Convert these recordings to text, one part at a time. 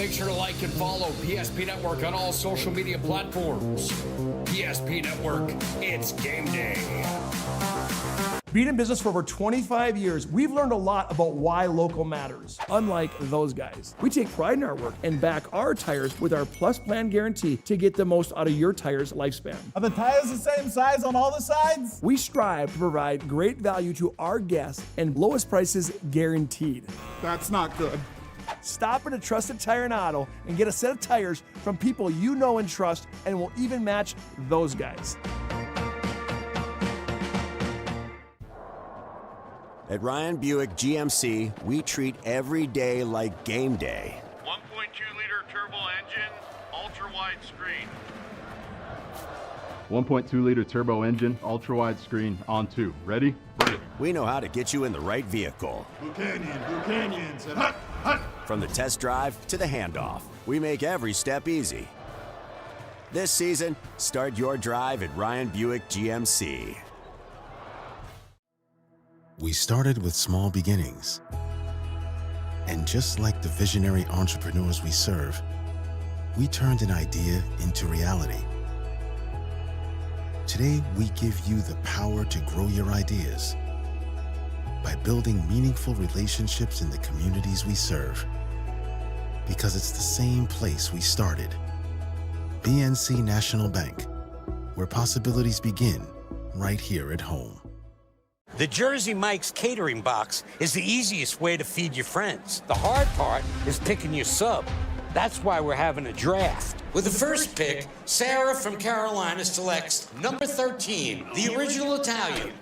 make sure to like and follow PSP Network on all social media platforms. PSP Network, it's game day. Being in business for over 25 years, we've learned a lot about why local matters. Unlike those guys, we take pride in our work and back our tires with our Plus Plan guarantee to get the most out of your tire's lifespan. Are the tires the same size on all the sides? We strive to provide great value to our guests and lowest prices guaranteed. That's not good. Stop at a trusted tire and auto and get a set of tires from people you know and trust, and will even match those guys. At Ryan Buick GMC, we treat every day like game day. 1.2-liter turbo engine, ultra-wide screen. 1.2-liter turbo engine, ultra-wide screen, on 2. Ready? Bring it. We know how to get you in the right vehicle. Blue Canyons, and hut, hut. From the test drive to the handoff, we make every step easy. This season, start your drive at Ryan Buick GMC. We started with small beginnings. And just like the visionary entrepreneurs we serve, we turned an idea into reality. Today, we give you the power to grow your ideas by building meaningful relationships in the communities we serve. Because it's the same place we started. BNC National Bank, where possibilities begin right here at home. The Jersey Mike's catering box is the easiest way to feed your friends. The hard part is picking your sub. That's why we're having a draft. With the first pick, Sarah from Carolina selects number 13, the original Italian.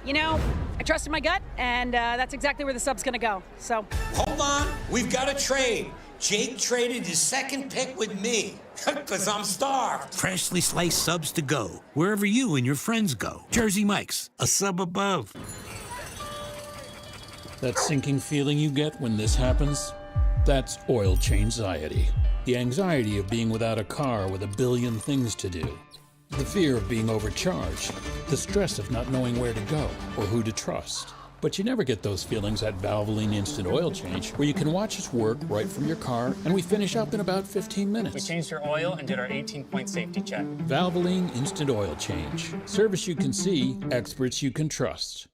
You know, I trusted my gut, and that's exactly where the sub's gonna go, so. Hold on, we've got a trade. Jake traded his second pick with me, because I'm starved. Freshly sliced subs to go, wherever you and your friends go. Jersey Mike's, a sub above. That sinking feeling you get when this happens? That's oil change-anxiety. The anxiety of being without a car with a billion things to do. The fear of being overcharged. The stress of not knowing where to go or who to trust. But you never get those feelings at Valvoline Instant Oil Change, where you can watch us work right from your car, and we finish up in about 15 minutes. We changed your oil and did our 18-point safety check. Valvoline Instant Oil Change. Service you can see, experts you can trust.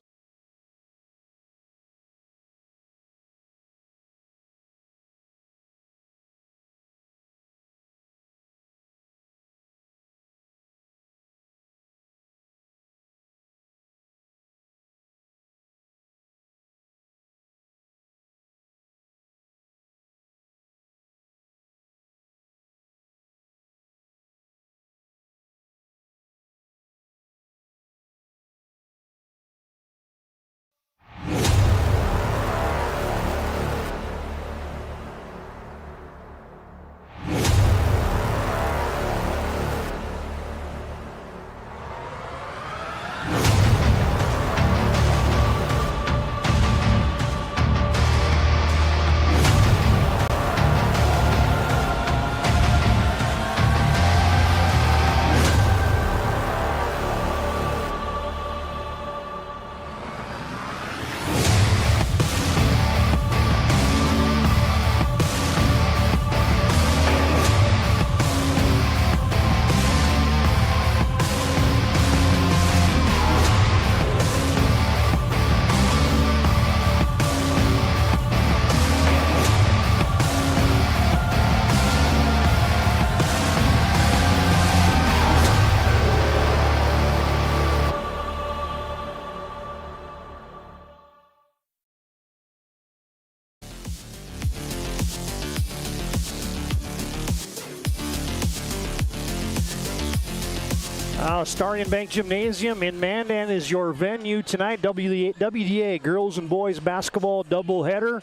STARION Bank Gymnasium in Mandan is your venue tonight. WDA girls and boys basketball doubleheader.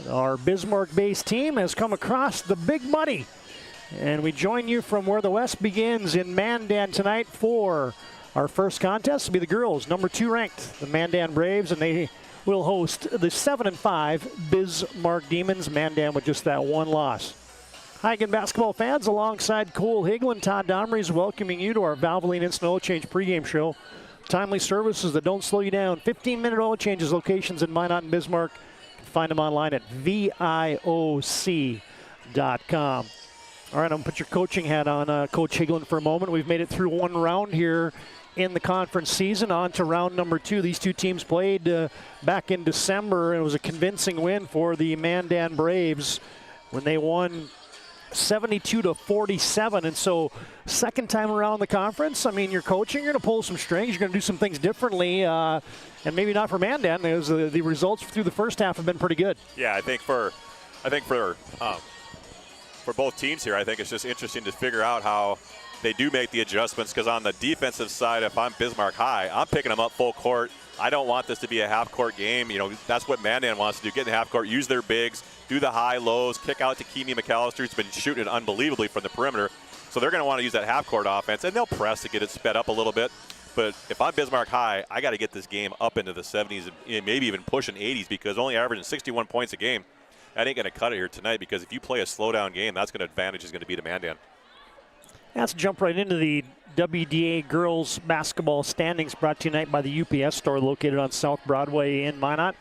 Our Bismarck-based team has come across the Big Muddy. And we join you from where the West begins in Mandan tonight for our first contest. Will be the girls, number 2 ranked, the Mandan Braves, and they will host the 7-5 Bismarck Demons. Mandan with just that one loss. Hi again, basketball fans. Alongside Cole Higlin, Todd Domrey's welcoming you to our Valvoline Instant Oil Change pregame show. Timely services that don't slow you down. 15-minute oil changes, locations in Minot and Bismarck. You can find them online at VIOC.com. All right, I'm going to put your coaching hat on, Coach Higlin, for a moment. We've made it through one round here in the conference season. On to round number 2. These two teams played back in December, and it was a convincing win for the Mandan Braves when they won 72-47. And so second time around the conference, I mean, you're coaching, you're going to pull some strings, you're going to do some things differently, and maybe not for Mandan, because the results through the first half have been pretty good. Yeah, I think for both teams here, I think it's just interesting to figure out how they do make the adjustments, because on the defensive side, if I'm Bismarck High, I'm picking them up full court. I don't want this to be a half-court game. You know, that's what Mandan wants to do, get in the half-court, use their bigs, do the high-lows, kick out to Kimi McAllister, who's been shooting it unbelievably from the perimeter. So they're going to want to use that half-court offense, and they'll press to get it sped up a little bit. But if I'm Bismarck High, I got to get this game up into the 70s and maybe even pushing 80s, because only averaging 61 points a game, that ain't going to cut it here tonight, because if you play a slow-down game, that's going to advantage is going to be to Mandan. Let's jump right into the WDA girls basketball standings, brought to you tonight by the UPS store located on South Broadway in Minot.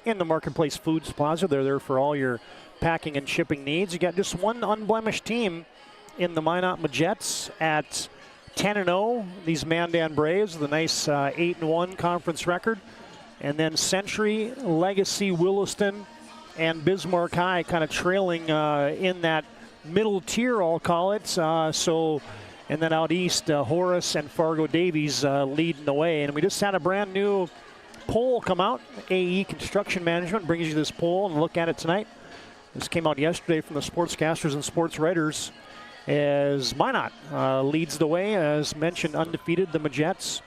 In the Marketplace Foods Plaza, they're there for all your packing and shipping needs. You got just one unblemished team in the Minot Majettes at 10-0. These Mandan Braves, the nice 8-1 conference record. And then Century, Legacy, Williston, and Bismarck High kind of trailing in that middle tier, I'll call it. And then out east, Horace and Fargo Davies leading the way. And we just had a brand new poll come out. AE Construction Management brings you this poll, and look at it tonight. This came out yesterday from the sportscasters and sports writers, as Minot leads the way, as mentioned, undefeated, the Majettes.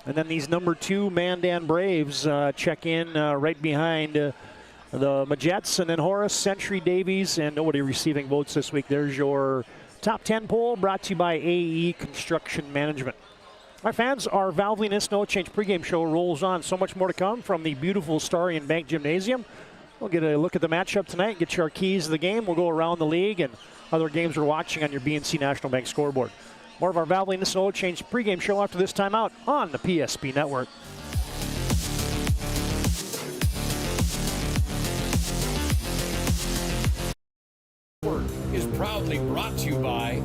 And then these number 2 Mandan Braves check in right behind the Majettes, and then Horace, Century, Davies, and nobody receiving votes this week. There's your top 10 poll, brought to you by AE Construction Management. Our fans, our Valvoline No Change pregame show rolls on. So much more to come from the beautiful STARION Bank Gymnasium. We'll get a look at the matchup tonight, get you our keys to the game. We'll go around the league and other games we're watching on your BNC National Bank scoreboard. More of our Valvoline No Change pregame show after this timeout on the PSP Network. Is proudly brought to you by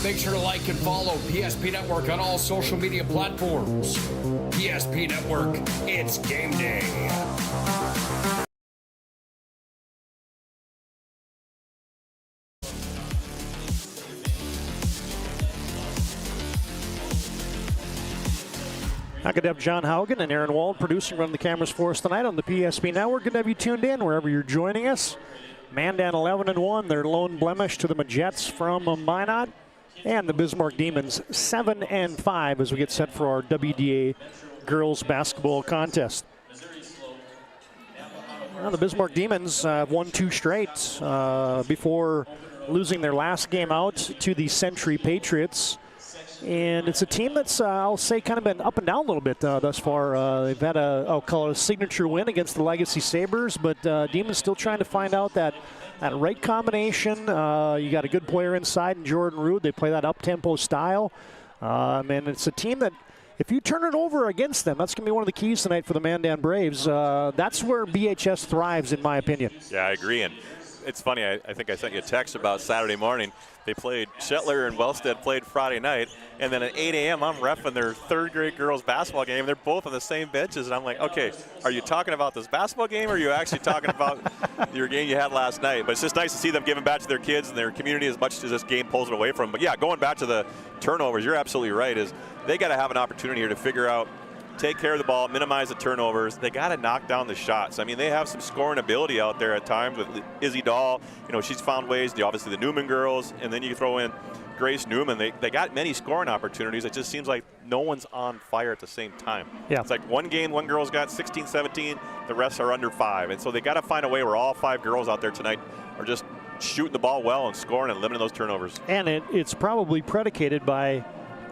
Make sure to like and follow PSP Network on all social media platforms. PSP Network, it's game day. I could have John Haugen and Aaron Wald producing, running the cameras for us tonight on the PSP Network. Good to have you tuned in wherever you're joining us. Mandan 11-1, their lone blemish to the Majets from Minot. And the Bismarck Demons 7-5 as we get set for our WDA girls basketball contest. Well, the Bismarck Demons have won 2 straight before losing their last game out to the Century Patriots. And it's a team that's, I'll say, kind of been up and down a little bit thus far. They've had I'll call it a signature win against the Legacy Sabres, but Demons still trying to find out that right combination. You got a good player inside in Jordan Rood. They play that up-tempo style. And it's a team that, if you turn it over against them, that's going to be one of the keys tonight for the Mandan Braves. That's where BHS thrives, in my opinion. Yeah, I agree. And it's funny, I think I sent you a text about Saturday morning. They played, Shetler and Wellstead played Friday night, and then at 8 a.m. I'm reffing their third-grade girls basketball game. They're both on the same benches, and I'm like, okay, are you talking about this basketball game, or are you actually talking about your game you had last night? But it's just nice to see them giving back to their kids and their community as much as this game pulls it away from them. But, yeah, going back to the turnovers, you're absolutely right, is they got to have an opportunity here to figure out, take care of the ball, minimize the turnovers. They got to knock down the shots. I mean, they have some scoring ability out there at times with Izzy Dahl. You know, she's found ways. Obviously, the Newman girls, and then you throw in Grace Newman. They got many scoring opportunities. It just seems like no one's on fire at the same time. Yeah. It's like one game, one girl's got 16, 17. The rest are under 5. And so they got to find a way where all 5 girls out there tonight are just shooting the ball well and scoring and limiting those turnovers. And it's probably predicated by,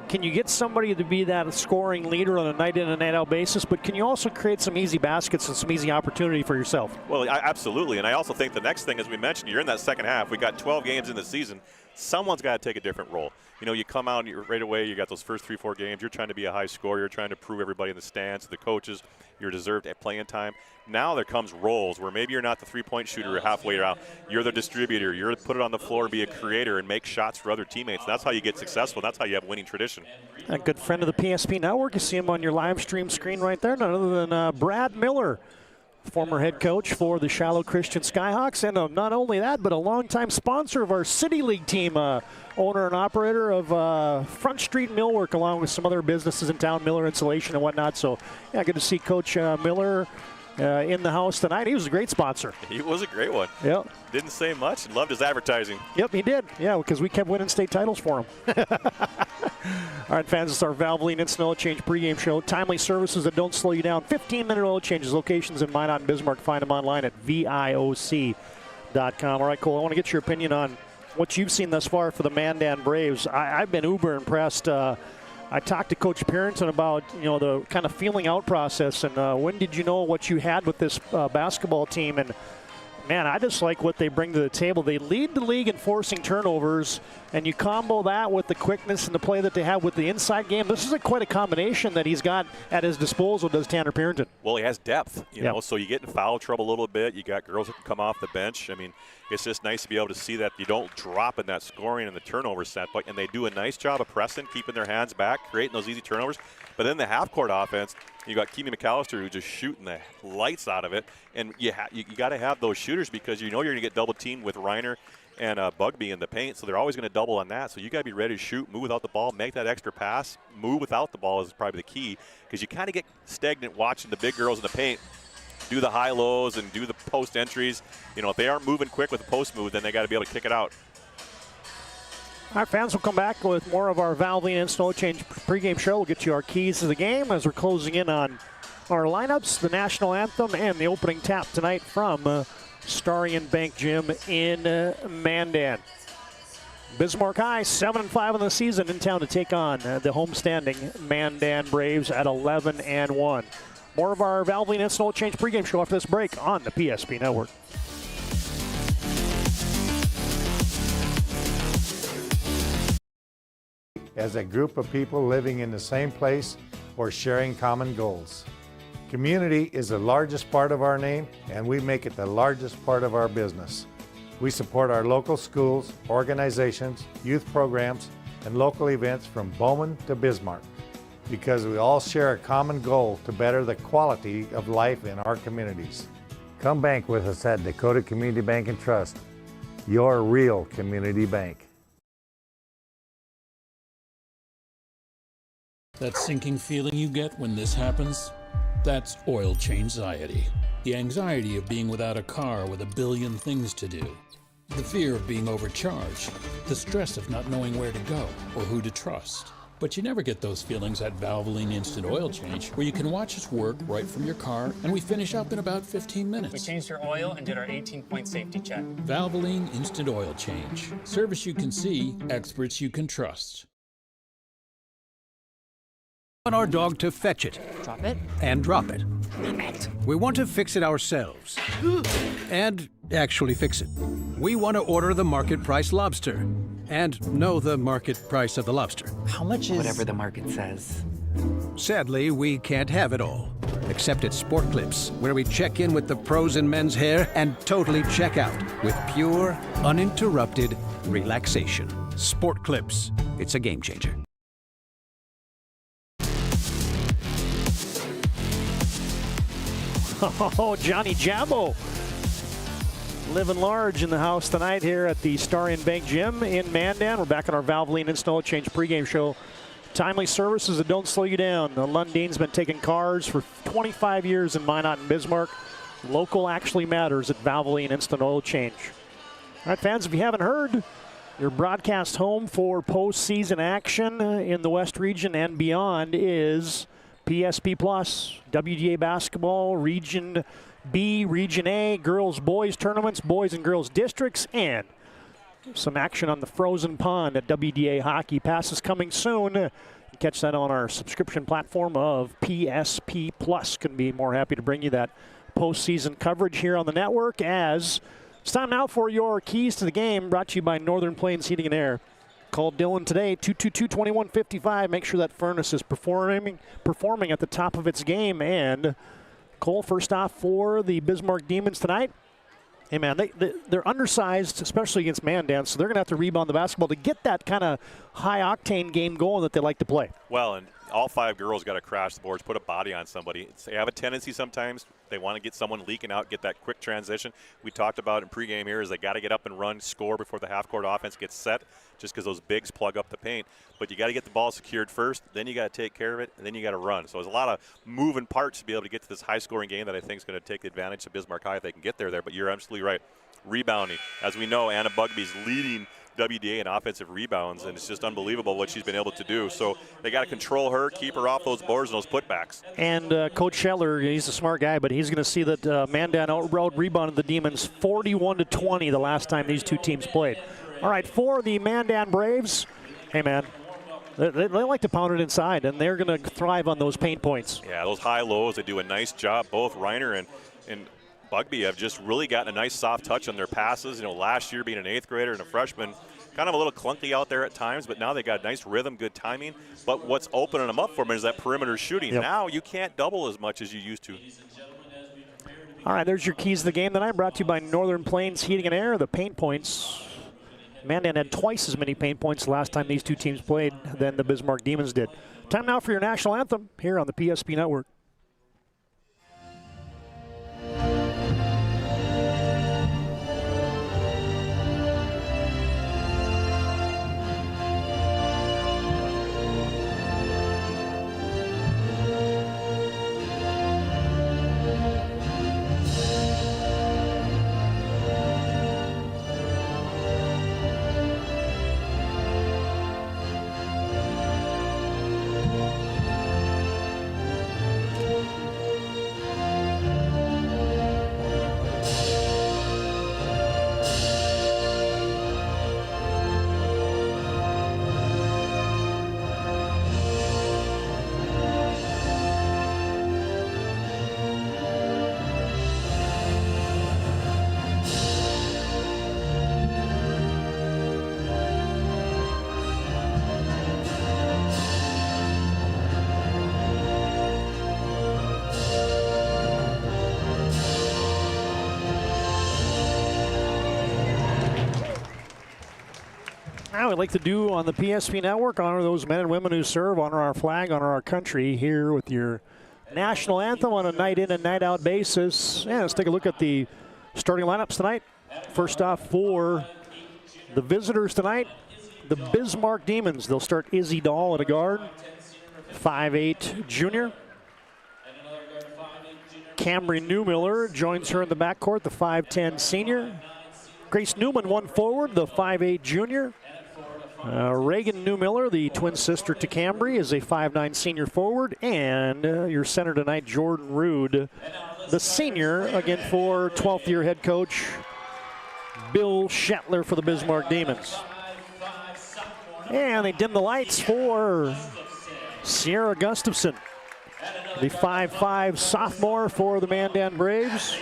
can you get somebody to be that scoring leader on a night in and night out basis, but can you also create some easy baskets and some easy opportunity for yourself? Well, absolutely. And I also think the next thing, as we mentioned, you're in that second half. We got 12 games in the season. Someone's got to take a different role. You know, you come out and right away, you got those first 3-4 games. You're trying to be a high scorer. You're trying to prove everybody in the stands, the coaches, your deserved playing time. Now there comes roles where maybe you're not the three-point shooter halfway around. You're the distributor. You're to put it on the floor, be a creator, and make shots for other teammates. That's how you get successful. That's how you have winning tradition. A good friend of the PSP Network. You see him on your live stream screen right there. None other than Brad Miller, former head coach for the Shallow Christian Skyhawks, and not only that, but a longtime sponsor of our City League team, owner and operator of Front Street Millwork, along with some other businesses in town, Miller Insulation and whatnot. So, yeah, good to see Coach Miller in the house tonight. He was a great sponsor. He was a great one. Yep. Didn't say much and loved his advertising. Yep, he did. Yeah, because we kept winning state titles for him. All right, fans, it's our Valvoline Instant Oil Change pregame show. Timely services that don't slow you down. 15-minute oil changes. Locations in Minot and Bismarck. Find them online at VIOC.com. All right, Cole, I want to get your opinion on what you've seen thus far for the Mandan Braves. I've been uber impressed. I talked to Coach Parrington about, the kind of feeling out process and when did you know what you had with this basketball team. And man, I just like what they bring to the table. They lead the league in forcing turnovers, and you combo that with the quickness and the play that they have with the inside game. This is quite a combination that he's got at his disposal, does Tanner Parrington. Well, he has depth, you know, so you get in foul trouble a little bit. You got girls that can come off the bench. I mean, it's just nice to be able to see that you don't drop in that scoring and the turnover set, and they do a nice job of pressing, keeping their hands back, creating those easy turnovers. But then the half-court offense, you got Keemy McAllister who's just shooting the lights out of it, and you got to have those shooters because you know you're going to get double-teamed with Reiner and Bugby in the paint, so they're always going to double on that. So you got to be ready to shoot, move without the ball, make that extra pass. Move without the ball is probably the key because you kind of get stagnant watching the big girls in the paint do the high-lows and do the post entries. You know, if they aren't moving quick with the post move, then they got to be able to kick it out. All right, fans, we'll come back with more of our Valvoline Instant Oil Change pregame show. We'll get you our keys to the game as we're closing in on our lineups, the national anthem, and the opening tap tonight from Starion Bank Gym in Mandan. Bismarck High, 7-5 in the season, in town to take on the homestanding Mandan Braves at 11-1. More of our Valvoline Instant Oil Change pregame show after this break on the PSP Network. As a group of people living in the same place or sharing common goals. Community is the largest part of our name, and we make it the largest part of our business. We support our local schools, organizations, youth programs, and local events from Bowman to Bismarck, because we all share a common goal to better the quality of life in our communities. Come bank with us at Dakota Community Bank and Trust, your real community bank. That sinking feeling you get when this happens? That's oil change-iety. The anxiety of being without a car with a billion things to do. The fear of being overcharged. The stress of not knowing where to go or who to trust. But you never get those feelings at Valvoline Instant Oil Change, where you can watch us work right from your car, and we finish up in about 15 minutes. We changed your oil and did our 18-point safety check. Valvoline Instant Oil Change. Service you can see, experts you can trust. We want our dog to fetch it. Drop it. And drop it. We want to fix it ourselves. And actually fix it. We want to order the market price lobster. And know the market price of the lobster. How much is... Whatever the market says. Sadly, we can't have it all. Except at Sport Clips, where we check in with the pros in men's hair and totally check out with pure, uninterrupted relaxation. Sport Clips. It's a game changer. Oh, Johnny Jabbo living large in the house tonight here at the STARION Bank Gym in Mandan. We're back on our Valvoline Instant Oil Change pregame show. Timely services that don't slow you down. The Lundine's been taking cars for 25 years in Minot and Bismarck. Local actually matters at Valvoline Instant Oil Change. All right, fans, if you haven't heard, your broadcast home for postseason action in the West region and beyond is PSP Plus, WDA basketball, Region B, Region A, girls, boys tournaments, boys and girls districts, and some action on the frozen pond at WDA hockey. Passes coming soon. Catch that on our subscription platform of PSP Plus. Couldn't be more happy to bring you that postseason coverage here on the network. As it's time now for your keys to the game, brought to you by Northern Plains Heating and Air. Call Dylan today, 222-2155. Make sure that furnace is performing at the top of its game. And Cole, first off for the Bismarck Demons tonight. Hey, man, they're undersized, especially against Mandan, so they're going to have to rebound the basketball to get that kind of high-octane game going that they like to play. Well, and all five girls got to crash the boards, put a body on somebody. They have a tendency sometimes. They want to get someone leaking out, get that quick transition. We talked about in pregame here is they got to get up and run, score before the half-court offense gets set, just because those bigs plug up the paint. But you got to get the ball secured first, then you got to take care of it, and then you got to run. So there's a lot of moving parts to be able to get to this high-scoring game that I think is going to take advantage of Bismarck High if they can get there. But you're absolutely right. Rebounding. As we know, Anna Bugby's leading WDA in offensive rebounds, and it's just unbelievable what she's been able to do. So they got to control her, keep her off those boards and those putbacks. And Coach Scheller, he's a smart guy, but he's going to see that Mandan out-rebounded the Demons 41-20 the last time these two teams played. All right, for the Mandan Braves, hey, man, they like to pound it inside, and they're going to thrive on those paint points. Yeah, those high-lows, they do a nice job. Both Reiner and Bugby have just really gotten a nice soft touch on their passes. You know, last year being an 8th grader and a freshman, kind of a little clunky out there at times, but now they got nice rhythm, good timing. But what's opening them up for them is that perimeter shooting. Yep. Now you can't double as much as you used to. All right, there's your keys to the game tonight, brought to you by Northern Plains Heating and Air. The paint points. Mandan had twice as many paint points the last time these two teams played than the Bismarck Demons did. Time now for your national anthem here on the PSP Network. Now we'd like to do on the PSP Network, honor those men and women who serve, honor our flag, honor our country here with your national anthem on a night in and night out basis. And let's take a look at the starting lineups tonight. First off for the visitors tonight, the Bismarck Demons. They'll start Izzy Dahl at a guard. 5'8" junior. Camry Newmiller joins her in the backcourt, the 5'10" senior. Grace Newman, one forward, the 5'8" junior. Reagan Newmiller, the twin sister to Cambry, is a 5'9" senior forward. And your center tonight, Jordan Rude, the senior, again for 12th year head coach Bill Shetler for the Bismarck Demons. And they dim the lights for Sierra Gustafson, the 5'5" sophomore for the Mandan Braves.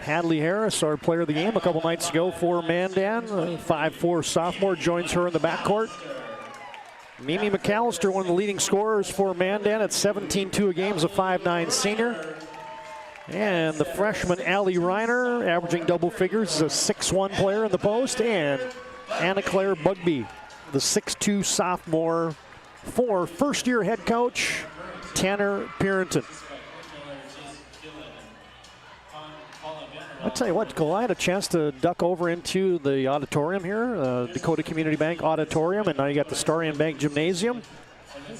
Hadley Harris, our player of the game a couple nights ago for Mandan, 5'4" sophomore, joins her in the backcourt. Mimi McAllister, one of the leading scorers for Mandan at 17-2 a game, is a 5'9" senior. And the freshman Allie Reiner, averaging double figures, is a 6'1" player in the post. And Anna Claire Bugby, the 6'2" sophomore for first-year head coach Tanner Purinton. I'll tell you what, Cole, I had a chance to duck over into the auditorium here, Dakota Community Bank Auditorium, and now you got the STARION Bank Gymnasium.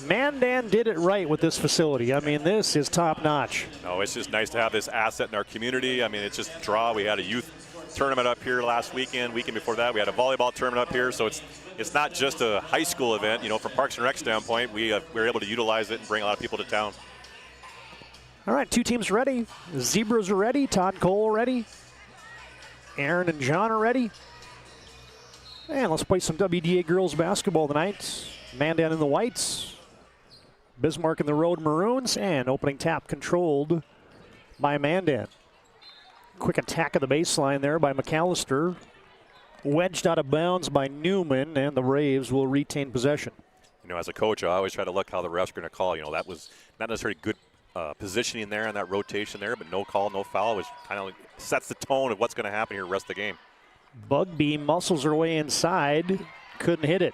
Mandan did it right with this facility. I mean, this is top-notch. No, it's just nice to have this asset in our community. I mean, it's just a draw. We had a youth tournament up here last weekend. Weekend before that, we had a volleyball tournament up here. So it's not just a high school event. You know, from Parks and Rec standpoint, we were able to utilize it and bring a lot of people to town. All right, two teams ready. The Zebras are ready. Todd Cole ready. Aaron and John are ready. And let's play some WDA girls basketball tonight. Mandan in the whites. Bismarck in the road maroons. And opening tap controlled by Mandan. Quick attack of the baseline there by McAllister. Wedged out of bounds by Newman, and the Braves will retain possession. You know, as a coach, I always try to look how the refs are going to call. You know, that was not necessarily good positioning there and that rotation there, but no call, no foul, which kind of sets the tone of what's going to happen here the rest of the game. Bugby muscles her way inside, couldn't hit it.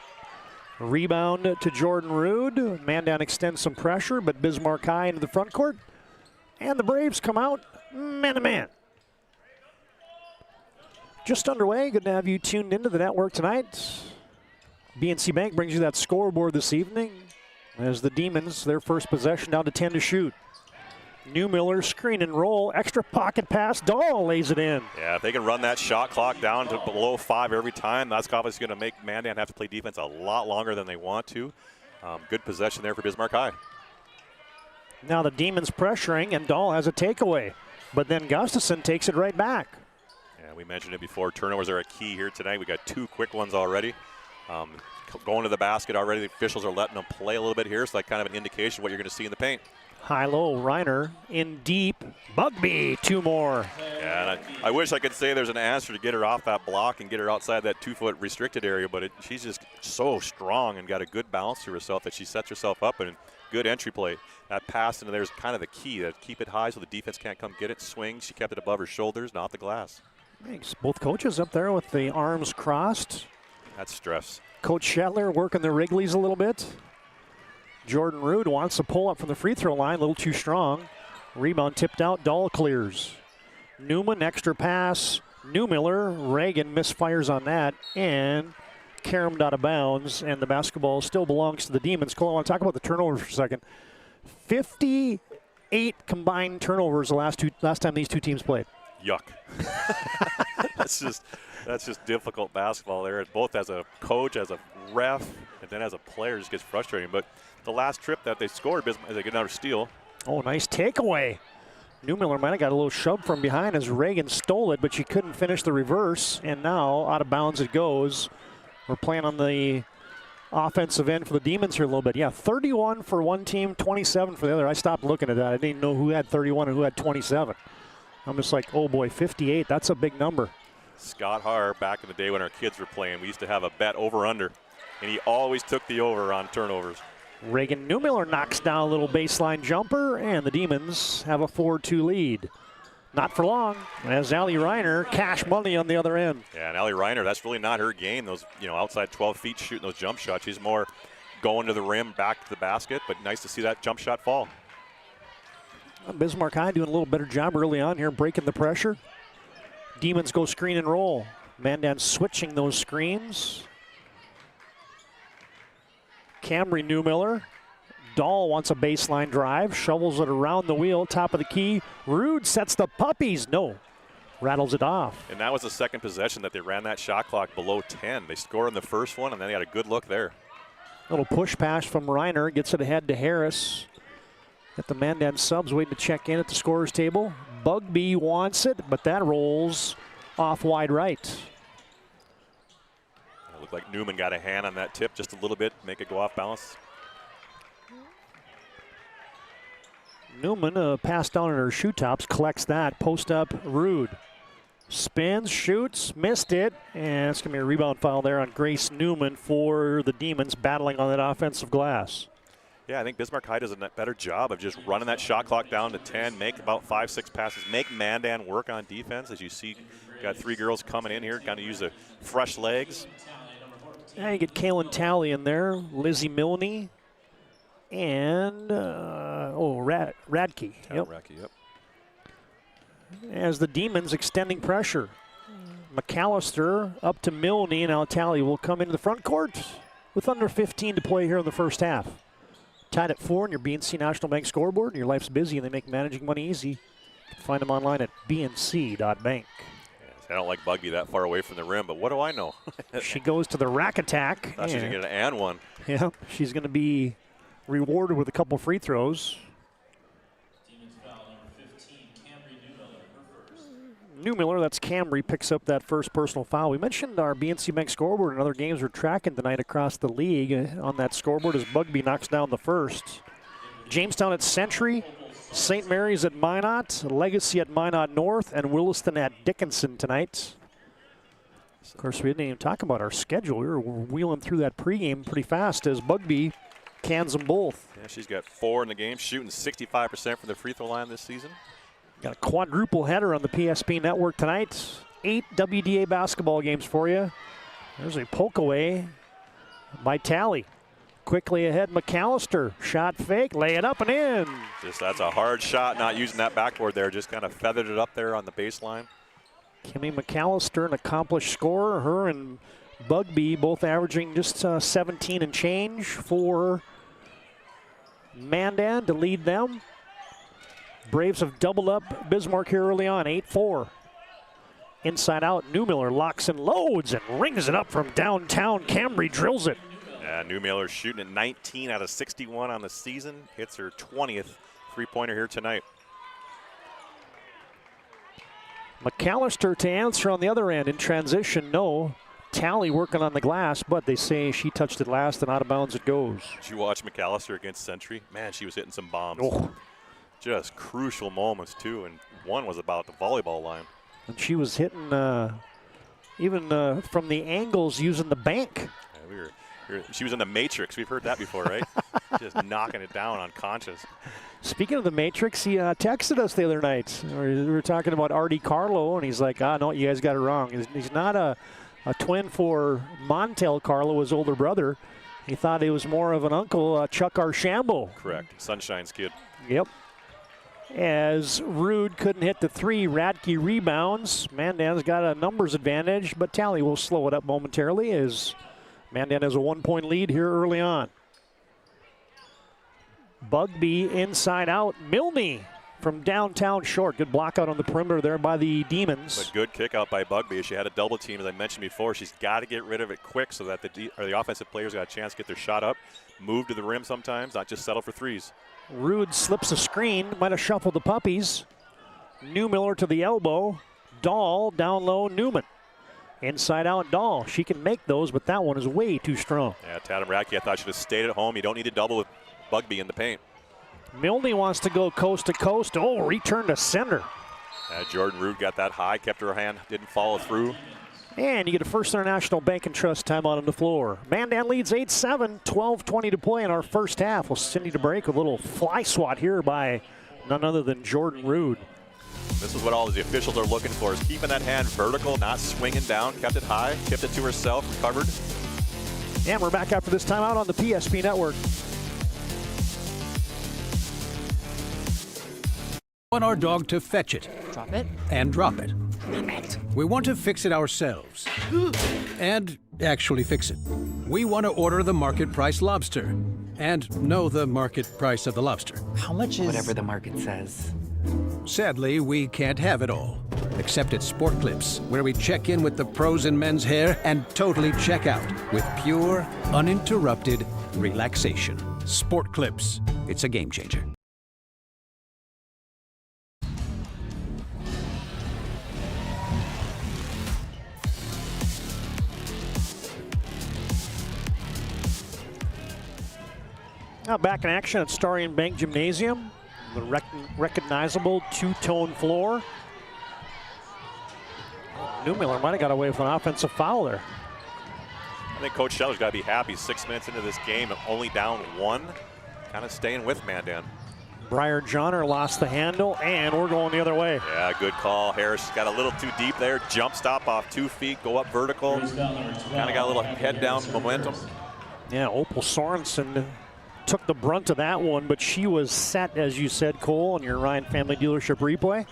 Rebound to Jordan Rude. Mandan extends some pressure, but Bismarck High into the front court. And the Braves come out man-to-man. Just underway. Good to have you tuned into the network tonight. BNC Bank brings you that scoreboard this evening as the Demons, their first possession, down to 10 to shoot. Newmiller, screen and roll, extra pocket pass. Dahl lays it in. Yeah, if they can run that shot clock down to below 5 every time, that's obviously going to make Mandan have to play defense a lot longer than they want to. Good possession there for Bismarck High. Now the Demons pressuring, and Dahl has a takeaway. But then Gustafson takes it right back. Yeah, we mentioned it before. Turnovers are a key here tonight. We got 2 quick ones already. Going to the basket already. The officials are letting them play a little bit here, so that's kind of an indication of what you're going to see in the paint. High-low, Reiner in deep. Bugby, 2 more. Yeah, and I wish I could say there's an answer to get her off that block and get her outside that 2-foot restricted area, but she's just so strong and got a good balance to herself that she sets herself up, and good entry play. That pass into there is kind of the key, to keep it high so the defense can't come get it. Swing, she kept it above her shoulders, not the glass. Thanks. Both coaches up there with the arms crossed. That's stress. Coach Shetler working the Wrigleys a little bit. Jordan Rude wants to pull up from the free throw line, a little too strong. Rebound tipped out, Dahl clears. Newman, extra pass. Newmiller, Reagan misfires on that, and caromed out of bounds, and the basketball still belongs to the Demons. Cole, I want to talk about the turnovers for a second. 58 combined turnovers the last time these two teams played. Yuck. That's just difficult basketball there. Both as a coach, as a ref, and then as a player, just gets frustrating. But the last trip that they scored, they get another steal. Oh, nice takeaway. Newmiller might have got a little shove from behind as Reagan stole it, but she couldn't finish the reverse. And now out of bounds it goes. We're playing on the offensive end for the Demons here a little bit. Yeah, 31 for one team, 27 for the other. I stopped looking at that. I didn't know who had 31 and who had 27. I'm just like, oh boy, 58, that's a big number. Scott Haar, back in the day when our kids were playing, we used to have a bet over-under, and he always took the over on turnovers. Reagan Newmiller knocks down a little baseline jumper, and the Demons have a 4-2 lead. Not for long, as Allie Reiner, cash money on the other end. Yeah, and Allie Reiner, that's really not her game. Those, outside 12 feet shooting those jump shots. She's more going to the rim, back to the basket, but nice to see that jump shot fall. Bismarck High doing a little better job early on here, breaking the pressure. Demons go screen and roll. Mandan switching those screens. Camry Newmiller Dahl wants a baseline drive, shovels it around the wheel, top of the key. Rude sets the puppies. No, rattles it off. And that was the second possession that they ran that shot clock below 10. They scored in the first one, and then they had a good look there. Little push pass from Reiner, gets it ahead to Harris. Got the Mandan subs waiting to check in at the scorer's table. Bugby wants it, but that rolls off wide right. It looked like Newman got a hand on that tip just a little bit, make it go off balance. Newman passed down on her shoe tops, collects that, post up Rude. Spins, shoots, missed it, and it's going to be a rebound foul there on Grace Newman for the Demons battling on that offensive glass. Yeah, I think Bismarck High does a better job of just running that shot clock down to 10, make about 5-6 passes, make Mandan work on defense. As you see, got 3 girls coming in here, kind of use the fresh legs. Yeah, you get Kaylin Talley in there, Lizzie Milne, and Radke. Yep. Radke, yep. As the Demons extending pressure. McAllister up to Milne, and now Talley will come into the front court with under 15 to play here in the first half. Tied at 4 on your BNC National Bank scoreboard, and your life's busy, and they make managing money easy. You can find them online at bnc.bank. I don't like Bugby that far away from the rim, but what do I know? She goes to the rack attack. Thought she was going to get an and one. Yeah, she's going to be rewarded with a couple free throws. Newmiller, that's Camry, picks up that first personal foul. We mentioned our BNC Bank scoreboard and other games we're tracking tonight across the league. On that scoreboard as Bugby knocks down the first. Jamestown at Century, St. Mary's at Minot, Legacy at Minot North, and Williston at Dickinson tonight. Of course, we didn't even talk about our schedule. We were wheeling through that pregame pretty fast as Bugby cans them both. Yeah, she's got 4 in the game, shooting 65% from the free throw line this season. Got a quadruple header on the PSP network tonight. 8 WDA basketball games for you. There's a poke away by Talley. Quickly ahead, McAllister. Shot fake, lay it up and in. That's a hard shot, not using that backboard there. Just kind of feathered it up there on the baseline. Kimmy McAllister, an accomplished scorer. Her and Bugby both averaging just 17 and change for Mandan to lead them. Braves have doubled up Bismarck here early on, 8-4. Inside out, Newmiller locks and loads and rings it up from downtown. Camry drills it. Yeah, Newmiller shooting at 19 out of 61 on the season. Hits her 20th three-pointer here tonight. McAllister to answer on the other end in transition, no. Talley working on the glass, but they say she touched it last and out of bounds it goes. Did you watch McAllister against Century? Man, she was hitting some bombs. Oh. Just crucial moments, too, and one was about the volleyball line. And she was hitting even from the angles using the bank. Yeah, she was in the Matrix. We've heard that before, right? Just knocking it down unconscious. Speaking of the Matrix, he texted us the other night. We were talking about Artie Carlo, and he's like, no, you guys got it wrong. He's not a twin for Montel Carlo, his older brother. He thought he was more of an uncle, Chuck Archambault. Correct. Sunshine's kid. Yep. As Rude couldn't hit the 3, Radke rebounds. Mandan's got a numbers advantage, but Talley will slow it up momentarily as Mandan has a 1-point lead here early on. Bugby inside out. Milne from downtown short. Good block out on the perimeter there by the Demons. A good kick out by Bugby. She had a double team, as I mentioned before. She's got to get rid of it quick so that the offensive players got a chance to get their shot up, move to the rim sometimes, not just settle for threes. Rude slips a screen, might have shuffled the puppies. Newmiller to the elbow. Dahl down low, Newman. Inside out, Dahl. She can make those, but that one is way too strong. Yeah, Tatum Radke, I thought should have stayed at home. You don't need to double with Bugby in the paint. Milne wants to go coast to coast. Oh, return to center. Jordan Rude got that high, kept her hand, didn't follow through. And you get a First International Bank and Trust timeout on the floor. Mandan leads 8-7, 12:20 to play in our first half. We'll send you to break. A little fly swat here by none other than Jordan Rude. This is what all the officials are looking for, is keeping that hand vertical, not swinging down, kept it high, kept it to herself, recovered. And we're back after this timeout on the PSP Network. We want our dog to fetch it. Drop it. And drop it. We want to fix it ourselves. And actually fix it. We want to order the market price lobster. and know the market price of the lobster. How much is... Whatever the market says. Sadly, we can't have it all. Except at Sport Clips, where we check in with the pros in men's hair and totally check out with pure, uninterrupted relaxation. Sport Clips. It's a game changer. Now back in action at STARION Bank Gymnasium. The recognizable two-tone floor. Newmiller might have got away with an offensive foul there. I think Coach Scheller's got to be happy 6 minutes into this game, only down 1. Kind of staying with Mandan. Briar Johnner lost the handle, and we're going the other way. Yeah, good call. Harris got a little too deep there. Jump stop off 2 feet, go up vertical. Kind of got a little head down momentum. Yeah, Opal Sorensen took the brunt of that one, but she was set, as you said, Cole, on your Ryan Family Dealership replay.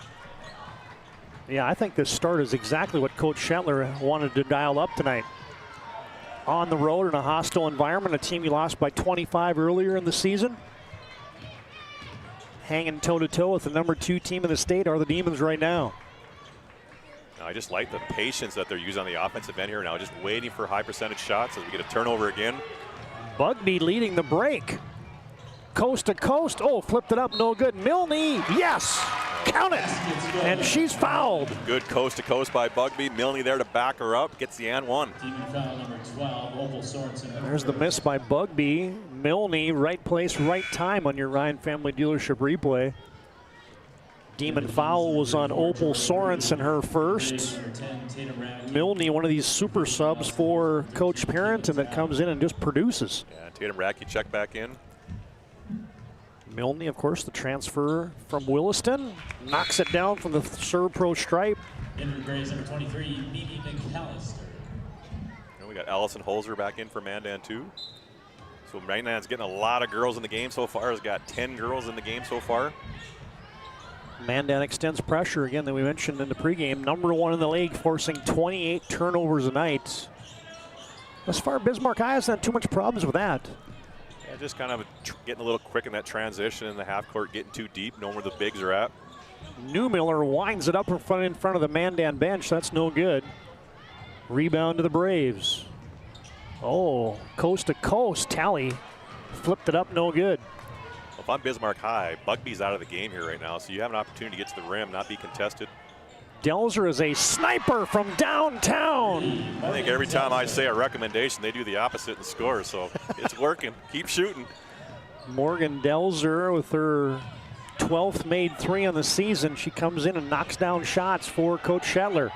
Yeah, I think this start is exactly what Coach Scheller wanted to dial up tonight. On the road in a hostile environment, a team you lost by 25 earlier in the season. Hanging toe-to-toe with the #2 team in the state are the Demons right now. I just like the patience that they're using on the offensive end here now, just waiting for high percentage shots as we get a turnover again. Bugby leading the break. Coast to coast. Oh, flipped it up, no good. Milne, yes, count it. And she's fouled. Good coast to coast by Bugby. Milne there to back her up, gets the and one. Demon foul number 12, Opal Sorensen. There's the miss by Bugby. Milne, right place, right time on your Ryan Family Dealership replay. Demon foul was on Opal Sorensen, her first. Milne, one of these super subs for Coach Parrington that comes in and just produces. Yeah, Tatum Radke check back in. Milne, of course, the transfer from Williston. Knocks it down from the Serve Pro stripe. In grades number 23, Mimi McAllister. And we got Allison Holzer back in for Mandan too. So Mandan's getting a lot of girls in the game so far. Has got 10 girls in the game so far. Mandan extends pressure again that we mentioned in the pregame. #1 in the league, forcing 28 turnovers a night. Thus far, Bismarck High hasn't had too much problems with that. Yeah, just kind of getting a little quick in that transition in the half court, getting too deep, knowing where the bigs are at. Newmiller winds it up in front of the Mandan bench. That's no good. Rebound to the Braves. Oh, coast to coast. Tally flipped it up, no good. Well, if I'm Bismarck High, Bugby's out of the game here right now, so you have an opportunity to get to the rim, not be contested. Delzer is a sniper from downtown. I think every time I say a recommendation, they do the opposite and score, so it's working. Keep shooting. Morgan Delzer with her 12th made 3 on the season. She comes in and knocks down shots for Coach Scheller.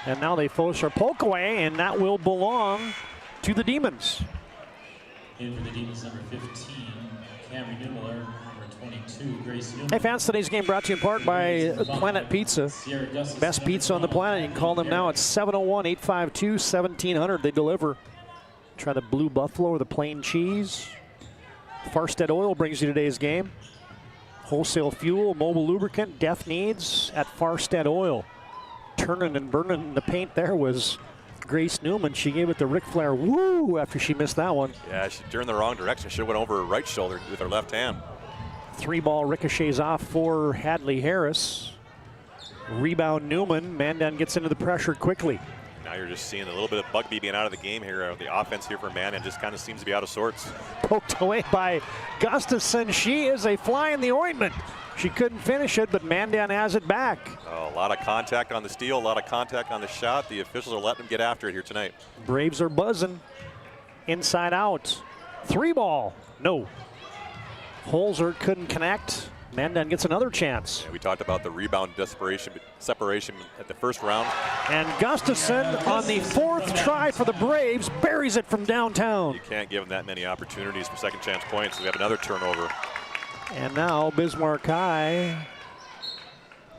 And now they force her poke away, and that will belong to the Demons. In for the Demons, number 15, Cameron Newmiller. 22, Grace Newman. Hey fans, today's game brought to you in part by Planet Pizza. Best pizza on the planet. You can call them now at 701-852-1700. They deliver. Try the Blue Buffalo or the plain cheese. Farstead Oil brings you today's game. Wholesale fuel, mobile lubricant, death needs at Farstead Oil. Turning and burning the paint there was Grace Newman. She gave it the Ric Flair woo after she missed that one. Yeah, she turned the wrong direction. Should have went over her right shoulder with her left hand. 3-ball ricochets off for Hadley Harris. Rebound Newman. Mandan gets into the pressure quickly. Now you're just seeing a little bit of Bugby being out of the game here. The offense here for Mandan just kind of seems to be out of sorts. Poked away by Gustafson. She is a fly in the ointment. She couldn't finish it, but Mandan has it back. Oh, a lot of contact on the steal, a lot of contact on the shot. The officials are letting them get after it here tonight. Braves are buzzing. Inside out. 3-ball. No. Holzer couldn't connect. Mandan gets another chance. Yeah, we talked about the rebound separation at the first round. And Gustafson on the 4th try for the Braves buries it from downtown. You can't give them that many opportunities for second chance points. We have another turnover. And now Bismarck High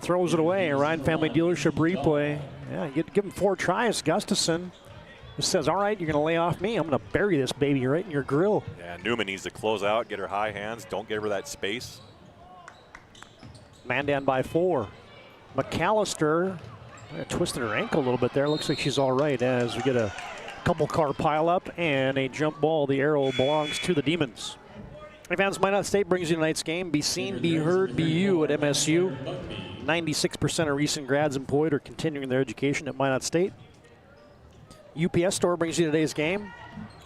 throws it away. A Ryan Family Dealership replay. Yeah, you give him 4 tries. Gustafson just says, all right, you're going to lay off me. I'm going to bury this baby right in your grill. Yeah, Newman needs to close out, get her high hands. Don't give her that space. Mandan by 4. McAllister twisted her ankle a little bit there. Looks like she's all right as we get a couple car pileup and a jump ball. The arrow belongs to the Demons. Advanced Minot State brings you tonight's game. Be seen, be heard, be you at MSU. 96% of recent grads employed are continuing their education at Minot State. UPS Store brings you today's game.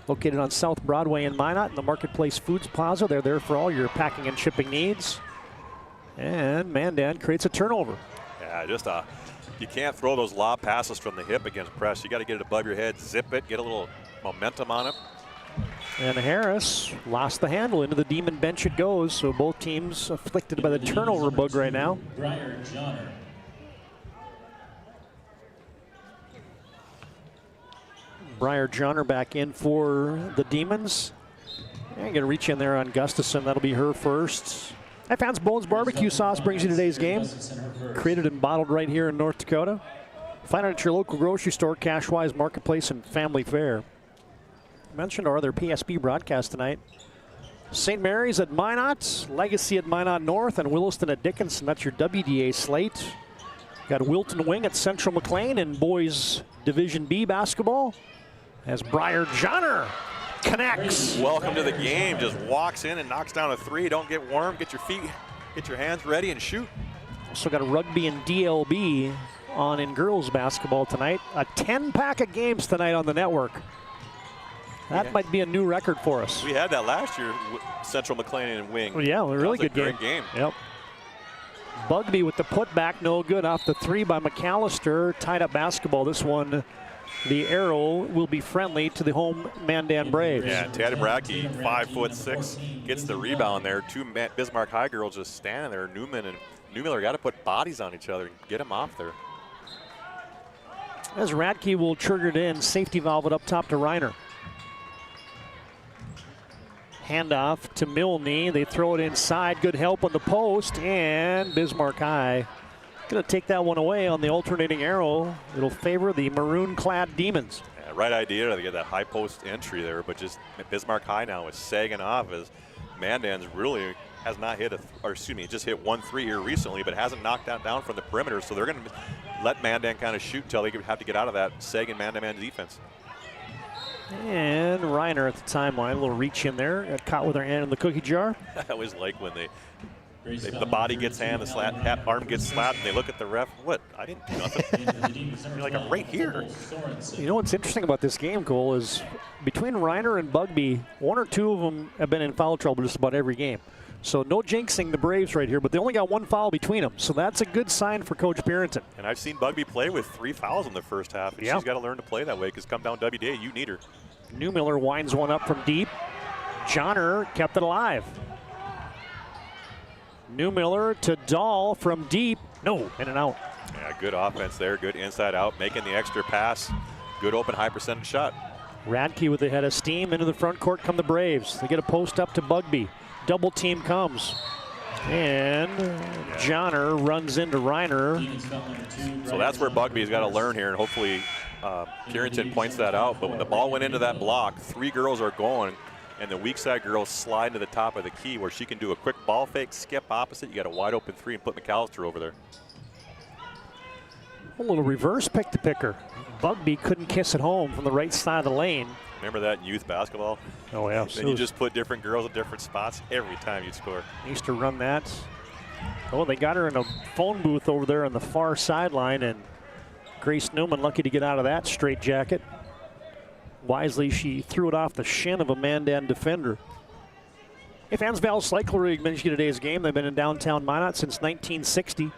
Located on South Broadway in Minot in the Marketplace Foods Plaza. They're there for all your packing and shipping needs. And Mandan creates a turnover. Yeah, you can't throw those lob passes from the hip against press. You got to get it above your head, zip it, get a little momentum on it. And Harris lost the handle. Into the Demon bench it goes. So both teams afflicted by the turnover bug right now. Briar Johnner back in for the Demons. I'm going to reach in there on Gustafson. That'll be her first. Fans Bones Barbecue Sauce brings you today's game. Created and bottled right here in North Dakota. Find it at your local grocery store, Cashwise, Marketplace, and Family Fare. Mentioned our other PSP broadcast tonight. St. Mary's at Minot, Legacy at Minot North, and Williston at Dickinson. That's your WDA slate. Got Wilton Wing at Central McLean in boys Division B basketball. As Briar Johnner connects. Welcome to the game. Just walks in and knocks down a three. Don't get warm. Get your feet, get your hands ready and shoot. Also got a rugby and DLB on in girls basketball tonight. A 10-pack of games tonight on the network. That might be a new record for us. We had that last year, Central McLean and Wing. Yeah, a really good great game. Yep. Bugby with the putback, no good off the three by McAllister. Tied up basketball. This one, the arrow will be friendly to the home Mandan Braves. Yeah, Tad Bracke, 5'6", gets the rebound there. Two Bismarck High girls just standing there. Newman and Newmiller got to put bodies on each other and get them off there. As Radke will trigger it in, safety valve it up top to Reiner. Handoff to Milne. They throw it inside. Good help on the post, and Bismarck High going to take that one away on the alternating arrow. It'll favor the maroon-clad Demons. Yeah, right idea to get that high post entry there, but just Bismarck High now is sagging off as Mandan's really has not hit just hit 1-3 here recently, but hasn't knocked that down from the perimeter. So they're going to let Mandan kind of shoot until they have to get out of that sagging Mandan defense. And Reiner at the timeline, a little reach in there, got caught with her hand in the cookie jar. I always like when the body gets hand, the arm gets slapped, and they look at the ref. What? I didn't do nothing. You're like, I'm right here. You know what's interesting about this game, Cole, is between Reiner and Bugby, one or two of them have been in foul trouble just about every game. So no jinxing the Braves right here, but they only got one foul between them. So that's a good sign for Coach Barrington. And I've seen Bugby play with 3 fouls in the first half, and she's got to learn to play that way because come down WDA, you need her. Newmiller winds one up from deep. Johnner kept it alive. Newmiller to Dahl from deep. No, in and out. Yeah, good offense there. Good inside out, making the extra pass. Good open high percentage shot. Radke with the head of steam. Into the front court come the Braves. They get a post up to Bugby. Double team comes. And Johnner runs into Reiner. So that's where Bugby's got to learn here, and hopefully Carrington points that out. But when the ball went into that block, 3 girls are going, and the weak side girls slide to the top of the key where she can do a quick ball fake, skip opposite. You got a wide open 3 and put McAllister over there. A little reverse pick to picker. Bugby couldn't kiss it home from the right side of the lane. Remember that in youth basketball? Oh, yeah. Then you just put different girls at different spots every time you'd score. Used to run that. Oh, they got her in a phone booth over there on the far sideline, and Grace Newman lucky to get out of that straitjacket. Wisely, she threw it off the shin of a Mandan defender. Hey, fans, Val's Cycle Rig mentioned today's game. They've been in downtown Minot since 1960.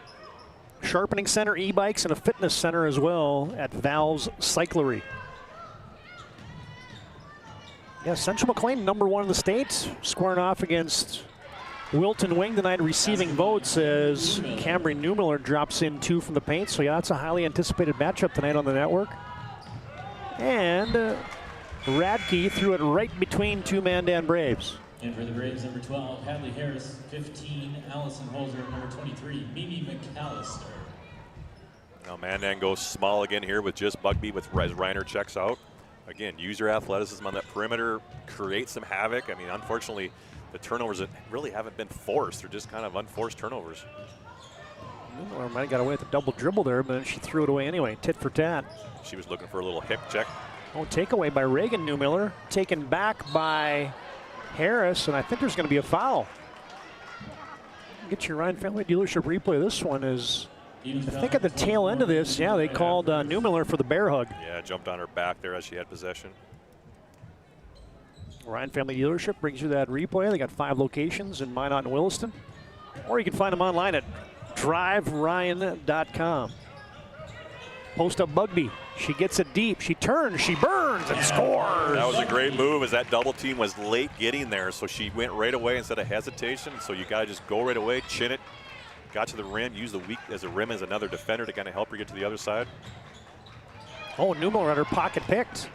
Sharpening center, e-bikes, and a fitness center as well at Val's Cyclery. Yeah, Central McLean, #1 in the state, squaring off against Wilton Wing tonight, receiving votes as Camry Newmiller drops in 2 from the paint. So yeah, that's a highly anticipated matchup tonight on the network. And Radke threw it right between 2 Mandan Braves. And for the Braves, #12, Hadley Harris. 15, Allison Holzer. #23, Mimi McAllister. Now Mandan goes small again here with just Bugby as Reiner checks out. Again, use your athleticism on that perimeter, create some havoc. I mean, unfortunately, the turnovers really haven't been forced. They're just kind of unforced turnovers. Newmiller might have got away with a double dribble there, but then she threw it away anyway, tit for tat. She was looking for a little hip check. Oh, takeaway by Reagan Newmiller, taken back by Harris, and I think there's going to be a foul. Get your Ryan Family Dealership replay. This one is, I think at the tail end of this, yeah, they called Neumiller for the bear hug. Yeah, jumped on her back there as she had possession. Ryan Family Dealership brings you that replay. They got 5 locations in Minot and Williston. Or you can find them online at driveryan.com. Post up Bugby. She gets it deep. She turns. She burns and scores. That was a great move as that double team was late getting there. So she went right away instead of hesitation. So you got to just go right away, chin it, got to the rim, use the weak as a rim as another defender to kind of help her get to the other side. Oh, Neumiller at her pocket picked.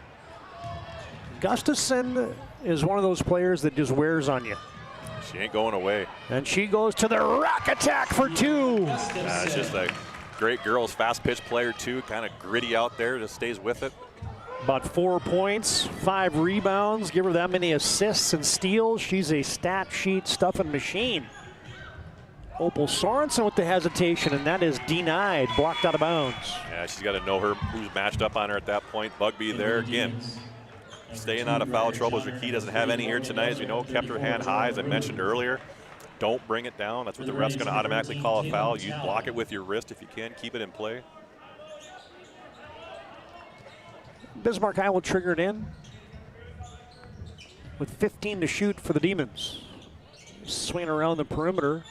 Gustafson is one of those players that just wears on you. She ain't going away. And she goes to the rack attack for 2. It's just a great girls, fast pitch player too, kind of gritty out there, just stays with it. About 4 points, 5 rebounds, give her that many assists and steals. She's a stat sheet stuffing machine. Opal Sorensen with the hesitation, and that is denied, blocked out of bounds. Yeah, she's got to know who's matched up on her at that point. Bugby there again. Staying out of foul trouble as Ricky doesn't have any here tonight. As we know, kept her hand high, as I mentioned earlier. Don't bring it down. That's what the ref's going to automatically call a foul. You block it with your wrist if you can. Keep it in play. Bismarck High will trigger it in with 15 to shoot for the Demons. Swing around the perimeter.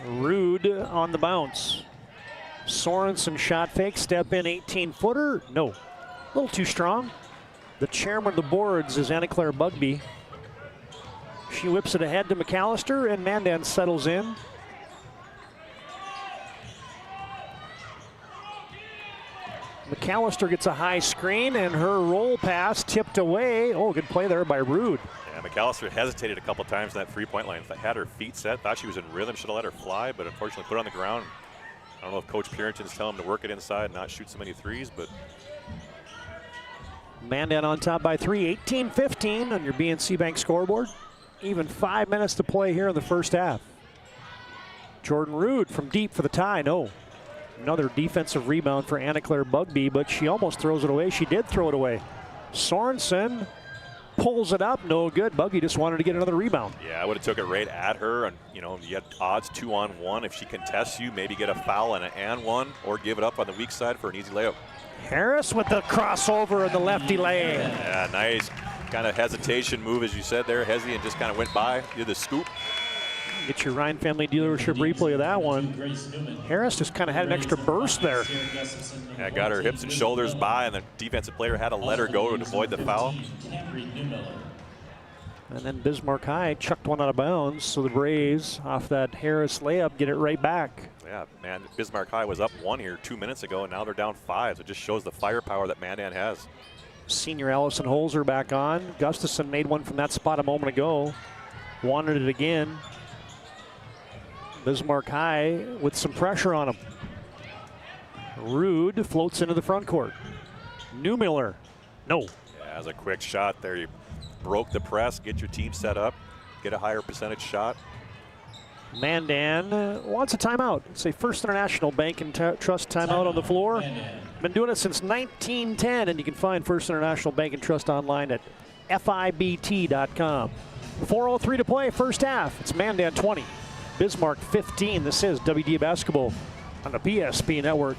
Rude on the bounce. Sorensen shot fake, step in 18-footer. No, a little too strong. The chairman of the boards is Anna Claire Bugby. She whips it ahead to McAllister, and Mandan settles in. McAllister gets a high screen, and her roll pass tipped away. Oh, good play there by Rude. Yeah, McAllister hesitated a couple times in that three-point line. Had her feet set, thought she was in rhythm, should have let her fly, but unfortunately put it on the ground. I don't know if Coach Purinton's telling him to work it inside and not shoot so many threes, but Mandan on top by 3, 18-15 on your BNC Bank scoreboard. Even 5 minutes to play here in the first half. Jordan Rude from deep for the tie, no. Another defensive rebound for Anna Claire Bugby, but she almost throws it away. She did throw it away. Sorensen pulls it up, no good. Bugby just wanted to get another rebound. yeah, I would have took it right at her, and you know, you had odds 2-on-1. If she contests you, maybe get a foul and an and one, or give it up on the weak side for an easy layup. Harris with the crossover in the lefty lane. Yeah, nice kind of hesitation move, as you said there, Hezi, and just kind of went by, did the scoop. Get your Ryan Family Dealership replay of that one. Harris just kind of had an extra burst there. Yeah, got her hips and shoulders by, and the defensive player had to let her go to avoid the foul. And then Bismarck High chucked one out of bounds, so the Braves, off that Harris layup, get it right back. Yeah, man, Bismarck High was up 1 here 2 minutes ago, and now they're down 5. So it just shows the firepower that Mandan has. Senior Allison Holzer back on. Gustafson made one from that spot a moment ago. Wanted it again. Bismarck High with some pressure on him. Rude floats into the front court. Neumiller, no. Yeah, as a quick shot there, you broke the press, get your team set up, get a higher percentage shot. Mandan wants a timeout. It's a First International Bank and Trust timeout on the floor. Been doing it since 1910, and you can find First International Bank and Trust online at FIBT.com. 4:03 to play, first half. It's Mandan 20, Bismarck 15. This is WD Basketball on the PSP Network.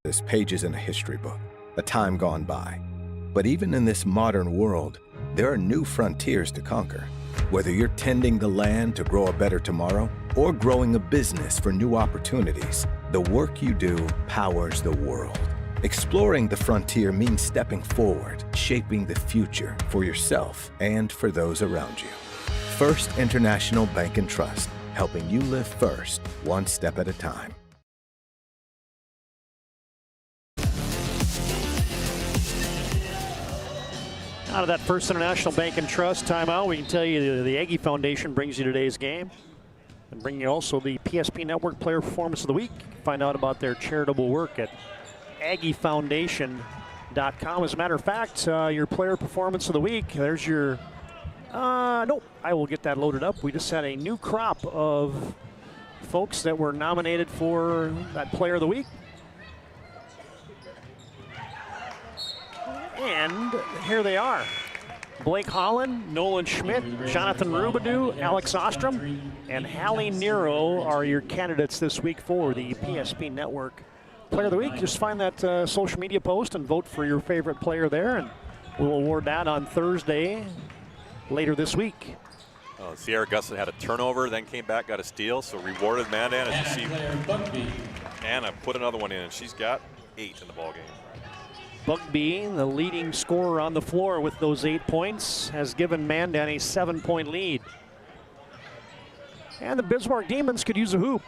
This page isn't a history book, a time gone by. But even in this modern world, there are new frontiers to conquer. Whether you're tending the land to grow a better tomorrow or growing a business for new opportunities, the work you do powers the world. Exploring the frontier means stepping forward, shaping the future for yourself and for those around you. First International Bank and Trust, helping you live first, one step at a time. Out of that First International Bank and Trust timeout, we can tell you the Aggie Foundation brings you today's game. And bring you also the PSP Network Player Performance of the Week. Find out about their charitable work at AggieFoundation.com. As a matter of fact, your Player Performance of the Week, there's your, nope, I will get that loaded up. We just had a new crop of folks that were nominated for that Player of the Week. And here they are. Blake Holland, Nolan Schmidt, Jonathan Rubidoux, Alex Ostrom, and Hallie Nero are your candidates this week for the PSP Network Player of the Week. Just find that social media post and vote for your favorite player there, and we'll award that on Thursday later this week. Sierra Gustin had a turnover, then came back, got a steal, so rewarded Mandan as you see. Anna put another one in, and she's got 8 in the ballgame. Bugby, the leading scorer on the floor with those 8 points, has given Mandan a 7-point lead. And the Bismarck Demons could use a hoop.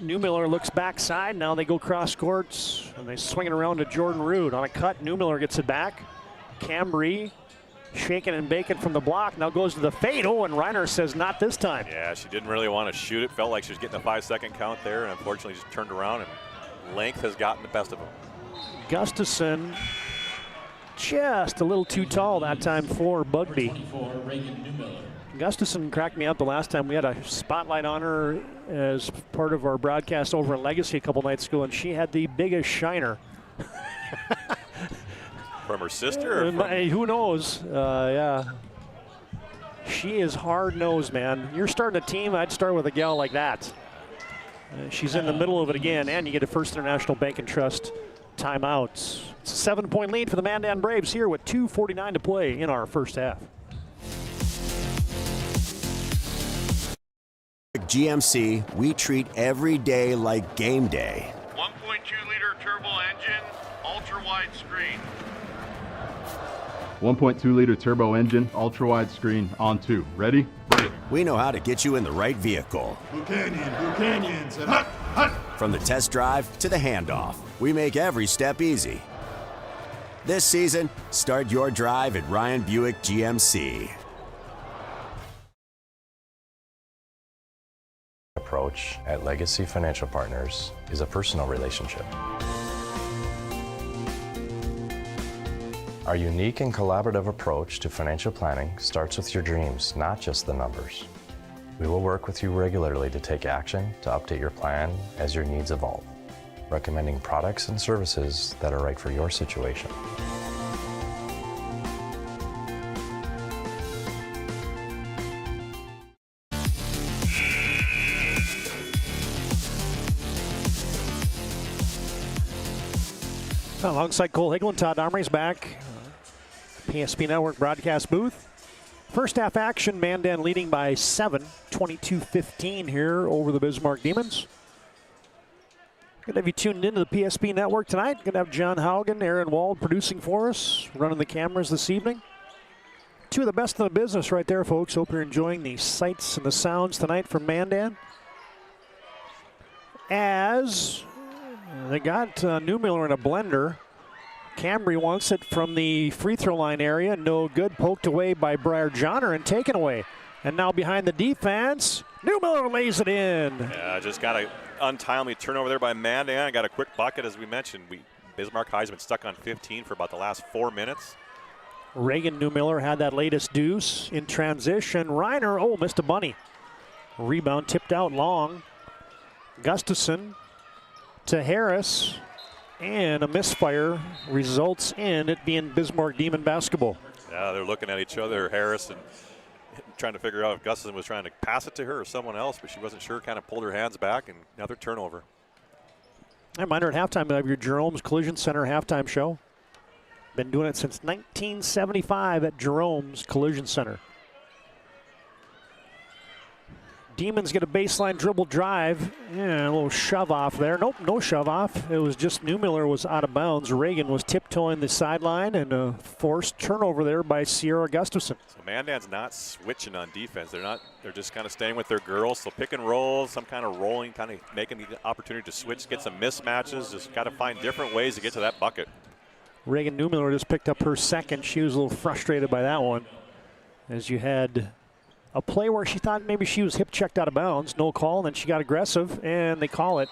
Newmiller looks backside. Now they go cross courts, and they swing it around to Jordan Rood. On a cut, Newmiller gets it back. Cambry shaking and baking from the block. Now goes to the fade. Oh, and Reiner says not this time. Yeah, she didn't really want to shoot it. Felt like she was getting a 5-second count there, and unfortunately just turned around, and length has gotten the best of them. Gustafson just a little too tall that time for Bugby. Gustafson cracked me up the last time. We had a spotlight on her as part of our broadcast over at Legacy a couple nights ago, and she had the biggest shiner. From her sister? Or from who knows? Yeah. She is hard-nosed, man. You're starting a team, I'd start with a gal like that. She's in the middle of it again, and you get a First International Bank and Trust timeout. It's a 7-point lead for the Mandan Braves here with 2:49 to play in our first half. GMC, we treat every day like game day. 1.2-liter turbo engine, ultra-wide screen. 1.2-liter turbo engine, ultra-wide screen, on 2. Ready? We know how to get you in the right vehicle. Buchanan said hut, hut. From the test drive to the handoff, we make every step easy. This season, start your drive at Ryan Buick GMC. Approach at Legacy Financial Partners is a personal relationship. Our unique and collaborative approach to financial planning starts with your dreams, not just the numbers. We will work with you regularly to take action to update your plan as your needs evolve, recommending products and services that are right for your situation. Alongside Cole Higglin, Todd Omri's back. PSP Network broadcast booth. First half action, Mandan leading by 7, 22-15 here over the Bismarck Demons. Good to have you tuned into the PSP Network tonight. Good to have John Haugen, Aaron Wald producing for us, running the cameras this evening. Two of the best in the business right there, folks. Hope you're enjoying the sights and the sounds tonight from Mandan. As they got Newmiller in a blender. Cambry wants it from the free throw line area. No good. Poked away by Briar Johnner and taken away. And now behind the defense, Newmiller lays it in. Yeah, just got an untimely turnover there by Mandan. Got a quick bucket, as we mentioned. Bismarck High's been stuck on 15 for about the last 4 minutes. Reagan Newmiller had that latest deuce in transition. Reiner, missed a bunny. Rebound tipped out long. Gustafson to Harris, and a misfire results in it being Bismarck Demon basketball. Yeah, they're looking at each other, Harris, and trying to figure out if Gustafson was trying to pass it to her or someone else, but she wasn't sure, kind of pulled her hands back, and another turnover. Reminder at halftime of your Jerome's Collision Center halftime show. Been doing it since 1975 at Jerome's Collision Center. Demons get a baseline dribble drive, and a little shove off there. Nope, no shove off. It was just Newmiller was out of bounds. Reagan was tiptoeing the sideline, and a forced turnover there by Sierra Gustafson. So Mandan's not switching on defense. They're just kind of staying with their girls. So pick and roll, some kind of rolling, kind of making the opportunity to switch, get some mismatches. Just got to find different ways to get to that bucket. Reagan Newmiller just picked up her second. She was a little frustrated by that one, as you had a play where she thought maybe she was hip checked out of bounds. No call, and then she got aggressive, and they call it.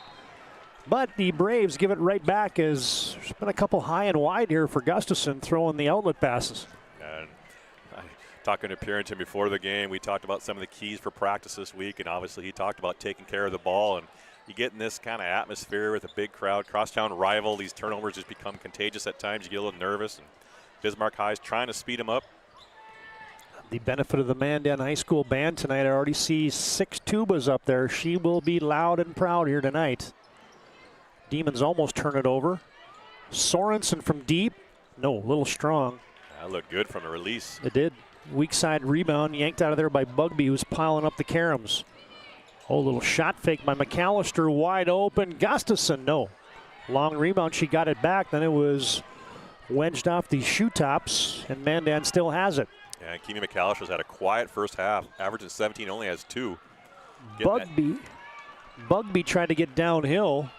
But the Braves give it right back, as there's been a couple high and wide here for Gustafson throwing the outlet passes. And talking to Purinton before the game, we talked about some of the keys for practice this week, and obviously he talked about taking care of the ball. And you get in this kind of atmosphere with a big crowd, crosstown rival, these turnovers just become contagious at times. You get a little nervous. And Bismarck High is trying to speed them up. The benefit of the Mandan High School band tonight, I already see 6 tubas up there. She will be loud and proud here tonight. Demons almost turn it over. Sorensen from deep. No, a little strong. That looked good from a release. It did. Weak side rebound yanked out of there by Bugby, who's piling up the caroms. Oh, little shot fake by McAllister, wide open. Gustafson, no. Long rebound, she got it back. Then it was wedged off the shoe tops, and Mandan still has it. Yeah, Kimi McAllister's had a quiet first half. Averaging 17, only has 2. Bugby tried to get downhill.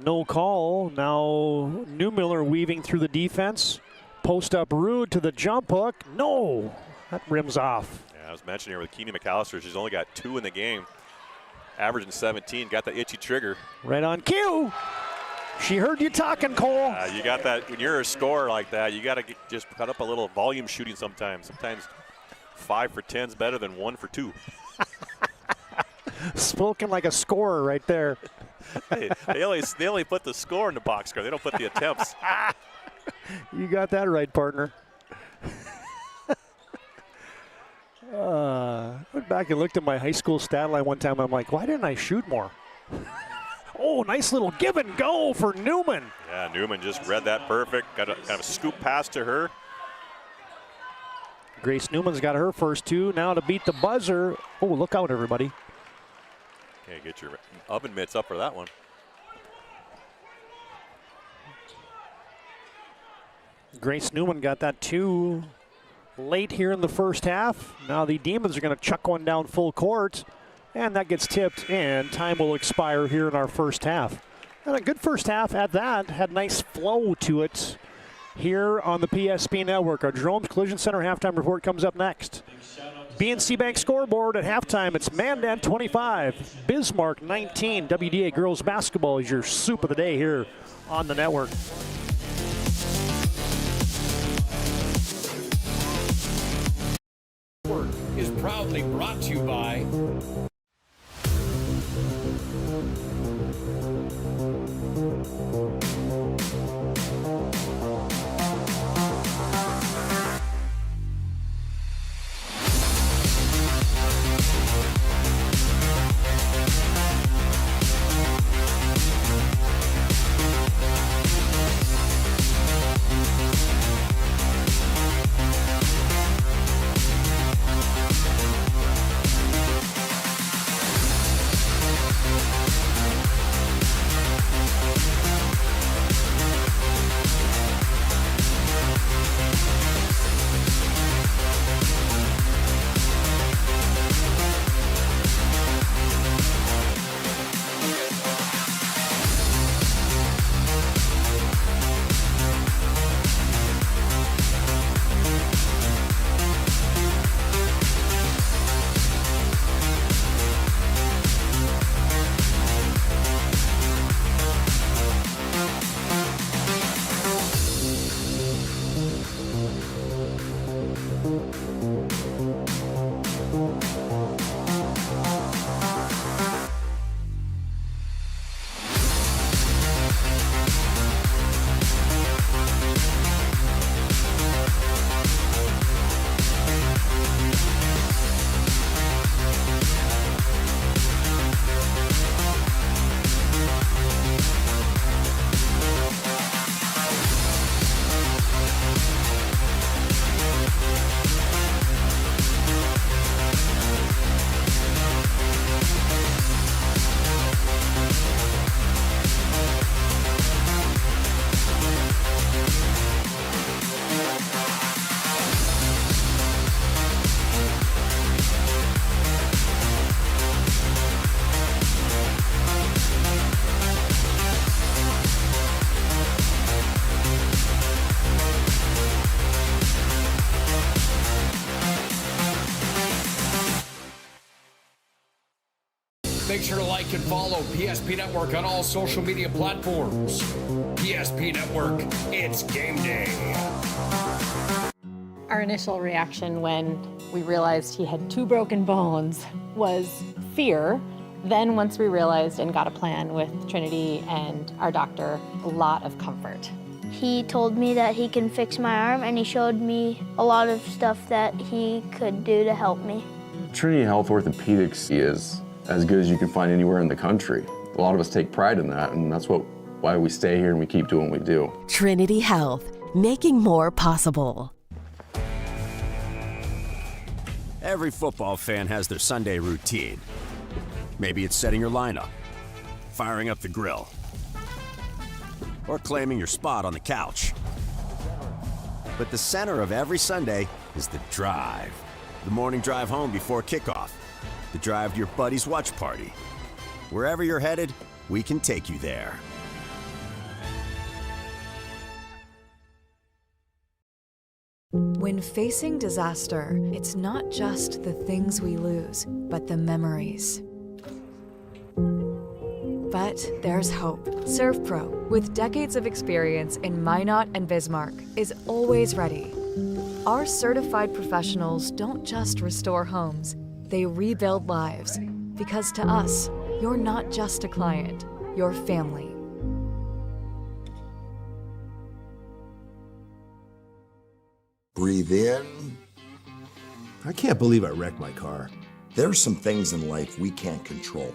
No call. Now Newmiller weaving through the defense. Post up Rude to the jump hook. No, that rims off. Yeah, I was mentioning here with Kimi McAllister, she's only got 2 in the game. Averaging 17, got the itchy trigger. Right on cue. She heard you talking, Cole. You got that, when you're a scorer like that, you got to just cut up a little volume shooting sometimes. Sometimes 5 for 10 is better than 1 for 2. Spoken like a scorer right there. they only put the score in the box score. They don't put the attempts. You got that right, partner. I went back and looked at my high school stat line one time. And I'm like, why didn't I shoot more? Oh, nice little give and go for Newman. Yeah, Newman just read that perfect. Got a kind of a scoop pass to her. Grace Newman's got her first 2. Now to beat the buzzer. Oh, look out, everybody. Okay, get your oven mitts up for that one. Grace Newman got that 2 late here in the first half. Now the Demons are going to chuck one down full court. And that gets tipped, and time will expire here in our first half. And a good first half at that. Had nice flow to it here on the PSP Network. Our Jerome's Collision Center halftime report comes up next. BNC Bank scoreboard at halftime. It's Mandan 25, Bismarck 19. WDA girls basketball is your soup of the day here on the network. Is proudly brought to you by Make sure to like and follow PSP Network on all social media platforms. PSP Network, it's game day. Our initial reaction when we realized he had 2 broken bones was fear, Then once we realized and got a plan with Trinity and our doctor, a lot of comfort. He told me that he can fix my arm, and he showed me a lot of stuff that he could do to help me. Trinity Health Orthopedics is as good as you can find anywhere in the country. A lot of us take pride in that, and that's why we stay here and we keep doing what we do. Trinity Health, making more possible. Every football fan has their Sunday routine. Maybe it's setting your lineup, firing up the grill, or claiming your spot on the couch. But the center of every Sunday is the drive. The morning drive home before kickoff. The drive to your buddy's watch party. Wherever you're headed, we can take you there. When facing disaster, it's not just the things we lose, but the memories. But there's hope. ServPro, with decades of experience in Minot and Bismarck, is always ready. Our certified professionals don't just restore homes, they rebuild lives. Because to us, you're not just a client, you're family. Breathe in. I can't believe I wrecked my car. There's some things in life we can't control.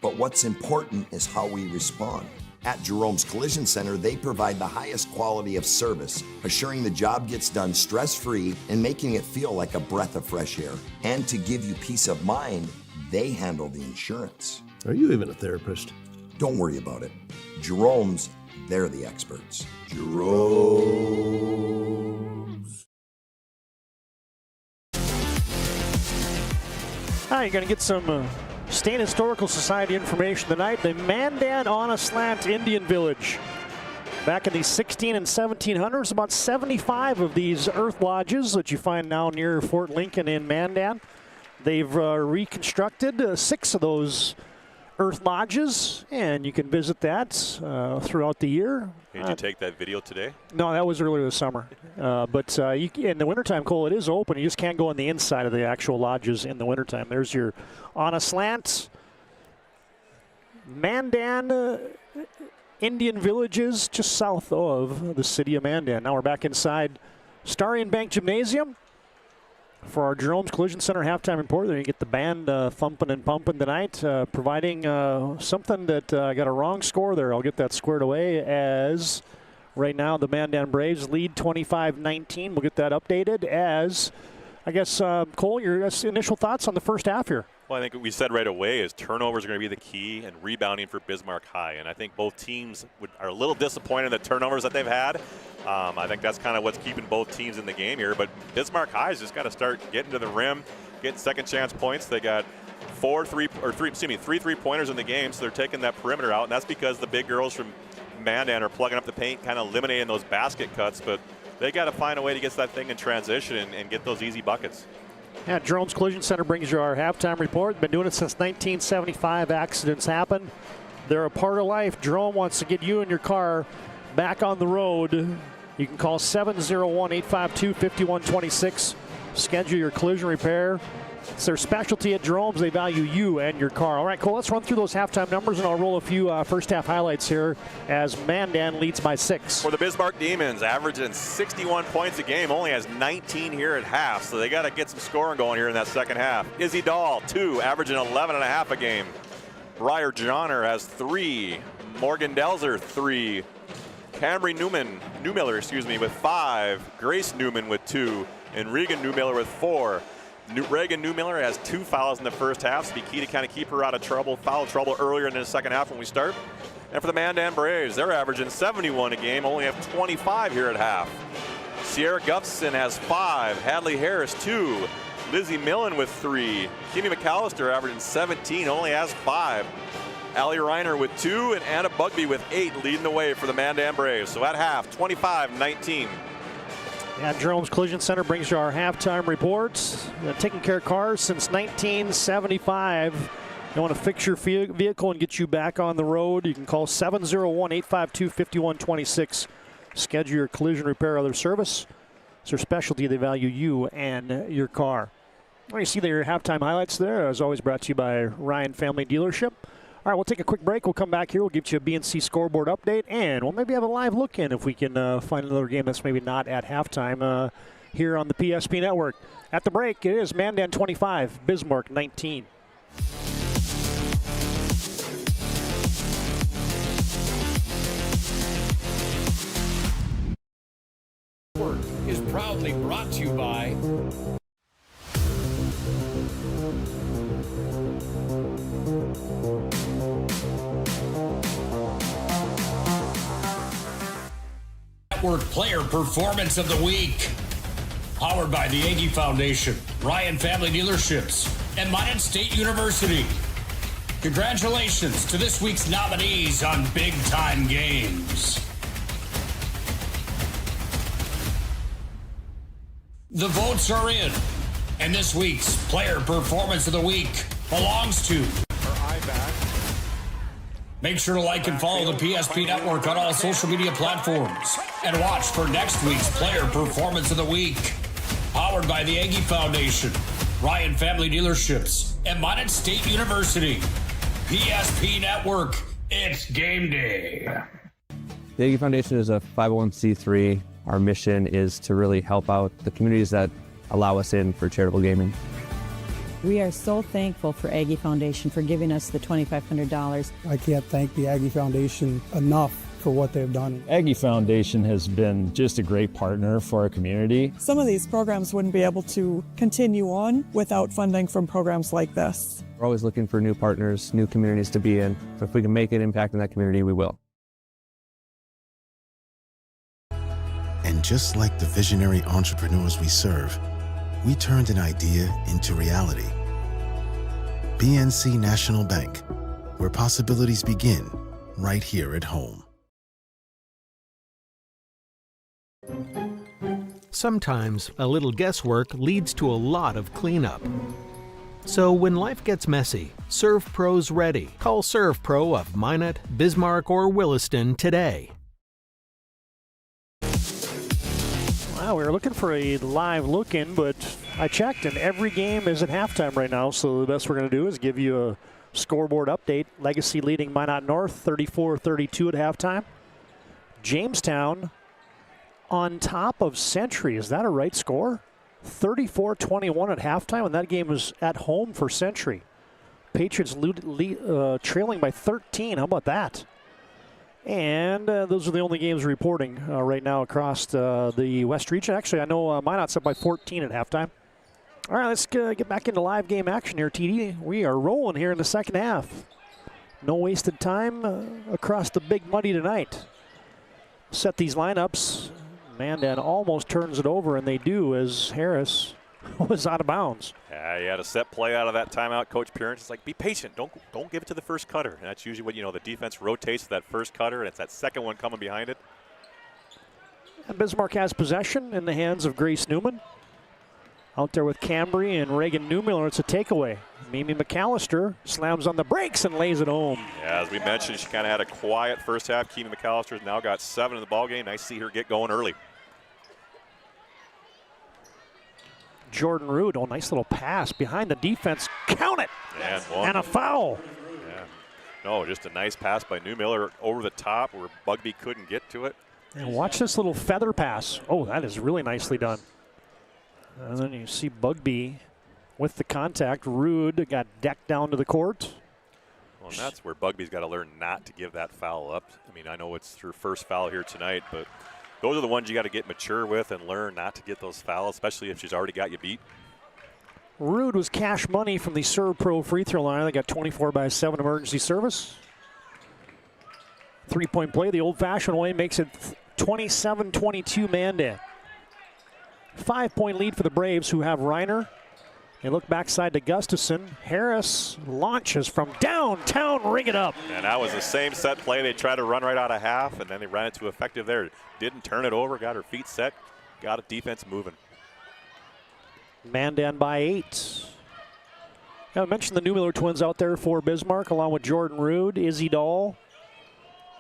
But what's important is how we respond. At Jerome's Collision Center, they provide the highest quality of service, assuring the job gets done stress-free and making it feel like a breath of fresh air. And to give you peace of mind, they handle the insurance. Are you even a therapist? Don't worry about it. Jerome's, they're the experts. Jerome's. Hi, you're going to get some State Historical Society information tonight. The Mandan on a Slant Indian Village. Back in the 16 and 1700s, about 75 of these earth lodges that you find now near Fort Lincoln in Mandan. They've reconstructed 6 of those earth lodges, and you can visit that throughout the year. Did you take that video today? No, that was earlier this summer. But in the wintertime, Cole, it is open. You just can't go on the inside of the actual lodges in the wintertime. There's your On a Slant Mandan Indian Villages just south of the city of Mandan. Now we're back inside STARION Bank Gymnasium for our Jerome's Collision Center halftime report. There you get the band thumping and pumping tonight, providing something that got a wrong score there. I'll get that squared away as right now the Mandan Braves lead 25-19. We'll get that updated as, I guess, Cole, your initial thoughts on the first half here. Well, I think what we said right away is turnovers are going to be the key and rebounding for Bismarck High. And I think both teams are a little disappointed in the turnovers that they've had. I think that's kind of what's keeping both teams in the game here. But Bismarck High's just got to start getting to the rim, getting second chance points. They got three three-pointers in the game, so they're taking that perimeter out. And that's because the big girls from Mandan are plugging up the paint, kind of eliminating those basket cuts. But they got to find a way to get that thing in transition and get those easy buckets. Yeah, Jerome's Collision Center brings you our halftime report. Been doing it since 1975. Accidents happen. They're a part of life. Jerome wants to get you and your car back on the road. You can call 701-852-5126. Schedule your collision repair. It's their specialty at Jerome's. They value you and your car. All right, Cole, let's run through those halftime numbers, and I'll roll a few first half highlights here as Mandan leads by 6. For the Bismarck Demons, averaging 61 points a game, only has 19 here at half, so they got to get some scoring going here in that second half. Izzy Dahl, 2, averaging 11.5 a game. Ryer Johnner has 3. Morgan Delzer, 3. Camry Newmiller, with 5. Grace Newman with 2. And Regan Newmiller with 4. Reagan Newmiller has 2 fouls in the first half, so be key to kind of keep her out of foul trouble earlier in the second half when we start. And for the Mandan Braves, they're averaging 71 a game, only have 25 here at half. Sierra Gustafson has 5, Hadley Harris 2, Lizzie Millen with 3, Kimmy McAllister averaging 17, only has 5. Allie Reiner with 2, and Anna Bugby with 8 leading the way for the Mandan Braves. So at half, 25-19. Yeah, Jerome's Collision Center brings you our halftime reports. Taking care of cars since 1975. You want to fix your vehicle and get you back on the road, you can call 701-852-5126. Schedule your collision repair or other service. It's their specialty. They value you and your car. Well, you see their halftime highlights there. As always, brought to you by Ryan Family Dealership. All right, we'll take a quick break. We'll come back here. We'll give you a BNC scoreboard update, and we'll maybe have a live look in if we can find another game that's maybe not at halftime here on the PSP Network. At the break, it is Mandan 25, Bismarck 19. Is proudly brought to you by Network Player Performance of the Week. Powered by the Aggie Foundation, Ryan Family Dealerships, and Mandan State University. Congratulations to this week's nominees on Big Time Games. The votes are in, and this week's Player Performance of the Week belongs to... Make sure to like and follow the PSP Network on all social media platforms. And watch for next week's Player Performance of the Week. Powered by the Aggie Foundation, Ryan Family Dealerships, and Mandan State University. PSP Network, it's game day. The Aggie Foundation is a 501c3. Our mission is to really help out the communities that allow us in for charitable gaming. We are so thankful for Aggie Foundation for giving us the $2,500. I can't thank the Aggie Foundation enough for what they've done. Aggie Foundation has been just a great partner for our community. Some of these programs wouldn't be able to continue on without funding from programs like this. We're always looking for new partners, new communities to be in. So if we can make an impact in that community, we will. And just like the visionary entrepreneurs we serve, we turned an idea into reality. BNC National Bank, where possibilities begin right here at home. Sometimes a little guesswork leads to a lot of cleanup. So when life gets messy, ServPro's ready. Call ServPro of Minot, Bismarck, or Williston today. Wow, we were looking for a live look-in, but I checked, and every game is at halftime right now, so the best we're going to do is give you a scoreboard update. Legacy leading Minot North 34-32 at halftime. Jamestown on top of Century. Is that a right score? 34-21 at halftime, and that game was at home for Century. Patriots trailing by 13. How about that? And those are the only games reporting right now across the West region. Actually, I know Minot's up by 14 at halftime. All right, let's get back into live game action here, TD. We are rolling here in the second half. No wasted time across the Big Muddy tonight. Set these lineups. Mandan almost turns it over, and they do, as Harris was out of bounds. Yeah, he had a set play out of that timeout. Coach Pierce is like, be patient. Don't give it to the first cutter. And that's usually what, the defense rotates to that first cutter, and it's that second one coming behind it. And Bismarck has possession in the hands of Grace Newman. Out there with Cambry and Reagan Newmiller, it's a takeaway. Mimi McAllister slams on the brakes and lays it home. Yeah, as we mentioned, she kind of had a quiet first half. Kimi McAllister's now got 7 in the ballgame. Nice to see her get going early. Jordan Rood, nice little pass behind the defense. Count it! And a foul. Yeah. No, just a nice pass by Newmiller over the top where Bugby couldn't get to it. And watch this little feather pass. Oh, that is really nicely done. And then you see Bugby with the contact. Rood got decked down to the court. Well, and that's where Bugby's got to learn not to give that foul up. I mean, I know it's her first foul here tonight, but those are the ones you got to get mature with and learn not to get those fouls, especially if she's already got you beat. Rood was cash money from the ServPro free throw line. They got 24/7 emergency service. 3-point play the old-fashioned way makes it 27-22 Mandan. 5-point lead for the Braves, who have Reiner. They look backside to Gustafson. Harris launches from downtown, ring it up. And that was the same set play. They tried to run right out of half, and then they ran it to effective there. Didn't turn it over, got her feet set, got a defense moving. Mandan by 8. I mentioned the Newmiller twins out there for Bismarck, along with Jordan Rood, Izzy Dahl,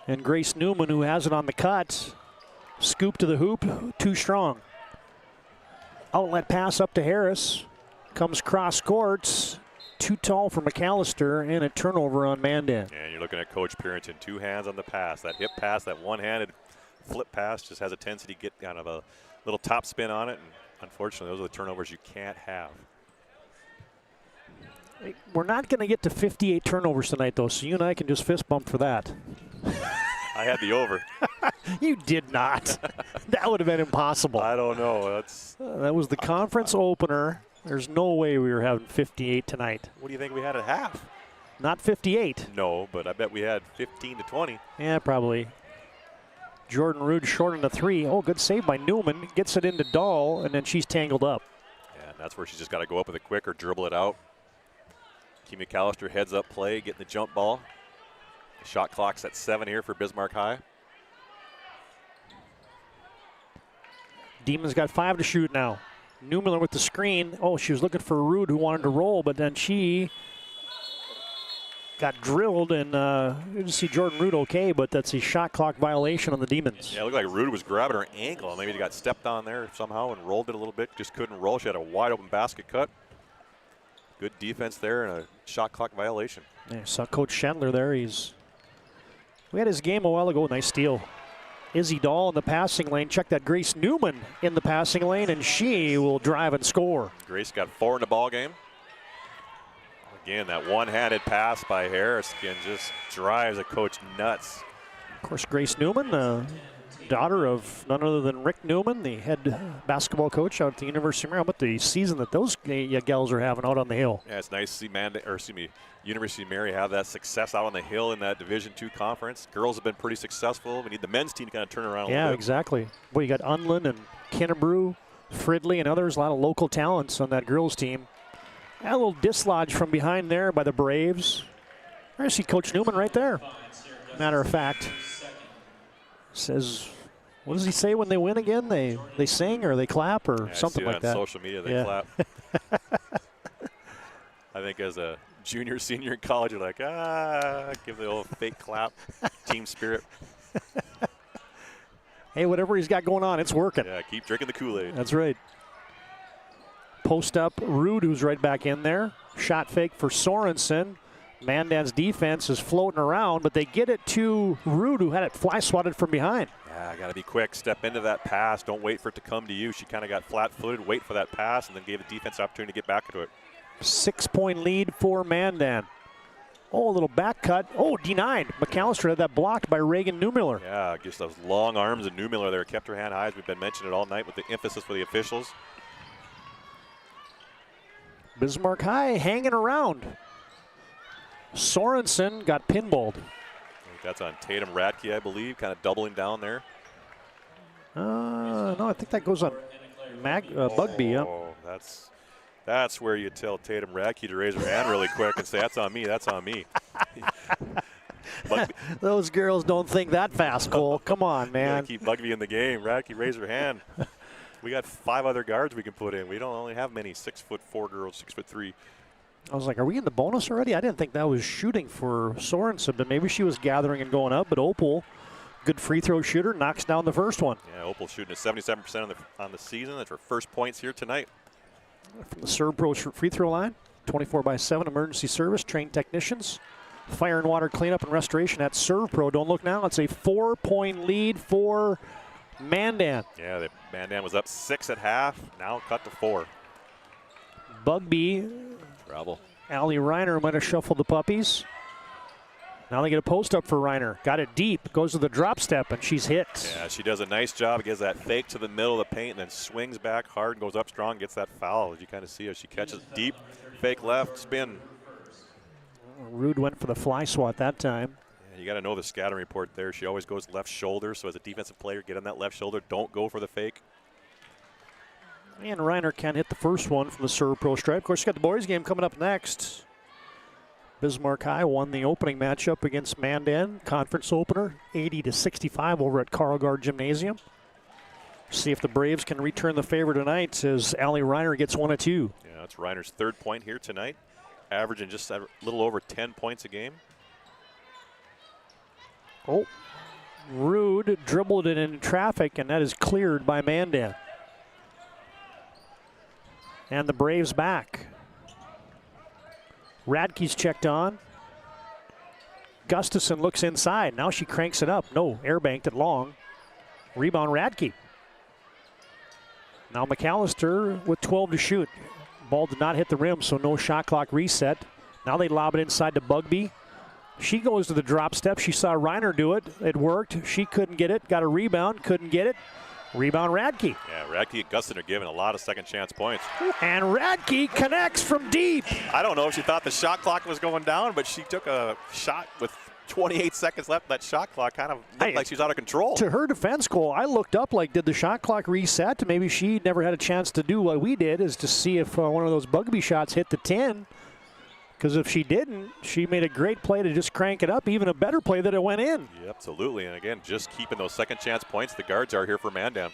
and Grace Newman, who has it on the cut. Scoop to the hoop, too strong. Outlet pass up to Harris. comes cross courts. Too tall for McAllister, and a turnover on Mandan. And you're looking at Coach Purinton, 2 hands on the pass. That hip pass, that one-handed flip pass just has a tendency to get kind of a little top spin on it. And unfortunately, those are the turnovers you can't have. We're not going to get to 58 turnovers tonight, though, so you and I can just fist bump for that. I had the over. You did not. That would have been impossible. I don't know. That was the conference opener. There's no way we were having 58 tonight. What do you think we had at half? Not 58. No, but I bet we had 15 to 20. Yeah, probably. Jordan Rude short on the 3. Oh, good save by Newman. Gets it into Dahl, and then she's tangled up. Yeah, that's where she's just got to go up with it quick or dribble it out. Key McAllister heads up play, getting the jump ball. The shot clock's at 7 here for Bismarck High. Demons got 5 to shoot now. Newmiller with the screen. Oh, she was looking for Rude, who wanted to roll, but then she got drilled, and you just see Jordan Rude okay, but that's a shot clock violation on the Demons. Yeah, it looked like Rude was grabbing her ankle. Maybe he got stepped on there somehow and rolled it a little bit. Just couldn't roll. She had a wide open basket cut. Good defense there and a shot clock violation. Yeah, saw Coach Schendler there. We had his game a while ago. Nice steal. Izzy Dahl in the passing lane. Check that. Grace Newman in the passing lane, and she will drive and score. Grace got 4 in the ball game. Again, that one-handed pass by Harris again just drives a coach nuts. Of course, Grace Newman, daughter of none other than Rick Newman, the head basketball coach out at the University of Maryland. But the season that those gals are having out on the hill. Yeah, it's nice to see University of Mary have that success out on the hill in that Division II conference. Girls have been pretty successful. We need the men's team to kind of turn around a little bit. Yeah, exactly. Well, you got Unland and Kennebrew, Fridley, and others. A lot of local talents on that girls team. A little dislodge from behind there by the Braves. I see Coach Newman right there. Matter of fact, says, what does he say when they win again? They sing or they clap or something like that. On social media, they clap. I think as a junior, senior in college, you're like, give the old fake clap, team spirit. Hey, whatever he's got going on, it's working. Yeah, keep drinking the Kool-Aid. That's right. Post up, Rude, who's right back in there. Shot fake for Sorensen. Mandan's defense is floating around, but they get it to Rude, who had it fly swatted from behind. Yeah, got to be quick. Step into that pass. Don't wait for it to come to you. She kind of got flat-footed, wait for that pass, and then gave the defense opportunity to get back into it. 6-point lead for Mandan. Oh, a little back cut. Oh, denied. McAllister had that blocked by Reagan Newmiller. Yeah, just those long arms of Newmiller there kept her hand high, as we've been mentioning it all night with the emphasis for the officials. Bismarck High hanging around. Sorensen got pinballed. That's on Tatum Radke, I believe, kind of doubling down there. No, I think that goes on Bugby. Oh, that's where you tell Tatum Radke to raise her hand really quick and say, that's on me, that's on me. Those girls don't think that fast, Cole. Come on, man. Keep Bugby in the game. Radke, raise her hand. We got 5 other guards we can put in. We don't only have many 6'4" girls, 6'3". I was like, are we in the bonus already? I didn't think that was shooting for Sorensen, but maybe she was gathering and going up. But Opal, good free throw shooter, knocks down the first one. Yeah, Opal shooting at 77% on the season. That's her first points here tonight. From the Serve Pro free throw line, 24/7 emergency service, trained technicians, fire and water cleanup and restoration at Serve Pro. Don't look now. It's a 4-point lead for Mandan. Yeah, Mandan was up 6 at half, now cut to 4. Bugby. Trouble. Allie Reiner might have shuffled the puppies. Now they get a post up for Reiner. Got it deep, goes to the drop step, and she's hit. Yeah, she does a nice job. Gives that fake to the middle of the paint and then swings back hard and goes up strong, gets that foul. As you kind of see as she catches deep, fake left, spin. Rude went for the fly swat that time. You got to know the scouting report there. She always goes left shoulder. So as a defensive player, get on that left shoulder. Don't go for the fake. And Reiner can't hit the first one from the Serve Pro stripe. Of course, you got the boys game coming up next. Bismarck High won the opening matchup against Mandan. Conference opener, 80-65 over at Carl Gard Gymnasium. See if the Braves can return the favor tonight as Allie Reiner gets 1 of 2. Yeah, that's Reiner's 3rd point here tonight. Averaging just a little over 10 points a game. Oh, Rude dribbled it in traffic, and that is cleared by Mandan. And the Braves back. Radke's checked on. Gustafson looks inside. Now she cranks it up. No, airbanked it long. Rebound Radke. Now McAllister with 12 to shoot. Ball did not hit the rim, so no shot clock reset. Now they lob it inside to Bugby. She goes to the drop step. She saw Reiner do it. It worked. She couldn't get it. Got a rebound. Couldn't get it. Rebound Radke. Yeah, Radke and Guston are giving a lot of second chance points. And Radke connects from deep. I don't know if she thought the shot clock was going down, but she took a shot with 28 seconds left. That shot clock kind of looked like she's out of control. To her defense, Cole, I looked up like, did the shot clock reset? Maybe she never had a chance to do what we did, is to see if one of those Bugby shots hit the 10. Because if she didn't, she made a great play to just crank it up, even a better play that it went in. Yeah, absolutely, and again, just keeping those second chance points. The guards are here for Mandan.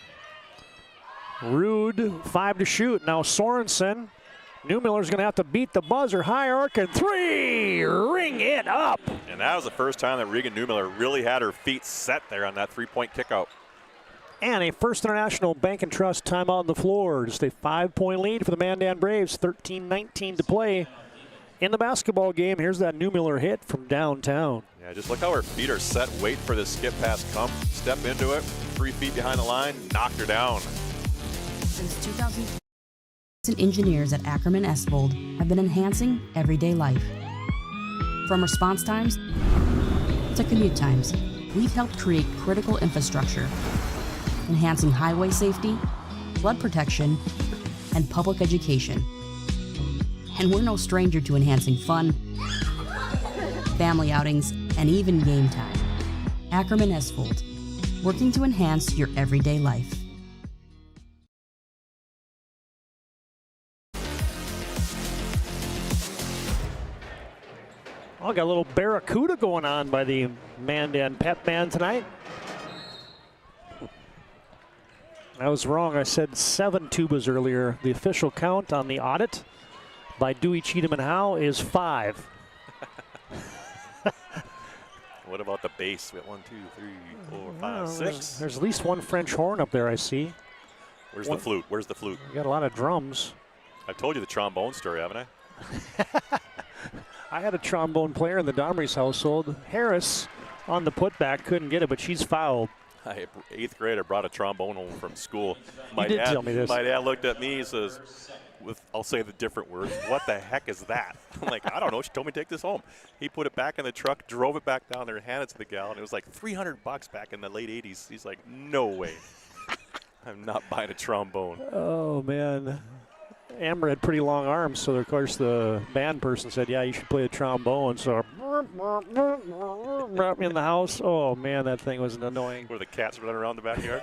Rude, 5 to shoot. Now Sorensen. Newmiller's going to have to beat the buzzer. High arc and 3. Ring it up. And that was the first time that Regan Newmiller really had her feet set there on that three-point kickout. And a First International Bank and Trust timeout on the floor. Just a 5-point lead for the Mandan Braves. 13-19 to play in the basketball game. Here's that Newmiller hit from downtown. Yeah, just look how her feet are set. Wait for the skip pass come. Step into it. 3 feet behind the line. Knocked her down. Since 2000, engineers at Ackerman Esvold have been enhancing everyday life. From response times to commute times, we've helped create critical infrastructure, enhancing highway safety, flood protection, and public education. And we're no stranger to enhancing fun, family outings, and even game time. Ackerman Esvold, working to enhance your everyday life. Oh, got a little barracuda going on by the Mandan Pep Band tonight. I was wrong. I said 7 tubas earlier. The official count on the audit by Dewey, Cheatham, and Howe is 5. What about the bass? We got 1, 2, 3, 4, 5, 6. There's at least one French horn up there, I see. Where's the flute? Where's the flute? We got a lot of drums. I've told you the trombone story, haven't I? I had a trombone player in the Domrey's household. Harris on the putback couldn't get it, but she's fouled. 8th grade, I brought a trombone home from school. You did tell me this. My dad looked at me and says, I'll say the different words, what the heck is that? I'm like, I don't know. She told me to take this home. He put it back in the truck, drove it back down there, and handed it to the gal, and it was like $300 back in the late 80s. He's like, no way. I'm not buying a trombone. Oh, man. Amber had pretty long arms, so of course the band person said, yeah, you should play a trombone. So in the house, oh man, that thing was annoying. Where the cats running around the backyard?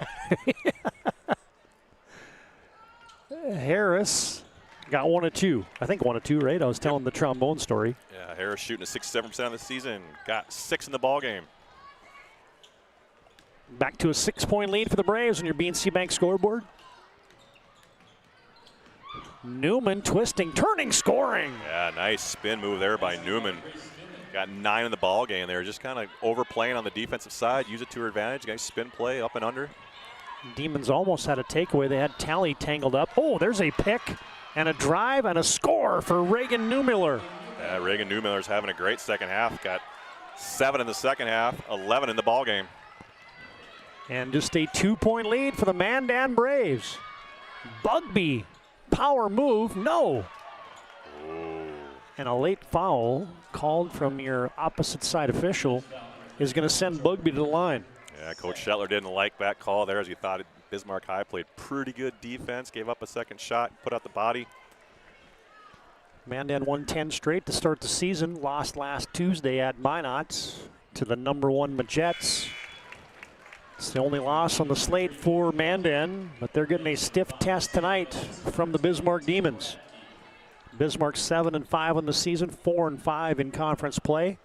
Harris got 1 of 2. I think 1 of 2, right? I was telling the trombone story. Yeah, Harris shooting at 67% of the season. Got 6 in the ball game. Back to a 6-point lead for the Braves on your BNC Bank scoreboard. Newman twisting, turning, scoring. Yeah, nice spin move there by Newman. Got 9 in the ball game there. Just kind of overplaying on the defensive side. Use it to her advantage. Nice spin play up and under. Demons almost had a takeaway. They had Tally tangled up. Oh, there's a pick and a drive and a score for Reagan Newmiller. Yeah, Reagan Newmiller's having a great second half. Got 7 in the second half, 11 in the ball game. And just a 2-point lead for the Mandan Braves. Bugby. Power move, no. Ooh. And a late foul called from your opposite side official is going to send Bugby to the line. Yeah, Coach Shetler didn't like that call there, as he thought Bismarck High played pretty good defense, gave up a second shot, put out the body. Mandan won 10 straight to start the season, lost last Tuesday at Minot to the #1 Majets. It's the only loss on the slate for Mandan, but they're getting a stiff test tonight from the Bismarck Demons. Bismarck 7-5 on the season, 4-5 in conference play.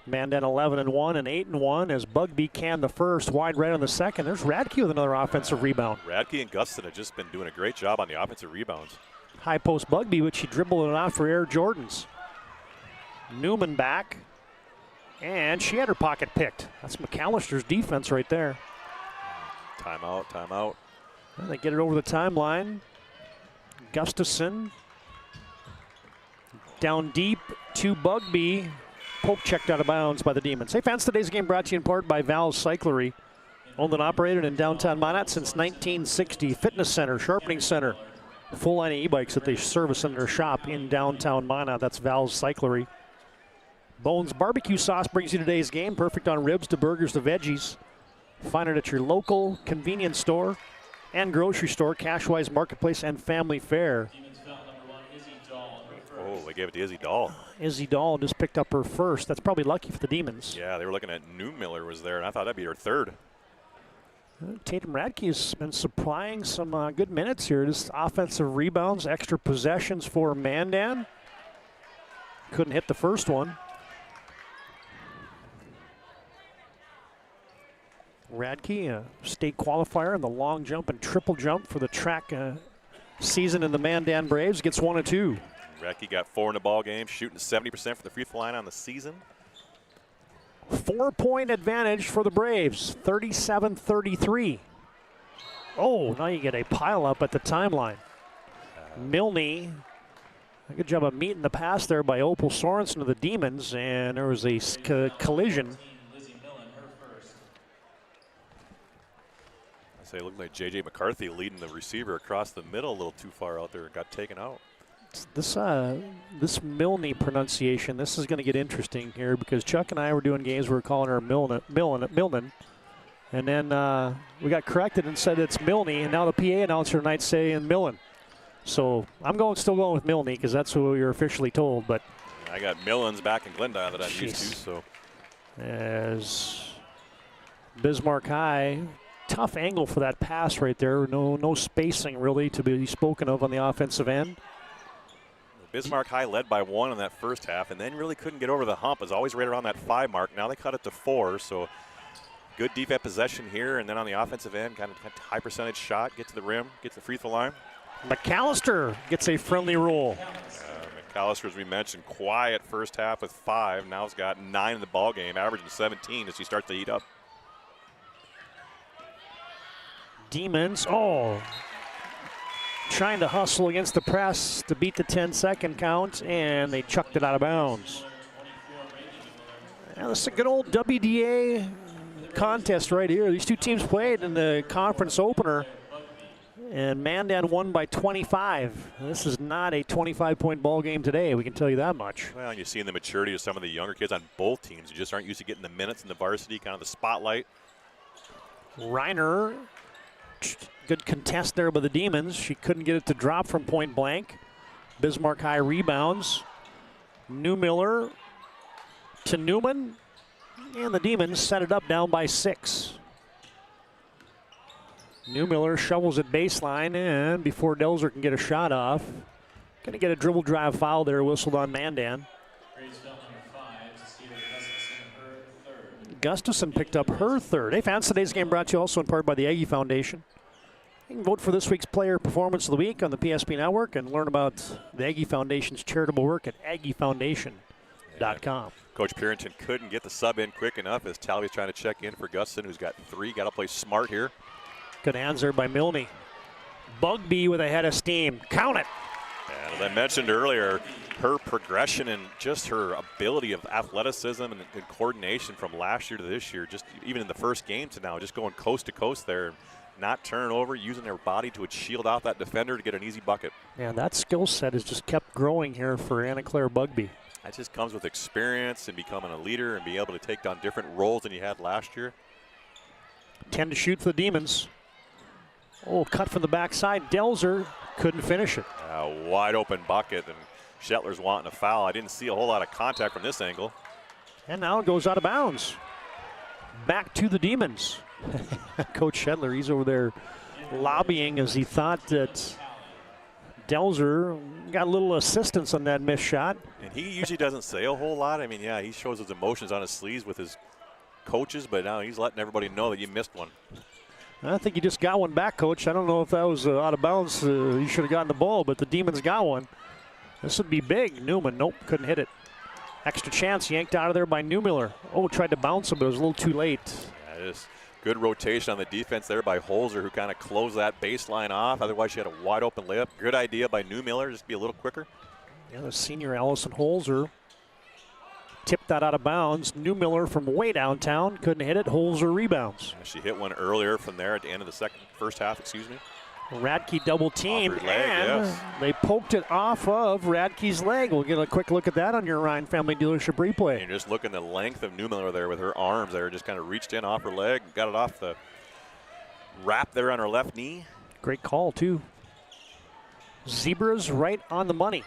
Mandan 11-1 and 8-1 as Bugby canned the first, wide right on the second. There's Radke with another offensive rebound. Radke and Guston have just been doing a great job on the offensive rebounds. High post Bugby, but she dribbled it off for Air Jordans. Newman back. And she had her pocket picked. That's McAllister's defense right there. Timeout, timeout. And they get it over the timeline. Gustafson down deep to Bugby. Poke checked out of bounds by the Demons. Hey fans, today's game brought to you in part by Val's Cyclery. Owned and operated in downtown Minot since 1960. Fitness center, sharpening center. Full line of e-bikes that they service in their shop in downtown Minot. That's Val's Cyclery. Bones Barbecue Sauce brings you today's game. Perfect on ribs to burgers to veggies. Find it at your local convenience store and grocery store, Cashwise Marketplace, and Family Fare. Oh, they gave it to Izzy Dahl. Izzy Dahl just picked up her first. That's probably lucky for the Demons. Yeah, they were looking at Newmiller was there, and I thought that'd be her third. Tatum Radke's been supplying some good minutes here. Just offensive rebounds, extra possessions for Mandan. Couldn't hit the first one. Radke, a state qualifier in the long jump and triple jump for the track season in the Mandan Braves, gets 1 of 2. Radke got 4 in the ball game, shooting 70% for the free throw line on the season. 4-point advantage for the Braves, 37-33. Oh, now you get a pile up at the timeline. Milne, a good job of meeting the pass there by Opal Sorensen of the Demons, and there was a collision. It looked like J.J. McCarthy leading the receiver across the middle a little too far out there and got taken out. This Milne pronunciation, this is going to get interesting here because Chuck and I were doing games, we were calling her Milnen. And then we got corrected and said it's Milne, and now the PA announcer tonight saying Millen. So I'm still going with Milne because that's what we were officially told. But I got Millens back in Glendale that I'm used to. So as Bismarck High, tough angle for that pass right there. No spacing really to be spoken of on the offensive end. Bismarck High led by 1 in that first half and then really couldn't get over the hump. It was always right around that 5 mark. Now they cut it to 4, so good defense possession here. And then on the offensive end, kind of high percentage shot, get to the rim, get to the free throw line. McAllister gets a friendly roll. McAllister, as we mentioned, quiet first half with 5. Now he's got 9 in the ball game, averaging 17 as he starts to heat up. Demons, trying to hustle against the press to beat the 10-second count, and they chucked it out of bounds. Now, this is a good old WDA contest right here. These two teams played in the conference opener, and Mandan won by 25. This is not a 25-point ball game today, we can tell you that much. Well, you're seeing the maturity of some of the younger kids on both teams. You just aren't used to getting the minutes in the varsity, kind of the spotlight. Reiner, good contest there by the Demons. She couldn't get it to drop from point blank. Bismarck High rebounds. Newmiller to Newman. And the Demons set it up down by 6. Newmiller shovels it baseline, and before Delzer can get a shot off, going to get a dribble drive foul there, whistled on Mandan. Gustafson picked up her 3rd. Hey fans, today's game brought to you also in part by the Aggie Foundation. You can vote for this week's Player Performance of the Week on the PSP Network and learn about the Aggie Foundation's charitable work at aggiefoundation.com. Coach Purinton couldn't get the sub in quick enough as Talby's trying to check in for Gustafson, who's got 3. Got to play smart here. Good hands there by Milne. Bugby with a head of steam. Count it. And as I mentioned earlier, her progression and just her ability of athleticism and coordination from last year to this year, just even in the first game to now, just going coast to coast there, not turning over, using their body to shield off that defender to get an easy bucket. Yeah, that skill set has just kept growing here for Anna Claire Bugby. That just comes with experience and becoming a leader and being able to take on different roles than you had last year. 10 to shoot for the Demons. Oh, cut from the backside. Delzer couldn't finish it. A wide open bucket, and Shetler's wanting a foul. I didn't see a whole lot of contact from this angle. And now it goes out of bounds. Back to the Demons. Coach Shetler, he's over there lobbying as he thought that Delzer got a little assistance on that missed shot. And he usually doesn't say a whole lot. I mean, yeah, he shows his emotions on his sleeves with his coaches, but now he's letting everybody know that you missed one. I think you just got one back, Coach. I don't know if that was out of bounds. You should have gotten the ball, but the Demons got one. This would be big. Newman, nope, couldn't hit it. Extra chance yanked out of there by Newmiller. Oh, tried to bounce him, but it was a little too late. Yeah, Good rotation on the defense there by Holzer, who kind of closed that baseline off. Otherwise, she had a wide open layup. Good idea by Newmiller, just be a little quicker. Yeah, the senior Allison Holzer tipped that out of bounds. Newmiller from way downtown couldn't hit it. Holzer rebounds. She hit one earlier from there at the end of the first half. Radke double teamed, and they poked it off of Radke's leg. We'll get a quick look at that on your Ryan Family Dealership replay. And just looking the length of Newmiller there with her arms there, just kind of reached in off her leg, got it off the wrap there on her left knee. Great call, too. Zebras right on the money.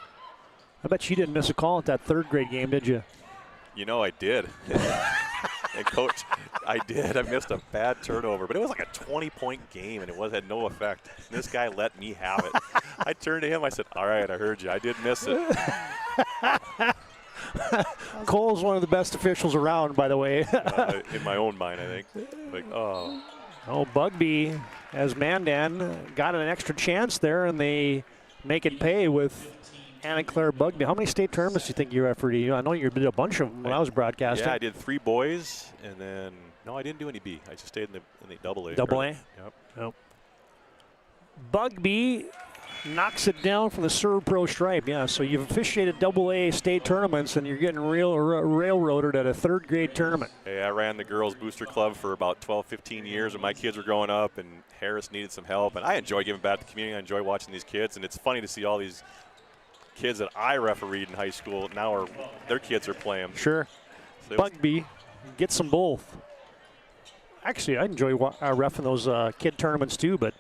I bet you didn't miss a call at that third grade game, did you? You know, I did. And Coach, I did. I missed a bad turnover, but it was like a 20-point game, and it had no effect. And this guy let me have it. I turned to him. I said, all right, I heard you. I did miss it. Cole's one of the best officials around, by the way. In my own mind, I think. Like, oh, Bugby, as Mandan, got an extra chance there, and they make it pay with Anna Claire Bugby. How many state tournaments do you think you refereed? I know you did a bunch of them when I was broadcasting. Yeah, I did 3 boys, and then, no, I didn't do any B. I just stayed in the double A. Double A? Yep. Bugby knocks it down from the Serve Pro stripe. Yeah, so you've officiated double A state tournaments, and you're getting railroaded at a third grade tournament. Hey, I ran the girls booster club for about 12, 15 years when my kids were growing up, and Harris needed some help. And I enjoy giving back to the community. I enjoy watching these kids, and it's funny to see all these kids that I refereed in high school now their kids are playing. Sure. So Bugby gets them both. Actually, I enjoy reffing those kid tournaments too, but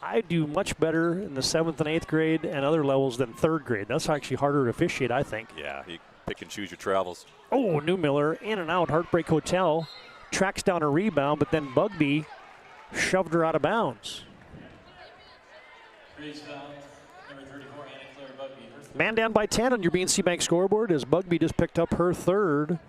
I do much better in the 7th and 8th grade and other levels than 3rd grade. That's actually harder to officiate, I think. Yeah, you pick and choose your travels. Oh, Newmiller in and out. Heartbreak Hotel tracks down a rebound, but then Bugby shoved her out of bounds. Mandan by 10 on your BNC Bank scoreboard as Bugby just picked up her 3rd.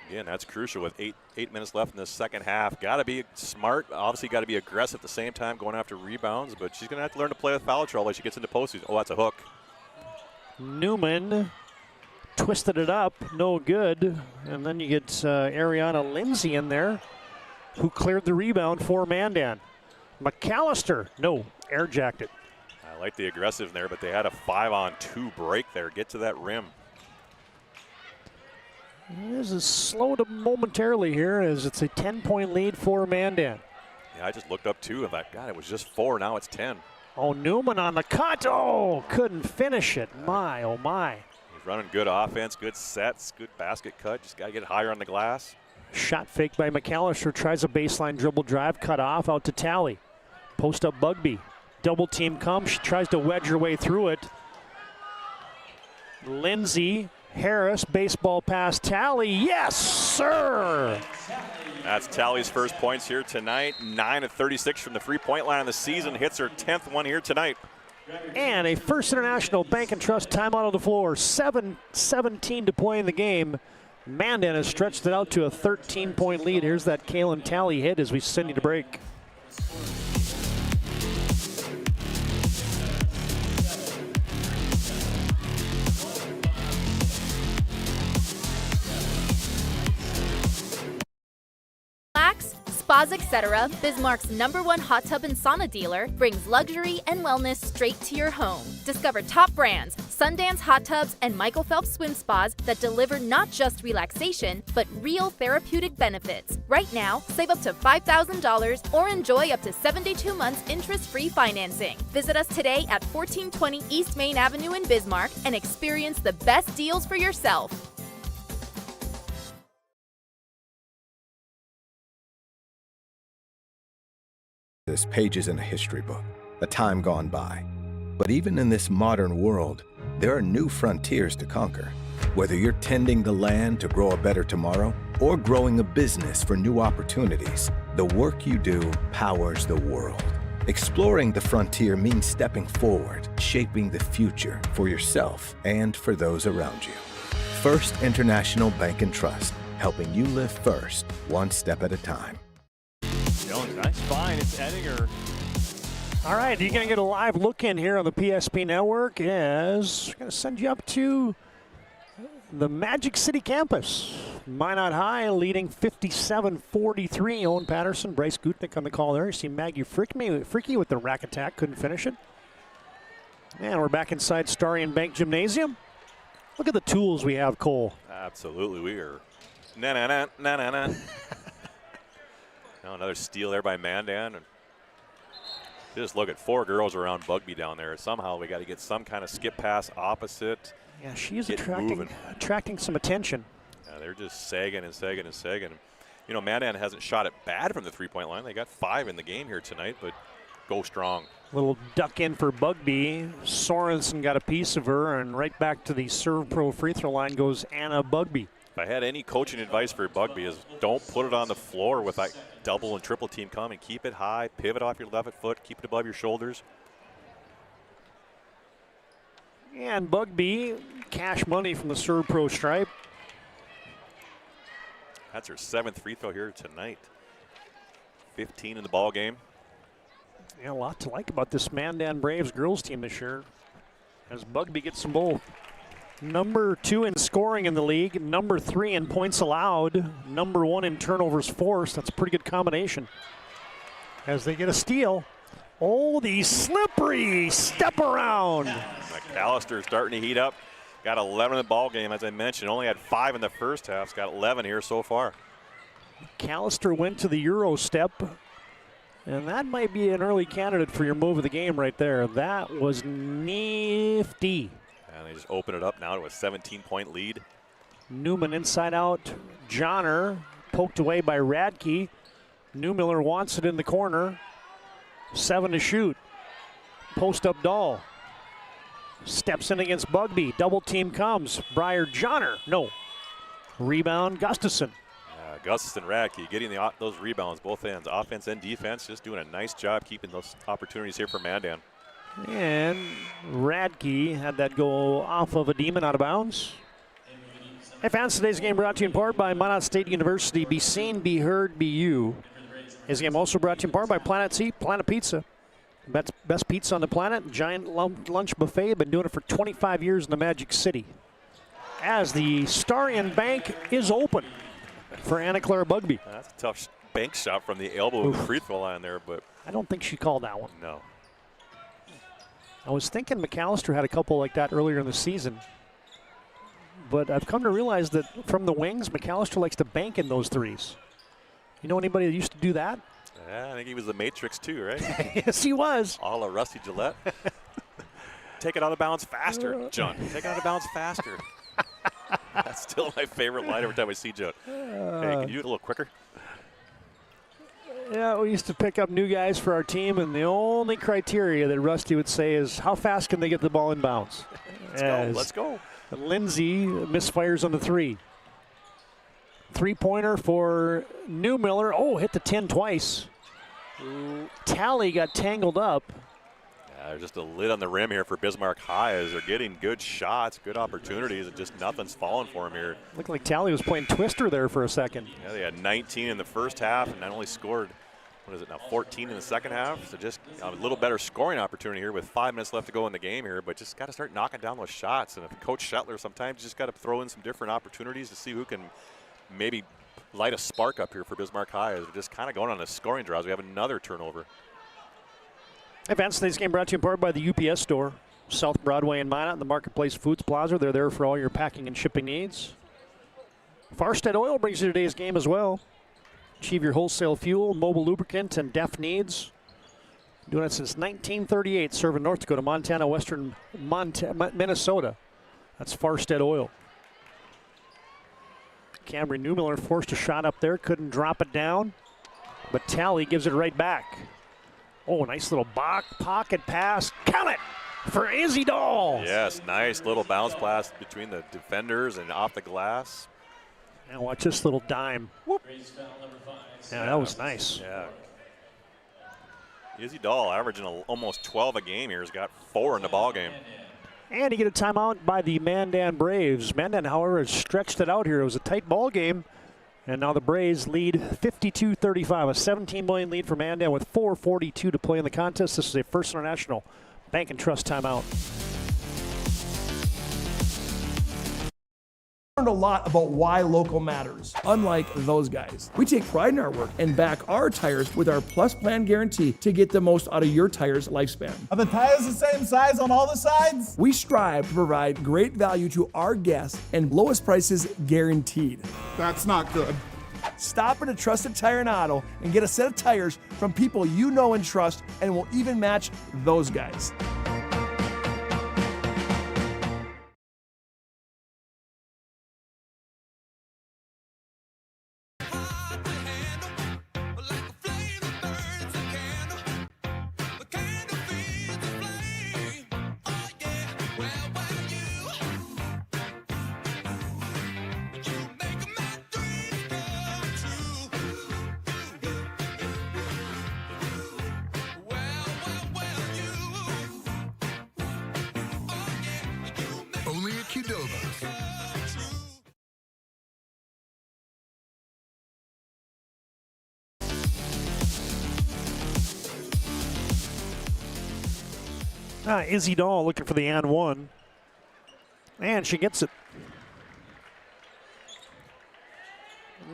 Again, that's crucial with eight minutes left in the second half. Got to be smart. Obviously, got to be aggressive at the same time, going after rebounds. But she's going to have to learn to play with foul trouble as she gets into postseason. Oh, that's a hook. Newman twisted it up, no good. And then you get Ariana Lindsay in there, who cleared the rebound for Mandan. McAllister, no, air-jacked it. I like the aggressive there, but they had a 5-on-2 break there. Get to that rim. This is slowed up momentarily here as it's a 10-point lead for Mandan. Yeah, I just looked up too and thought, God, it was just 4, now it's 10. Oh, Newman on the cut. Oh, couldn't finish it. My, oh my. He's running good offense, good sets, good basket cut. Just got to get higher on the glass. Shot fake by McAllister. Tries a baseline dribble drive, cut off, out to Tally. Post up Bugby. Double team comes. She tries to wedge her way through it. Lindsay Harris, baseball pass, Tally, yes, sir! That's Tally's first points here tonight. 9 of 36 from the three-point line on the season. Hits her 10th one here tonight. And a First International Bank and Trust timeout on the floor. 7:17 to play in the game. Mandan has stretched it out to a 13-point lead. Here's that Kaylin Tally hit as we send you to break. Spas, etc., Bismarck's #1 hot tub and sauna dealer brings luxury and wellness straight to your home. Discover top brands, Sundance hot tubs, and Michael Phelps swim spas that deliver not just relaxation, but real therapeutic benefits. Right now, save up to $5,000 or enjoy up to 72 months interest-free financing. Visit us today at 1420 East Main Avenue in Bismarck and experience the best deals for yourself. This page isn't a history book, a time gone by. But even in this modern world, there are new frontiers to conquer. Whether you're tending the land to grow a better tomorrow or growing a business for new opportunities, the work you do powers the world. Exploring the frontier means stepping forward, shaping the future for yourself and for those around you. First International Bank and Trust, helping you live first, one step at a time. Jones, nice find. It's Ettinger. All right, you're going to get a live look in here on the PSP Network as we're going to send you up to the Magic City campus Minot High leading 57-43. Owen Patterson, Bryce Gutnick on the call there. You see Maggie Freaky with the rack attack, couldn't finish it. And we're back inside STARION Bank Gymnasium. Look at the tools we have, Cole. Absolutely, we are. Na-na-na. Another steal there by Mandan. And just look at 4 girls around Bugby down there. Somehow we got to get some kind of skip pass opposite. Yeah, she is attracting some attention. Yeah, they're just sagging and sagging and sagging. You know, Mandan hasn't shot it bad from the three-point line. They got 5 in the game here tonight, but go strong. Little duck in for Bugby. Sorensen got a piece of her, and right back to the Serve Pro free throw line goes Anna Bugby. If I had any coaching advice for Bugby is don't put it on the floor with that double and triple team coming. Keep it high, pivot off your left foot, keep it above your shoulders. And Bugby, cash money from the Serve Pro stripe. That's her 7th free throw here tonight. 15 in the ball game. Yeah, a lot to like about this Mandan Braves girls team this year, as Bugby gets some both. Number 2 in scoring in the league, number 3 in points allowed, number 1 in turnovers forced. That's a pretty good combination. As they get a steal. Oh, the slippery step around. McAllister starting to heat up. Got 11 in the ball game, as I mentioned. Only had 5 in the first half. He's got 11 here so far. McAllister went to the Euro step. And that might be an early candidate for your move of the game right there. That was nifty. And they just open it up now to a 17-point lead. Newman inside out. Johnner poked away by Radke. Newmiller wants it in the corner. 7 to shoot. Post up Dahl. Steps in against Bugby. Double team comes. Briar Johnner. No. Rebound Gustafson. Gustafson, Radke getting those rebounds, both ends, offense and defense, just doing a nice job keeping those opportunities here for Mandan. And Radke had that go off of a demon out of bounds. Hey fans, today's game brought to you in part by Minot State University. Be seen, be heard, be you. This game also brought to you in part by Planet C, Planet Pizza. Best pizza on the planet, giant lunch buffet. Been doing it for 25 years in the Magic City. As the STARION Bank is open for Anna Clara Bugby. That's a tough bank shot from the elbow of the free throw line there, but I don't think she called that one. No. I was thinking McAllister had a couple like that earlier in the season, but I've come to realize that from the wings, McAllister likes to bank in those threes. You know anybody that used to do that? Yeah, I think he was the Matrix too, right? Yes, he was. A la Rusty Gillette. Take it out of bounds faster, John. Take it out of bounds faster. That's still my favorite line every time I see Joe. Hey, can you do it a little quicker? Yeah, we used to pick up new guys for our team, and the only criteria that Rusty would say is how fast can they get the ball in bounds? Let's go. Lindsay misfires on the 3. Three-pointer for Newmiller. Oh, hit the 10 twice. Tally got tangled up. There's just a lid on the rim here for Bismarck High as they're getting good shots, good opportunities, and just nothing's falling for them here. Looked like Tally was playing Twister there for a second. Yeah, they had 19 in the first half and not only scored, 14 in the second half. So just a little better scoring opportunity here with 5 minutes left to go in the game here, but just got to start knocking down those shots. And if Coach Shetler sometimes just got to throw in some different opportunities to see who can maybe light a spark up here for Bismarck High as they're just kind of going on a scoring drive. We have another turnover. Advance today's game brought to you in part by the UPS Store, South Broadway in Minot, the Marketplace Foods Plaza. They're there for all your packing and shipping needs. Farstead Oil brings you today's game as well. Achieve your wholesale fuel, mobile lubricant, and DEF needs. Doing it since 1938, serving North Dakota, Montana, western Minnesota. That's Farstead Oil. Camry Newmiller forced a shot up there, couldn't drop it down, but Tally gives it right back. Oh, nice little pocket pass. Count it for Izzy Dahl. Yes, nice little bounce pass between the defenders and off the glass. Now watch this little dime. Whoop. Yeah, that was nice. Yeah. Izzy Dahl averaging almost 12 a game here. He's got 4 in the ball game. And you get a timeout by the Mandan Braves. Mandan, however, has stretched it out here. It was a tight ball game. And now the Braves lead 52-35, a 17-point lead for Mandan with 4:42 to play in the contest. This is a First International Bank and Trust timeout. learned a lot about why local matters. Unlike those guys, we take pride in our work and back our tires with our Plus Plan guarantee to get the most out of your tire's lifespan. Are the tires the same size on all the sides? We strive to provide great value to our guests and lowest prices guaranteed. That's not good. Stop at a trusted tire and auto and get a set of tires from people you know and trust, and will even match those guys. Only at Qdoba. Izzy Dahl looking for the and one. And she gets it.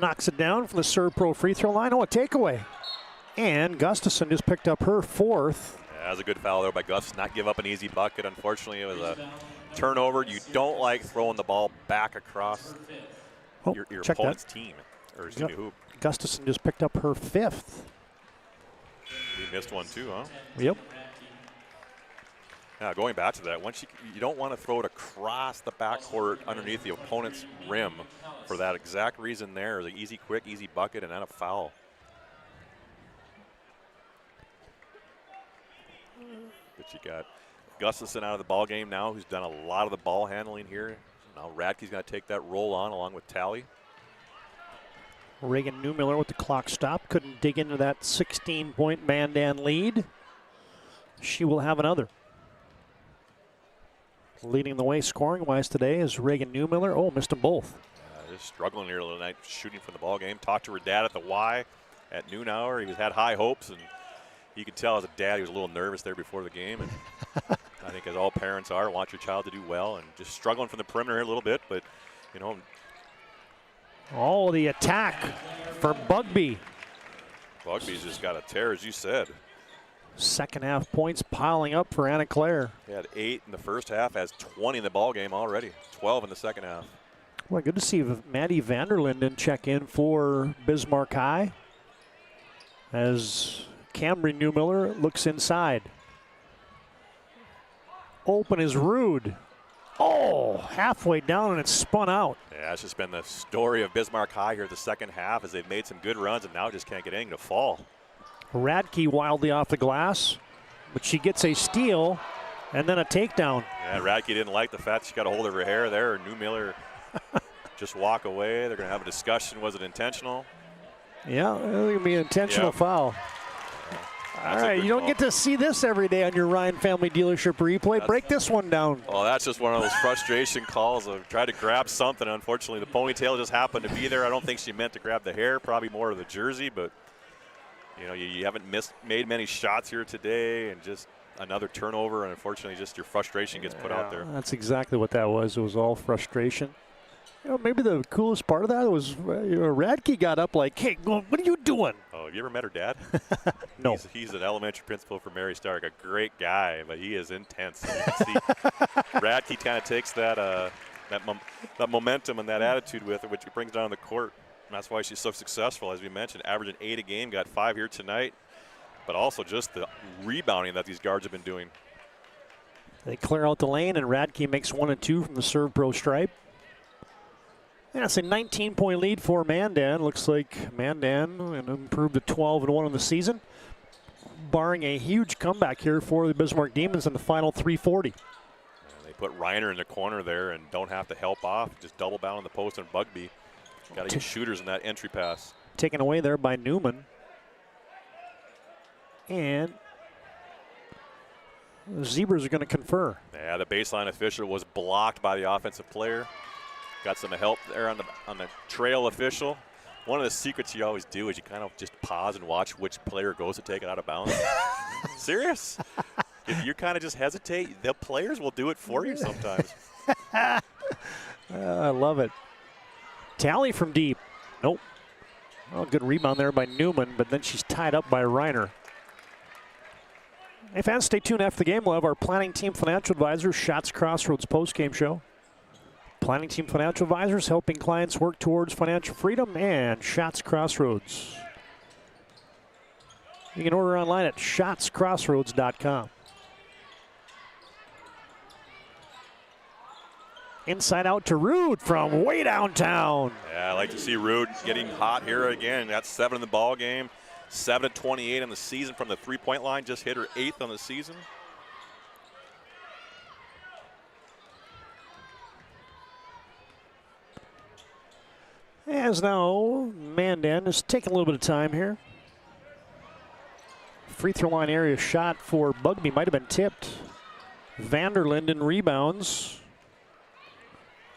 Knocks it down from the Serve Pro free throw line. Oh, a takeaway. And Gustafson just picked up her fourth. Yeah, that was a good foul there by Gus. Not give up an easy bucket. Unfortunately, it was a turnover. You don't like throwing the ball back across your opponent's team. Or excuse me, hoop. Gustafson just picked up her fifth. He missed one too, huh? Yep. Yeah, going back to that, once you don't want to throw it across the backcourt underneath the opponent's rim for that exact reason there. The easy, quick, easy bucket, and then a foul. But you got Gustafson out of the ball game now, who's done a lot of the ball handling here. Now Radke's going to take that role on along with Talley. Reagan Newmiller with the clock stop. Couldn't dig into that 16-point Mandan lead. She will have another. Leading the way scoring-wise today is Reagan Newmiller. Oh, missed them both. Just struggling here tonight, shooting from the ball game. Talked to her dad at the Y at noon hour. He had high hopes, and you could tell as a dad he was a little nervous there before the game. And I think as all parents are, want your child to do well, and just struggling from the perimeter here a little bit, but you know. Oh, the attack for Bugby. Bugby's just got a tear, as you said. Second half points piling up for Anna Claire. He had 8 in the first half, has 20 in the ball game already, 12 in the second half. Well, good to see Maddie Vanderlinden check in for Bismarck High as Camry Newmiller looks inside. Open is Rude. Oh, halfway down and it's spun out. Yeah, it's just been the story of Bismarck High here the second half as they've made some good runs and now just can't get anything to fall. Radke wildly off the glass, but she gets a steal and then a takedown. Yeah, Radke didn't like the fact she got a hold of her hair there. Newmiller just walk away. They're going to have a discussion. Was it intentional? Yeah, it's going to be an intentional foul. All right, you don't get to see this every day on your Ryan Family Dealership replay. Break this one down. Well, that's just one of those frustration calls of trying to grab something. Unfortunately, the ponytail just happened to be there. I don't think she meant to grab the hair, probably more of the jersey, but you know, you haven't made many shots here today, and just another turnover, and unfortunately just your frustration gets put out there. That's exactly what that was. It was all frustration. You know, maybe the coolest part of that was Radke got up like, hey, what are you doing? Oh, have you ever met her dad? No. He's an elementary principal for Mary Stark, a great guy, but he is intense. You can see Radke kind of takes that momentum and that attitude with it, which he brings down the court. And that's why she's so successful, as we mentioned, averaging 8 a game, got 5 here tonight, but also just the rebounding that these guards have been doing. They clear out the lane, and Radke makes 1 and 2 from the Serve Pro stripe. Yeah, it's a 19-point lead for Mandan. Looks like Mandan improved to 12 and 1 in the season, barring a huge comeback here for the Bismarck Demons in the final 3:40. And they put Reiner in the corner there and don't have to help off. Just double bound on the post and Bugby. Got to get shooters in that entry pass. Taken away there by Newman. And the Zebras are going to confer. Yeah, the baseline official was blocked by the offensive player. Got some help there on the trail official. One of the secrets you always do is you kind of just pause and watch which player goes to take it out of bounds. Serious? If you kind of just hesitate, the players will do it for you sometimes. I love it. Tally from deep. Nope. Oh, good rebound there by Newman, but then she's tied up by Reiner. Hey fans, stay tuned after the game. We'll have our planning team financial advisors, Shots Crossroads postgame show. Planning team financial advisors helping clients work towards financial freedom, and Shots Crossroads. You can order online at shotscrossroads.com. Inside out to Rude from way downtown. Yeah, I like to see Rude getting hot here again. That's 7 in the ball game, 7 of 28 in the season from the three-point line. Just hit her 8th on the season. As now, Mandan is taking a little bit of time here. Free throw line area shot for Bugby might have been tipped. Vanderlinden rebounds.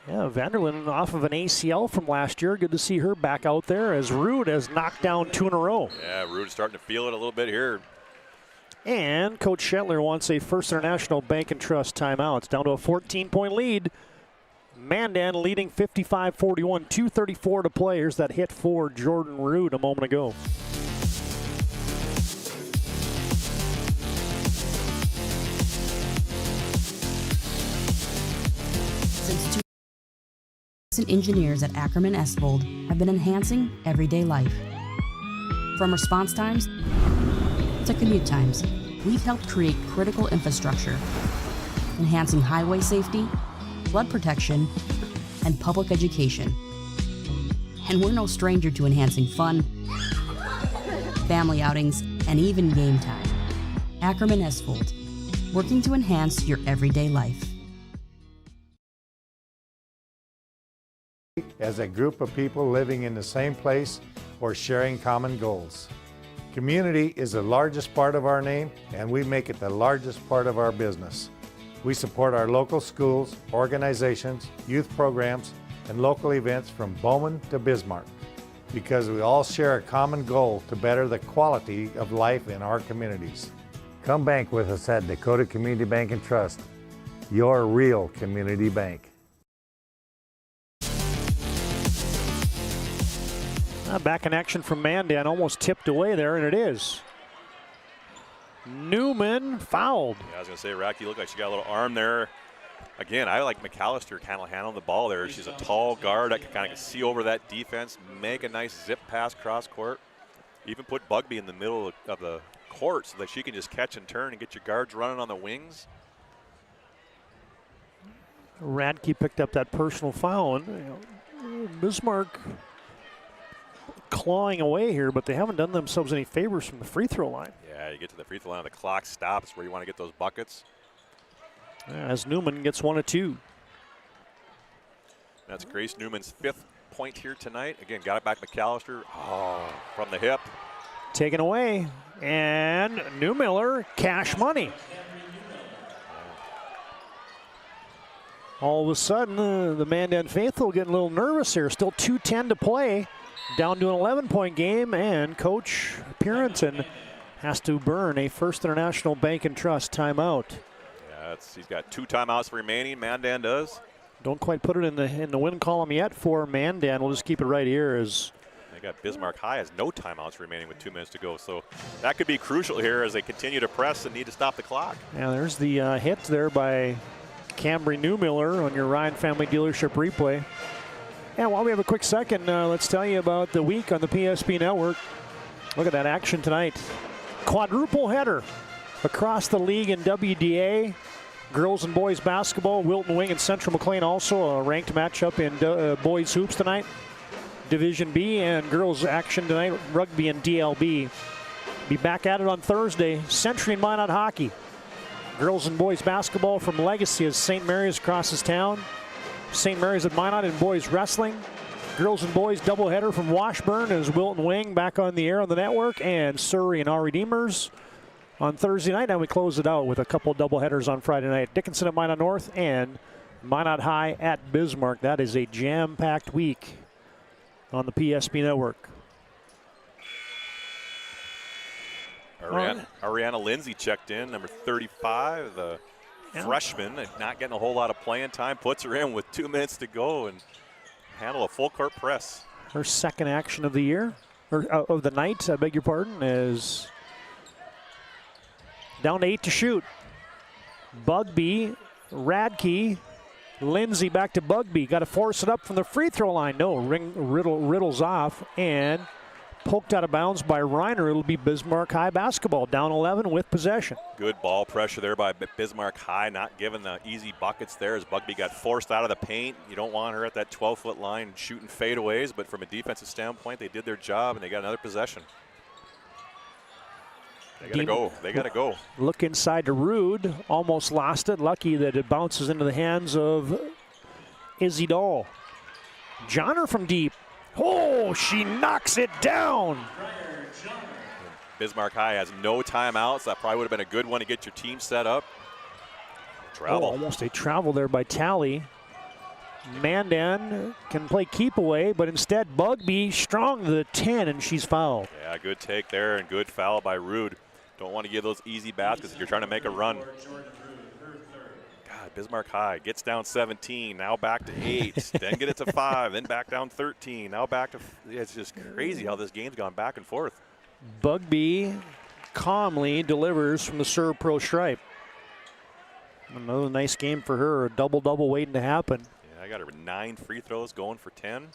Yeah, Vanderlinden off of an ACL from last year. Good to see her back out there as Rude has knocked down 2 in a row. Yeah, Rude's starting to feel it a little bit here. And Coach Shetler wants a First International Bank and Trust timeout. It's down to a 14-point lead. Mandan leading 55-41, 2:34 to play. Here's that hit for Jordan Rude a moment ago. Since engineers at Ackerman Esvold have been enhancing everyday life. From response times to commute times, we've helped create critical infrastructure, enhancing highway safety, flood protection, and public education. And we're no stranger to enhancing fun, family outings, and even game time. Ackerman Esvold, working to enhance your everyday life. As a group of people living in the same place or sharing common goals. Community is the largest part of our name, and we make it the largest part of our business. We support our local schools, organizations, youth programs, and local events from Bowman to Bismarck, because we all share a common goal to better the quality of life in our communities. Come bank with us at Dakota Community Bank and Trust, your real community bank. Back in action from Mandan, almost tipped away there, and it is. Newman fouled. Yeah, I was going to say, Racky looked like she got a little arm there. Again, I like McAllister kind of handling the ball there. She's a tall guard that can kind of see over that defense, make a nice zip pass cross court, even put Bugby in the middle of the court so that she can just catch and turn and get your guards running on the wings. Radke picked up that personal foul, and Bismarck clawing away here, but they haven't done themselves any favors from the free throw line. Yeah, you get to the free throw line, the clock stops where you want to get those buckets. As Newman gets 1 of 2. That's Grace Newman's 5th point here tonight. Again, got it back McAllister. Oh, from the hip. Taken away, and Newmiller, cash money. All of a sudden, the Mandan faithful getting a little nervous here. Still 2:10 to play. Down to an 11-point game, and Coach Purinton has to burn a First International Bank and Trust timeout. Yeah, he's got 2 timeouts remaining. Mandan does. Don't quite put it in the win column yet for Mandan. We'll just keep it right here as they got Bismarck High has no timeouts remaining with 2 minutes to go. So that could be crucial here as they continue to press and need to stop the clock. Yeah, there's the hit there by Cambry Newmiller on your Ryan Family Dealership replay. And while we have a quick second, let's tell you about the week on the PSP Network. Look at that action tonight. Quadruple header across the league in WDA. Girls and boys basketball, Wilton Wing and Central McLean also a ranked matchup in boys hoops tonight. Division B and girls action tonight, rugby and DLB. Be back at it on Thursday. Century and Minot hockey. Girls and boys basketball from Legacy as St. Mary's crosses town. St. Mary's at Minot in boys wrestling. Girls and boys doubleheader from Washburn as Wilton Wing back on the air on the network, and Surrey and our Redeemers on Thursday night. And we close it out with a couple doubleheaders on Friday night. Dickinson at Minot North and Minot High at Bismarck. That is a jam-packed week on the PSP Network. Ariana Lindsay checked in, number 35, the freshman, not getting a whole lot of playing time, puts her in with 2 minutes to go, and handle a full court press. Her second action of the year, or of the night, I beg your pardon, is down to 8 to shoot. Bugby, Radke, Lindsay back to Bugby. Got to force it up from the free throw line. No, riddles off and poked out of bounds by Reiner. It'll be Bismarck High basketball, down 11 with possession. Good ball pressure there by Bismarck High, not giving the easy buckets there as Bugby got forced out of the paint. You don't want her at that 12-foot line shooting fadeaways, but from a defensive standpoint, they did their job and they got another possession. They gotta go. They gotta go. Look inside to Rude. Almost lost it. Lucky that it bounces into the hands of Izzy Dahl. Johnner from deep. Oh, she knocks it down. Bismarck High has no timeouts. That probably would have been a good one to get your team set up. Travel. Oh, almost a travel there by Talley. Mandan can play keep away, but instead Bugby strong to the 10, and she's fouled. Yeah, good take there and good foul by Rude. Don't want to give those easy baskets if you're trying to make a run. God, Bismarck High gets down 17, now back to 8, then get it to 5, then back down 13, now back to. It's just crazy how this game's gone back and forth. Bugby calmly delivers from the serve pro stripe. Another nice game for her, a double-double waiting to happen. Yeah, I got her 9 free throws going for 10.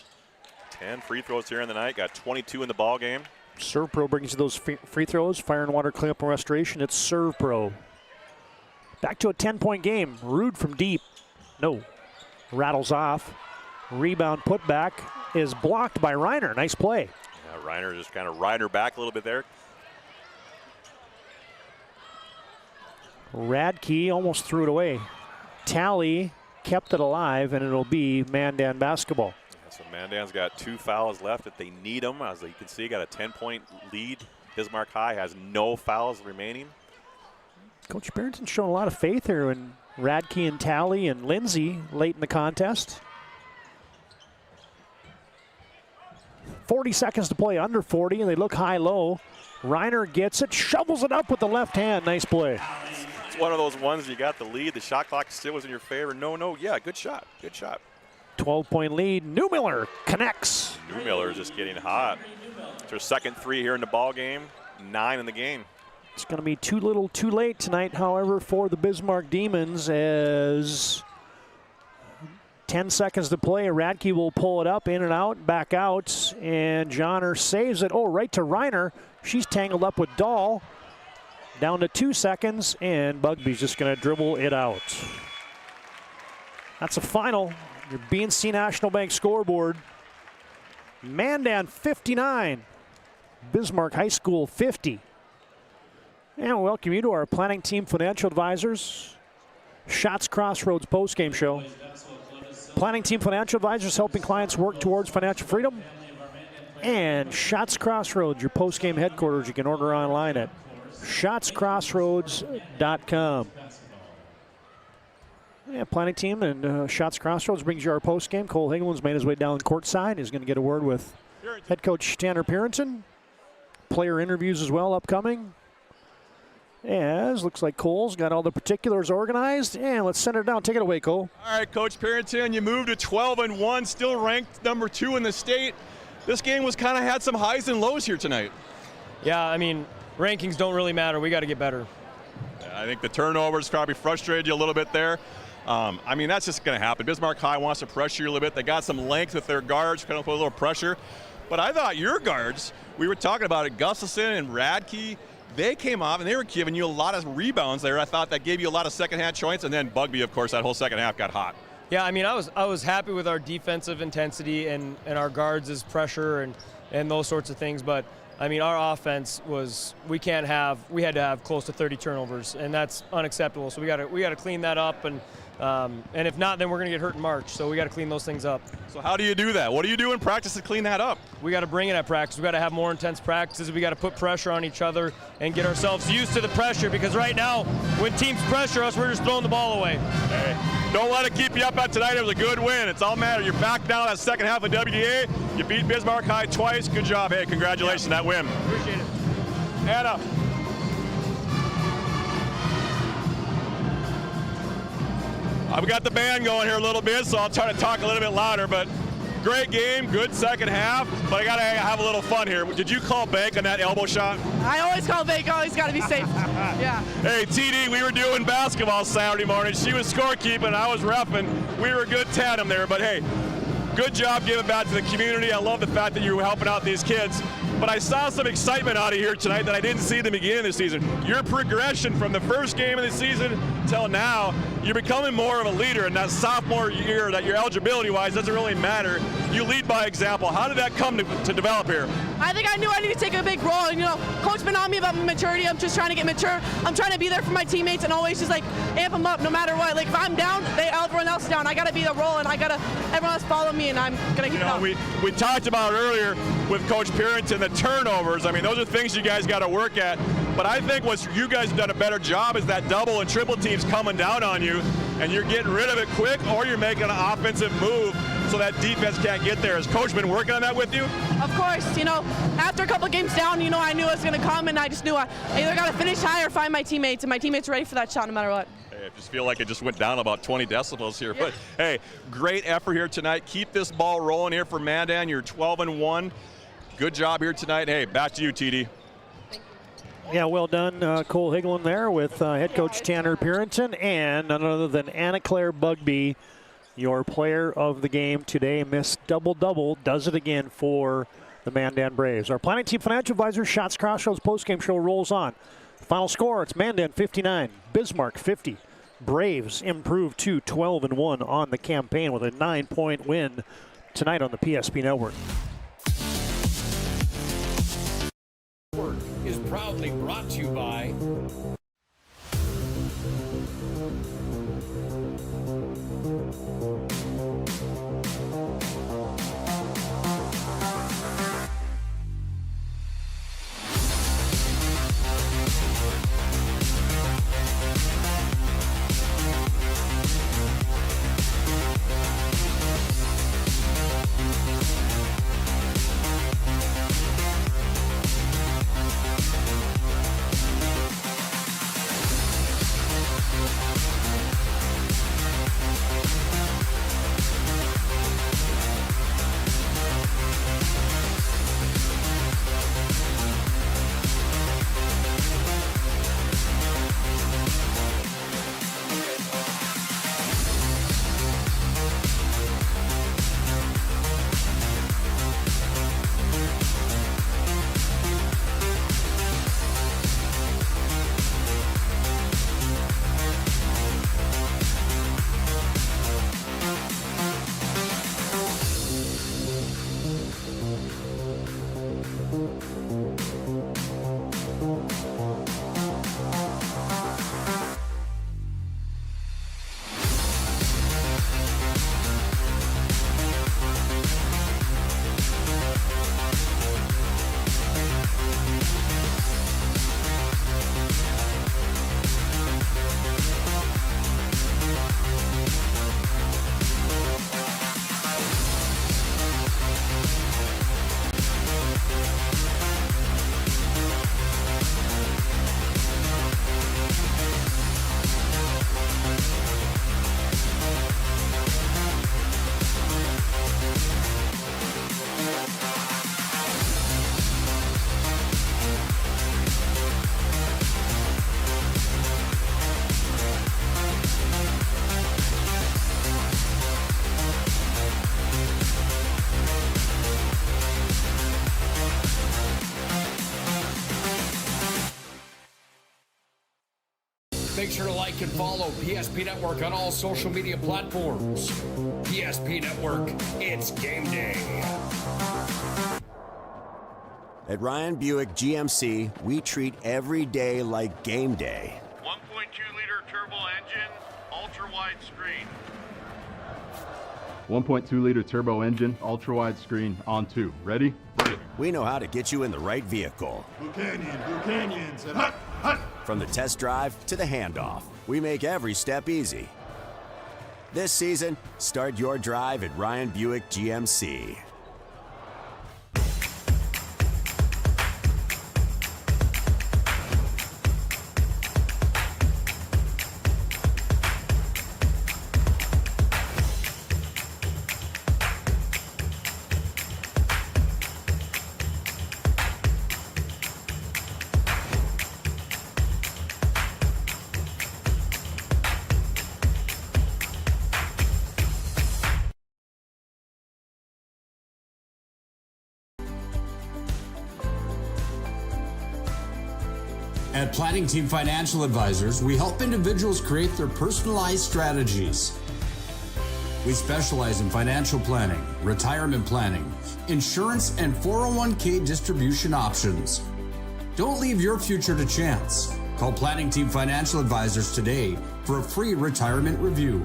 10 free throws here in the night, got 22 in the ball game. Serve Pro brings you those free throws. Fire and water cleanup and restoration. It's Serve Pro. Back to a 10-point game. Rude from deep. No. Rattles off. Rebound put back is blocked by Reiner. Nice play. Yeah, Reiner just kind of ride her back a little bit there. Radke almost threw it away. Talley kept it alive, and it'll be Mandan basketball. So Mandan's got 2 fouls left if they need them. As you can see, got a 10-point lead. Bismarck High has no fouls remaining. Coach Barrington's showing a lot of faith here in Radke and Talley and Lindsay late in the contest. 40 seconds to play, under 40, and they look high-low. Reiner gets it, shovels it up with the left hand. Nice play. It's one of those ones you got the lead. The shot clock still was in your favor. No, yeah, good shot. Good shot. 12-point lead. Newmiller connects. Newmiller is just getting hot. It's her second 3 here in the ball game. 9 in the game. It's going to be too little, too late tonight, however, for the Bismarck Demons as 10 seconds to play. Radke will pull it up, in and out, back out, and Johnner saves it. Oh, right to Reiner. She's tangled up with Dahl. Down to 2 seconds, and Bugby's just going to dribble it out. That's a final. Your BNC National Bank scoreboard. Mandan 59, Bismarck High School 50. And we'll welcome you to our planning team financial advisors, Shots Crossroads postgame show. Planning team financial advisors helping clients work towards financial freedom. And Shots Crossroads, your postgame headquarters. You can order online at shotscrossroads.com. Yeah, planning team and Shots Crossroads brings you our post game. Cole Higgins made his way down courtside. He's going to get a word with head coach Tanner Pierenton. Player interviews as well upcoming. As looks like Cole's got all the particulars organized. And let's send it down. Take it away, Cole. All right, Coach Pierenton, you moved to 12-1, still ranked number 2 in the state. This game was kind of had some highs and lows here tonight. Yeah, I mean, rankings don't really matter. We got to get better. I think the turnovers probably frustrated you a little bit there. I mean, that's just going to happen. Bismarck High wants to pressure you a little bit. They got some length with their guards, kind of put a little pressure. But I thought your guards, we were talking about it, Gustafson and Radke, they came off and they were giving you a lot of rebounds there. I thought that gave you a lot of second-half choice. And then Bugby, of course, that whole second half got hot. Yeah, I mean, I was happy with our defensive intensity and our guards' pressure and those sorts of things. But, I mean, our offense was, we had to have close to 30 turnovers, and that's unacceptable. So we got to clean that up, and if not, then we're going to get hurt in March. So we got to clean those things up. So how do you do that? What do you do in practice to clean that up? We got to bring it at practice. We got to have more intense practices. We got to put pressure on each other and get ourselves used to the pressure, because right now, when teams pressure us, we're just throwing the ball away. Hey, don't let it keep you up at tonight. It was a good win. It's all matter. You're back now that second half of WDA. You beat Bismarck High twice. Good job. Hey, congratulations on that win. Appreciate it. Anna. I've got the band going here a little bit, so I'll try to talk a little bit louder, but great game, good second half, but I got to have a little fun here. Did you call bank on that elbow shot? I always call bank, always got to be safe. Yeah. Hey, TD, we were doing basketball Saturday morning. She was scorekeeping, I was reffing. We were a good tandem there, but hey, good job giving back to the community. I love the fact that you were helping out these kids. But I saw some excitement out of here tonight that I didn't see at the beginning of the season. Your progression from the first game of the season till now, you're becoming more of a leader. And that sophomore year, that your eligibility-wise doesn't really matter. You lead by example. How did that come to develop here? I think I knew I needed to take a big role. And, you know, Coach been on me about my maturity. I'm just trying to get mature. I'm trying to be there for my teammates and always just, like, amp them up no matter what. Like, if I'm down, everyone else is down. I got to be the role, and everyone else follow me, and I'm going to keep it up. We talked about earlier with Coach Parrington the turnovers. I mean, those are things you guys got to work at. But I think what you guys have done a better job is that double and triple teams coming down on you, and you're getting rid of it quick, or you're making an offensive move so that defense can't get there. Has Coach been working on that with you? Of course. You know, after a couple games down, you know, I knew it was going to come, and I just knew I either got to finish high or find my teammates, and my teammates are ready for that shot no matter what. Hey, I just feel like it just went down about 20 decibels here. Yeah. But, hey, great effort here tonight. Keep this ball rolling here for Mandan. You're 12-1. Good job here tonight. Hey, back to you, TD. Yeah, well done, Cole Higlin there with head coach Tanner Parrington and none other than Anna Claire Bugby, your player of the game today. Missed double-double, does it again for the Mandan Braves. Our Planning Team Financial Advisor, Shots Crossroads postgame show rolls on. Final score, it's Mandan 59, Bismarck 50. Braves improved to 12-1 on the campaign with a 9-point win tonight on the PSP Network. Is proudly brought to you by Make sure to like and follow PSP Network on all social media platforms. PSP Network, it's game day. At Ryan Buick GMC, we treat every day like game day. 1.2-liter turbo engine, ultra-wide screen. 1.2-liter turbo engine, ultra-wide screen, on 2. Ready? We know how to get you in the right vehicle. Blue Canyons, and hut, hut. From the test drive to the handoff, we make every step easy. This season, start your drive at Ryan Buick GMC. At Planning Team Financial Advisors, we help individuals create their personalized strategies. We specialize in financial planning, retirement planning, insurance, and 401k distribution options. Don't leave your future to chance. Call Planning Team Financial Advisors today for a free retirement review.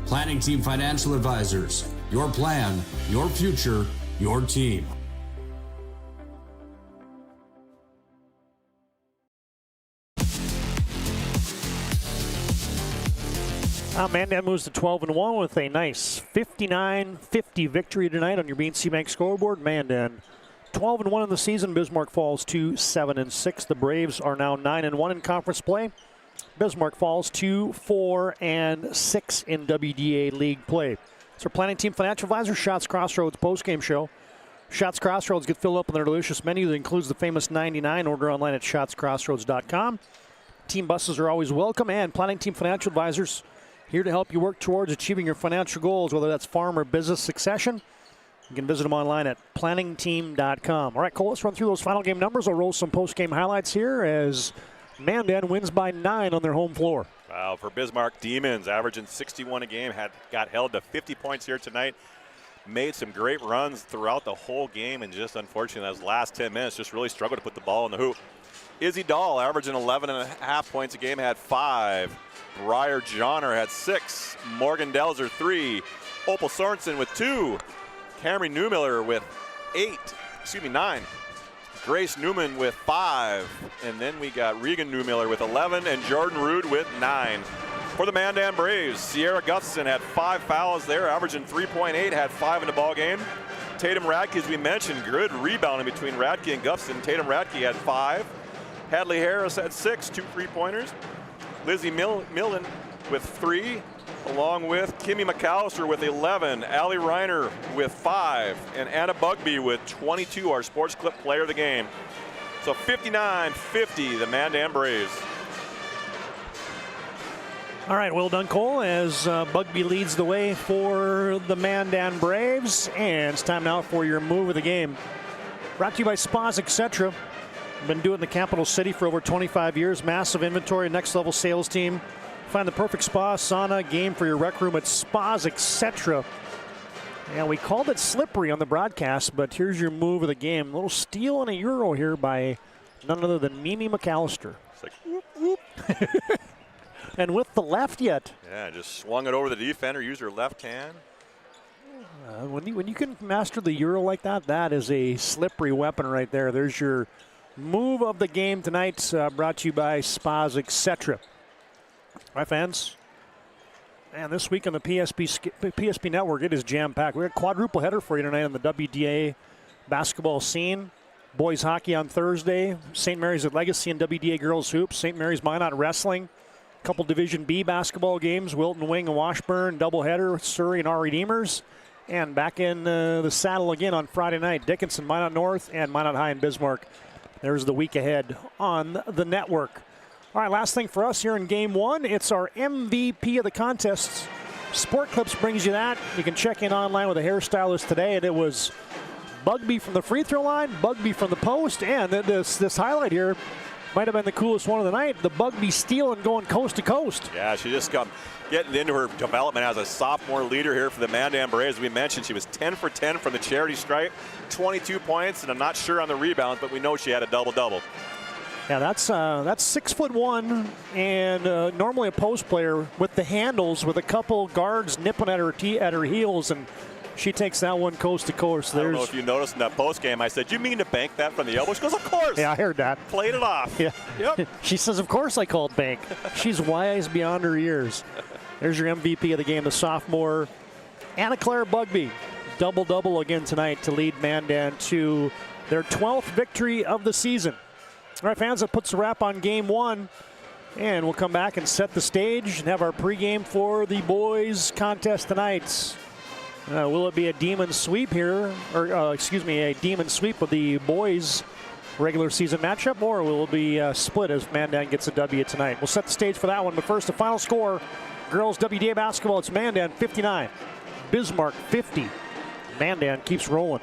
Planning Team Financial Advisors. Your plan, your future, your team. Mandan moves to 12-1 with a nice 59-50 victory tonight on your BNC Bank scoreboard. Mandan 12-1 in the season. Bismarck falls to 7-6. The Braves are now 9-1 in conference play. Bismarck falls to 4-6 in WDA league play. So Planning Team Financial Advisor, Shots Crossroads postgame show. Shots Crossroads get filled up in their delicious menu that includes the famous 99. Order online at shotscrossroads.com. Team buses are always welcome, and Planning Team Financial Advisors here to help you work towards achieving your financial goals, whether that's farm or business succession. You can visit them online at planningteam.com. All right, Cole, let's run through those final game numbers. I'll roll some post-game highlights here as Mandan wins by 9 on their home floor. Wow, for Bismarck, Demons averaging 61 a game, got held to 50 points here tonight. Made some great runs throughout the whole game, and just unfortunately those last 10 minutes just really struggled to put the ball in the hoop. Izzy Dahl averaging 11.5 points a game, had 5. Briar Johnner had 6. Morgan Delzer 3. Opal Sorensen with 2. Camry Newmiller with 9. Grace Newman with 5. And then we got Regan Newmiller with 11 and Jordan Rude with 9. For the Mandan Braves, Sierra Gustafson had 5 fouls there, averaging 3.8, had 5 in the ball game. Tatum Radke, as we mentioned, good rebounding between Radke and Gustafson. Tatum Radke had 5. Hadley Harris had 6, 2 3-pointers. Lizzie Millen with 3, along with Kimmy McAllister with 11, Allie Reiner with 5, and Anna Bugby with 22, our Sports Clip player of the game. So 59-50, the Mandan Braves. All right, well done, Cole, as Bugby leads the way for the Mandan Braves. And it's time now for your move of the game. Brought to you by Spas, etc. Been doing the capital city for over 25 years. Massive inventory, next level sales team. Find the perfect spa, sauna, game for your rec room at Spas, etc. And we called it slippery on the broadcast, but here's your move of the game. A little steal and a euro here by none other than Mimi McAllister. It's like whoop, whoop. And with the left yet. Yeah, just swung it over the defender, used her left hand. When you can master the euro like that, that is a slippery weapon right there. There's your move of the game tonight, brought to you by Spas, etc. All right, fans. And this week on the PSP Network, it is jam-packed. We got a quadruple header for you tonight on the WDA basketball scene. Boys hockey on Thursday. St. Mary's at Legacy and WDA girls hoops. St. Mary's Minot wrestling. Couple Division B basketball games. Wilton Wing and Washburn doubleheader. Surrey and our Redeemers. And back in the saddle again on Friday night. Dickinson, Minot North, and Minot High and Bismarck. There's the week ahead on the network. All right, last thing for us here in Game 1, it's our MVP of the contest. Sport Clips brings you that. You can check in online with a hairstylist today, and it was Bugby from the free throw line, Bugby from the post, and this highlight here might have been the coolest one of the night, the Bugby steal and going coast to coast. Yeah, she just getting into her development as a sophomore leader here for the Mandan Braves. We mentioned she was 10 for 10 from the charity stripe, 22 points, and I'm not sure on the rebounds, but we know she had a double-double. Yeah, that's 6'1" and normally a post player with the handles with a couple guards nipping at her heels, and she takes that one coast to coast. I don't know if you noticed in that post game, I said, "You mean to bank that from the elbow?" She goes, "Of course." Yeah, I heard that. Played it off. Yeah. Yep. She says, "Of course I called bank." She's wise beyond her years. There's your MVP of the game, the sophomore Anna Claire Bugby. Double-double again tonight to lead Mandan to their 12th victory of the season. All right, fans, that puts a wrap on Game 1. And we'll come back and set the stage and have our pregame for the boys contest tonight. Will it be a demon sweep here, or a demon sweep of the boys regular season matchup, or will it be split as Mandan gets a W tonight? We'll set the stage for that one, but first the final score. Girls WDA basketball, it's Mandan 59, Bismarck 50. Mandan keeps rolling.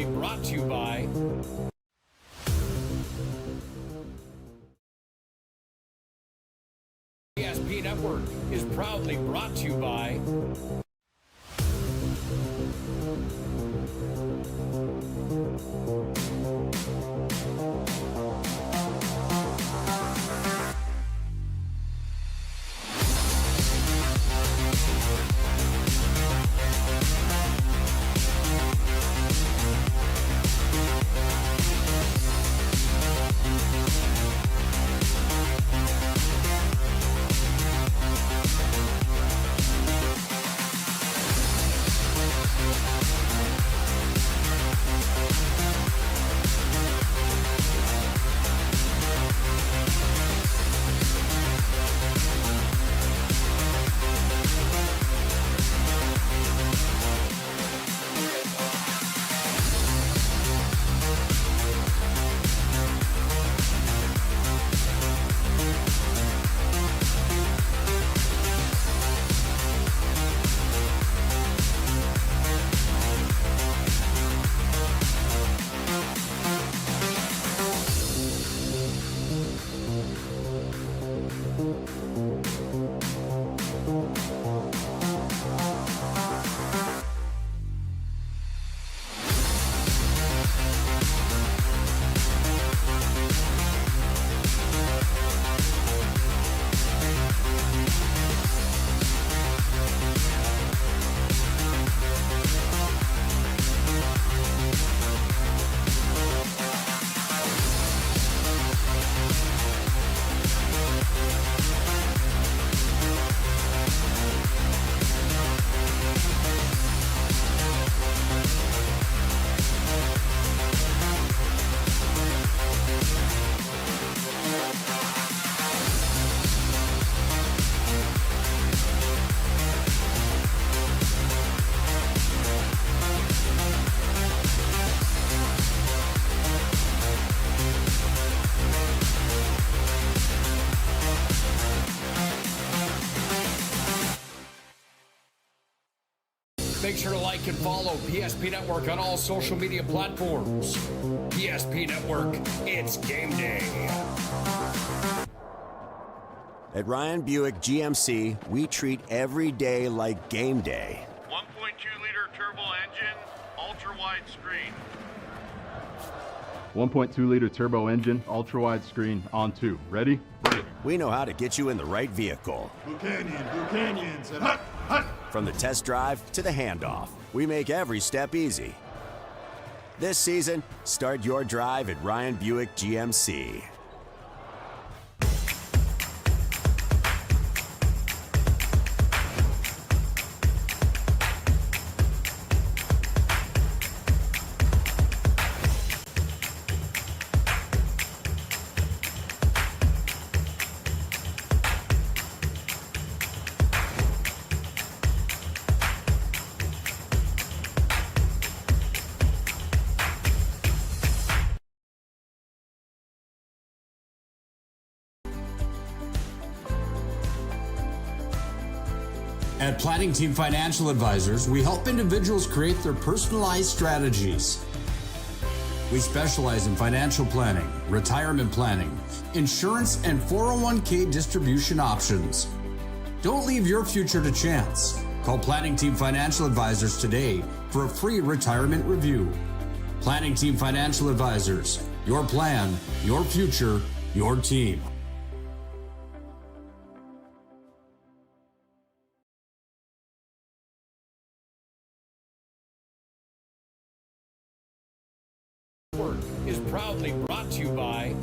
proudly brought to you by PSP Network is proudly brought to you by Make sure to like and follow PSP Network on all social media platforms. PSP Network, it's game day. At Ryan Buick GMC, we treat every day like game day. 1.2-liter turbo engine, ultra-wide screen. 1.2-liter turbo engine, ultra-wide screen, on 2. Ready? We know how to get you in the right vehicle. Blue Canyons, and hut, hut. From the test drive to the handoff, we make every step easy. This season, start your drive at Ryan Buick GMC. At Planning Team Financial Advisors, we help individuals create their personalized strategies. We specialize in financial planning, retirement planning, insurance, and 401k distribution options. Don't leave your future to chance. Call Planning Team Financial Advisors today for a free retirement review. Planning Team Financial Advisors, your plan, your future, your team. Is proudly brought to you by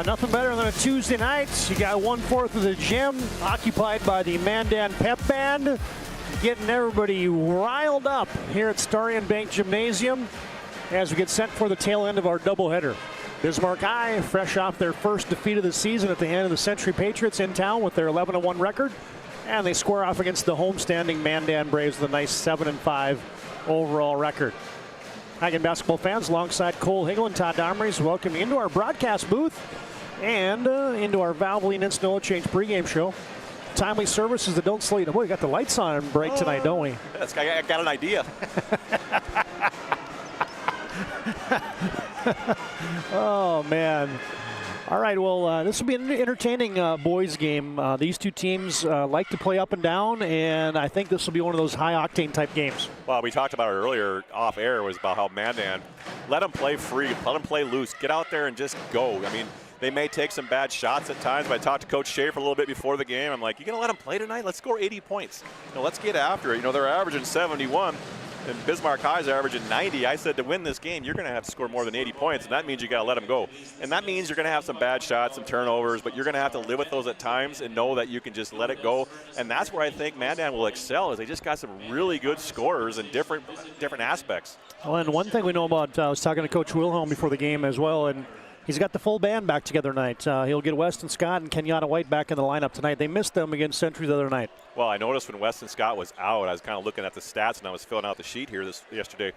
Nothing better than a Tuesday night. You got 1/4 of the gym occupied by the Mandan Pep Band, getting everybody riled up here at Starion Bank Gymnasium as we get set for the tail end of our doubleheader. Bismarck High, fresh off their first defeat of the season at the hand of the Century Patriots in town with their 11-1 record, and they square off against the homestanding Mandan Braves with a nice 7-5 overall record. Again, basketball fans, alongside Cole Higgle and Todd Domrys, welcome you into our broadcast booth and into our Valvoline Instant Oil Change pregame show. Timely services that don't slow you down. Boy, we got the lights on break tonight, don't we? I got an idea. Oh, man. All right, well, this will be an entertaining boys game. These two teams like to play up and down, and I think this will be one of those high-octane type games. Well, we talked about it earlier off air, was about how Mandan, let them play free, let them play loose, get out there and just go. I mean, they may take some bad shots at times, but I talked to Coach Schaefer a little bit before the game. I'm like, you going to let them play tonight? Let's score 80 points. Let's get after it. They're averaging 71. And Bismarck High's averaging 90. I said to win this game, you're going to have to score more than 80 points, and that means you got to let them go. And that means you're going to have some bad shots, some turnovers, but you're going to have to live with those at times and know that you can just let it go. And that's where I think Mandan will excel, is they just got some really good scorers in different aspects. Well, and one thing we know about, I was talking to Coach Wilhelm before the game as well, and he's got the full band back together tonight. He'll get Weston Scott and Kenyatta White back in the lineup tonight. They missed them against Century the other night. Well, I noticed when Weston Scott was out, I was kind of looking at the stats and I was filling out the sheet here yesterday.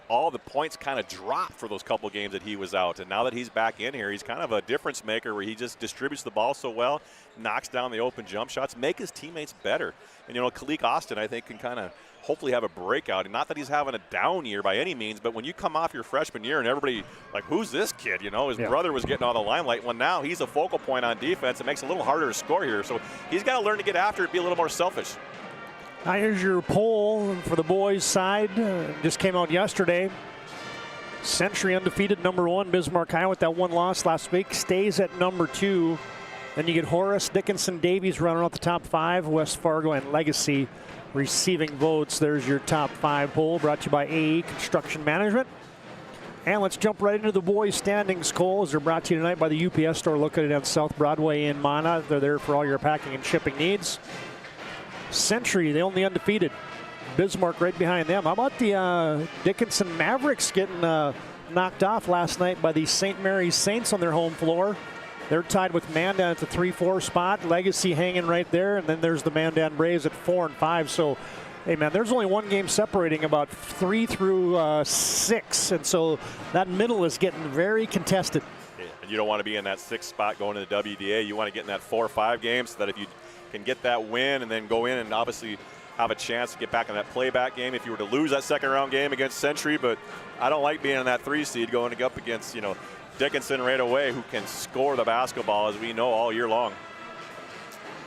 All the points kind of dropped for those couple games that he was out. And now that he's back in here, he's kind of a difference maker where he just distributes the ball so well, knocks down the open jump shots, make his teammates better. And, Kalik Austin, I think, can kind of hopefully have a breakout. And not that he's having a down year by any means, but when you come off your freshman year and everybody, like, who's this kid? His brother was getting all the limelight. Well, now he's a focal point on defense. It makes it a little harder to score here. So he's got to learn to get after it, be a little more selfish. Now here's your poll for the boys' side. Just came out yesterday. Century undefeated, #1. Bismarck High with that one loss last week stays at #2. Then you get Horace, Dickinson, Davies running out the top 5. West Fargo and Legacy receiving votes. There's your top 5 poll, brought to you by AE Construction Management. And let's jump right into the boys' standings, Cole, as they're brought to you tonight by the UPS store located on South Broadway in Mana. They're there for all your packing and shipping needs. Century, the only undefeated. Bismarck right behind them. How about the Dickinson Mavericks getting knocked off last night by the St. Mary's Saints on their home floor? They're tied with Mandan at the 3-4 spot. Legacy hanging right there, and then there's the Mandan Braves at 4-5. So, hey, man, there's only one game separating about 3 through 6, and so that middle is getting very contested. Yeah, and you don't want to be in that 6th spot going to the WDA. You want to get in that 4 or 5 game so that if you can get that win and then go in and obviously have a chance to get back in that playback game if you were to lose that second-round game against Century. But I don't like being in that 3 seed going up against, Dickinson right away, who can score the basketball, as we know, all year long.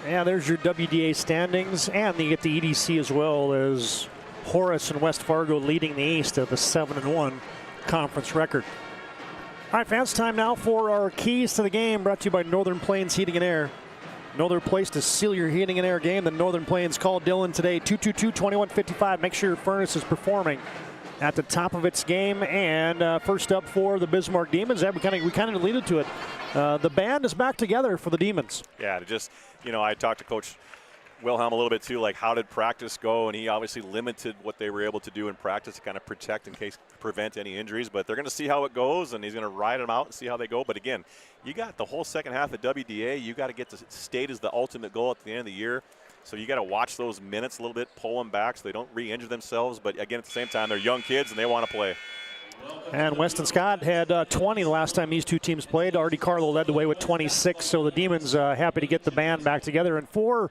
Yeah, there's your WDA standings, and you get the EDC as well as Horace and West Fargo leading the East at the 7-1 conference record. All right, fans, time now for our keys to the game, brought to you by Northern Plains Heating and Air. No other place to seal your heating and air game than Northern Plains. Call Dylan today, 222-2155. Make sure your furnace is performing at the top of its game. And first up for the Bismarck Demons, we kind of alluded to it. The band is back together for the Demons. Yeah, I talked to Coach Wilhelm a little bit too, like how did practice go? And he obviously limited what they were able to do in practice to kind of prevent any injuries. But they're going to see how it goes, and he's going to ride them out and see how they go. But again, you got the whole second half of WDA. You got to get to state as the ultimate goal at the end of the year. So you got to watch those minutes a little bit, pull them back so they don't re-injure themselves. But again, at the same time, they're young kids and they want to play. And Weston Scott had 20 the last time these two teams played. Artie Carlo led the way with 26. So the Demons happy to get the band back together. And for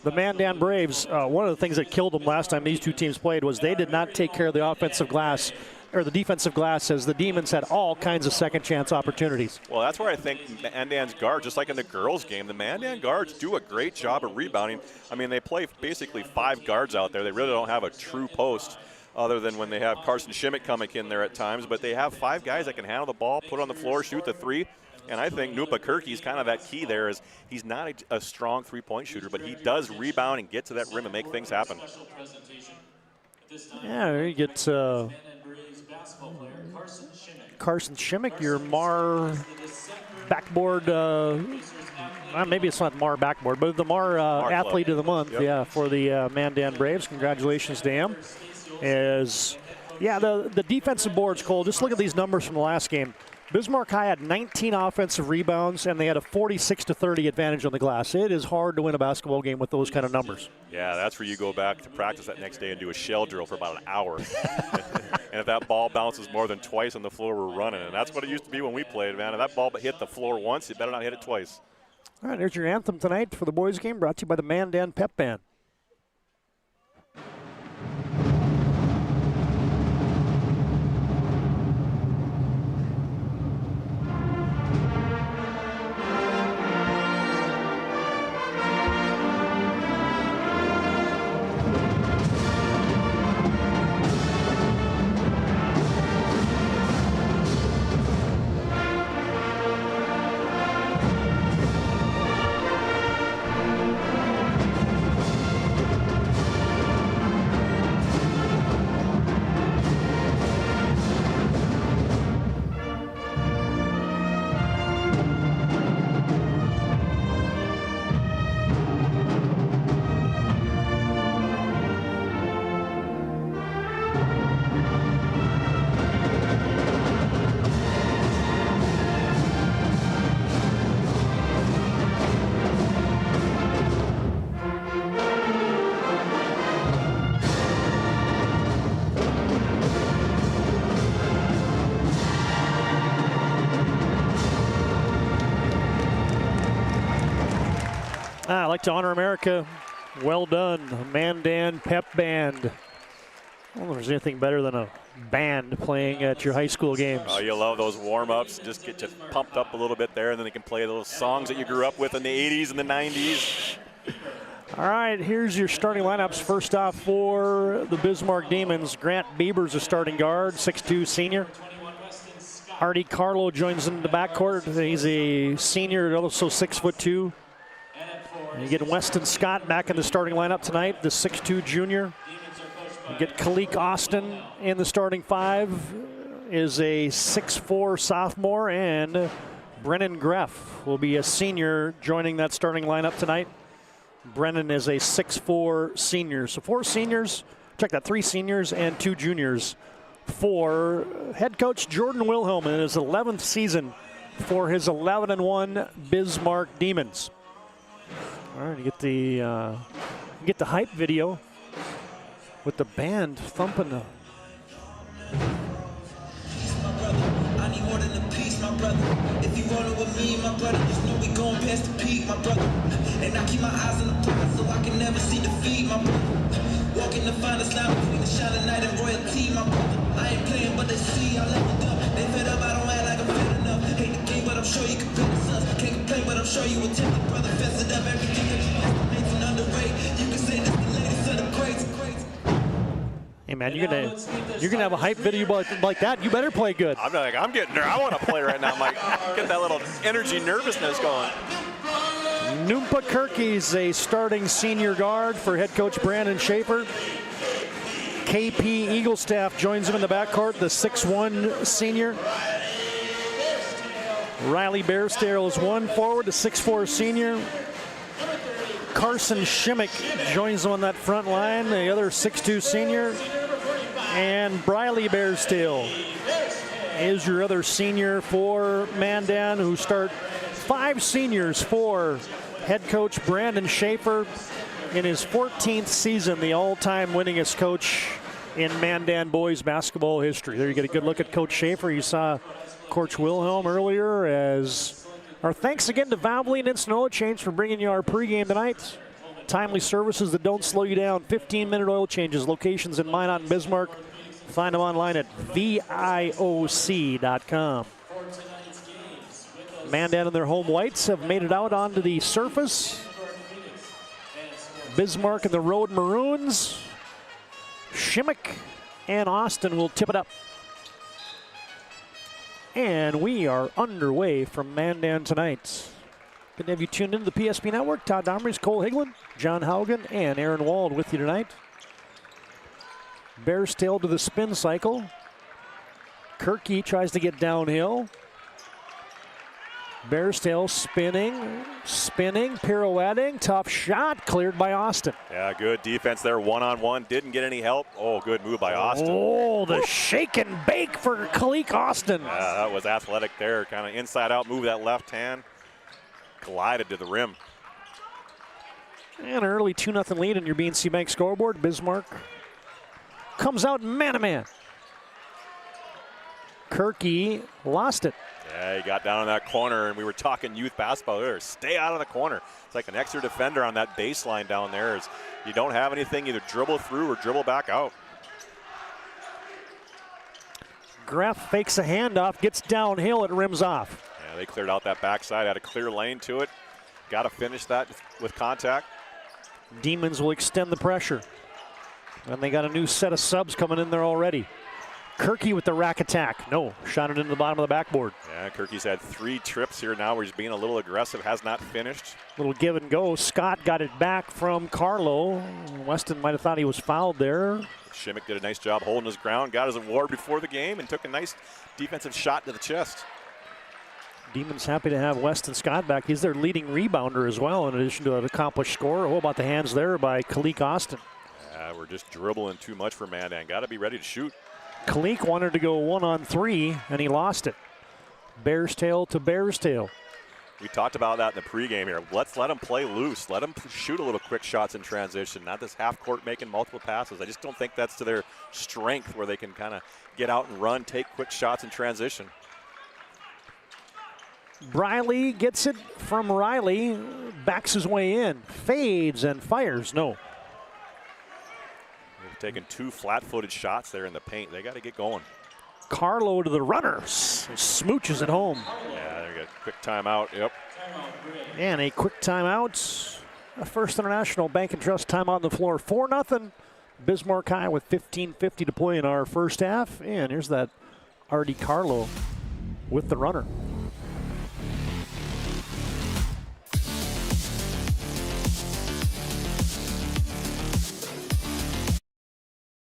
the Mandan Braves, one of the things that killed them last time these two teams played was they did not take care of the offensive glass or the defensive glass, as the Demons had all kinds of second chance opportunities. Well, that's where I think Mandan's guards, just like in the girls' game, the Mandan guards do a great job of rebounding. I mean, they play basically 5 guards out there. They really don't have a true post other than when they have Carson Shimmick coming in there at times. But they have 5 guys that can handle the ball, put it on the floor, shoot the 3. And I think Nupa Kirky's kind of that key there. Is he's not a strong three-point shooter, but he does rebound and get to that rim and make things happen. Yeah, you get Carson Shimmick, your backboard, maybe it's not Mar backboard, but the Mar Athlete of the Month, for the Mandan Braves. Congratulations to him. The defensive boards, Cole, just look at these numbers from the last game. Bismarck High had 19 offensive rebounds, and they had a 46-30 advantage on the glass. It is hard to win a basketball game with those kind of numbers. Yeah, that's where you go back to practice that next day and do a shell drill for about an hour. And if that ball bounces more than twice on the floor, we're running. And that's what it used to be when we played, man. If that ball hit the floor once, you better not hit it twice. All right, there's your anthem tonight for the boys' game, brought to you by the Mandan Pep Band. I'd like to honor America. Well done, Mandan Pep Band. I don't know if there's anything better than a band playing at your high school games. Oh, you love those warm-ups. Just get you pumped up a little bit there, and then they can play those songs that you grew up with in the 80s and the 90s. All right, here's your starting lineups. First off for the Bismarck Demons, Grant Bieber's a starting guard, 6'2" senior. Artie Carlo joins in the backcourt. He's a senior, also 6'2". And you get Weston Scott back in the starting lineup tonight, the 6'2" junior. You get Kalik Austin in the starting five, is a 6'4" sophomore, and Brennan Greff will be a senior joining that starting lineup tonight. Brennan is a 6'4" senior. So 4 seniors, check that, 3 seniors and 2 juniors for head coach Jordan Wilhelm in his 11th season for his 11-1 Bismarck Demons. All right, you get the hype video with the band thumping the. I need more than a piece, my brother. If you rollin' with me, my brother, just know we going past the peak, my brother. And I keep my eyes on the prize so I can never see defeat, my brother. Walking the finest line between the shining night and royalty, my brother. I ain't playing, but they see I leveled up. They fed up, I don't act like I'm fed enough. Hate the game, but I'm sure you can beat us. Can't complain, but I'm sure you attempted, brother. Fess it up, everything that you estimates and underrate. You can say this the latest of the greats. Hey man, you're gonna have a hype video like that. You better play good. I'm getting there. I want to play right now. I'm like, get that little energy, nervousness going. Noompa Kirky's a starting senior guard for head coach Brandon Schaefer. KP Eaglestaff joins him in the backcourt, the 6'1" senior. Riley Bairstale is 1 forward, the 6'4" senior. Carson Shimmick joins him on that front line, the other 6'2" senior. And Briley Bairstale is your other senior for Mandan, who start 5 seniors for head coach Brandon Schaefer in his 14th season, the all-time winningest coach in Mandan boys basketball history. There you get a good look at Coach Schaefer. You saw Coach Wilhelm earlier. As our thanks again to Valvoline Instant Oil Change for bringing you our pregame tonight. Timely services that don't slow you down. 15-minute oil changes. Locations in Minot and Bismarck. Find them online at VIOC.com. Mandan and their home whites have made it out onto the surface. Bismarck and the road maroons. Shimmick and Austin will tip it up. And we are underway from Mandan tonight. Good to have you tuned into the PSP Network. Todd Domrys, Cole Higlin, John Haugen, and Aaron Wald with you tonight. Bairstale to the spin cycle. Kirky tries to get downhill. Bearstail spinning, pirouetting, tough shot, cleared by Austin. Yeah, good defense there, one-on-one, didn't get any help. Oh, good move by Austin. Oh, the shake and bake for Kalik Austin. Yeah, that was athletic there, kind of inside-out move, that left hand, glided to the rim. And an early 2-0 lead in your BNC Bank scoreboard. Bismarck comes out man-to-man. Kirky lost it. Yeah, he got down in that corner, and we were talking youth basketball there. Stay out of the corner. It's like an extra defender on that baseline down there. Is you don't have anything, either dribble through or dribble back out. Greff fakes a handoff, gets downhill, it rims off. Yeah, they cleared out that backside, had a clear lane to it. Got to finish that with contact. Demons will extend the pressure. And they got a new set of subs coming in there already. Kirky with the rack attack. No, shot it into the bottom of the backboard. Yeah, Kirky's had 3 trips here now where he's being a little aggressive, has not finished. Little give and go. Scott got it back from Carlo. Weston might have thought he was fouled there. Shimmick did a nice job holding his ground, got his award before the game, and took a nice defensive shot to the chest. Demons happy to have Weston Scott back. He's their leading rebounder as well, in addition to an accomplished scorer. Oh, about the hands there by Kalik Austin. Yeah, we're just dribbling too much for Mandan. Got to be ready to shoot. Kalik wanted to go 1-on-3, and he lost it. Bear's tail to Bear's tail. We talked about that in the pregame here. Let's let them play loose. Let them shoot a little quick shots in transition, not this half court making multiple passes. I just don't think that's to their strength where they can kind of get out and run, take quick shots in transition. Briley gets it from Riley, backs his way in, fades and fires. No. They've taken 2 flat-footed shots there in the paint. They got to get going. Carlo to the runner, smooches it home. Yeah, they got a quick timeout. Yep. And a quick timeout. A First International Bank and Trust timeout on the floor. 4-0. Bismarck High with 15:50 to play in our first half. And here's that Artie Carlo with the runner.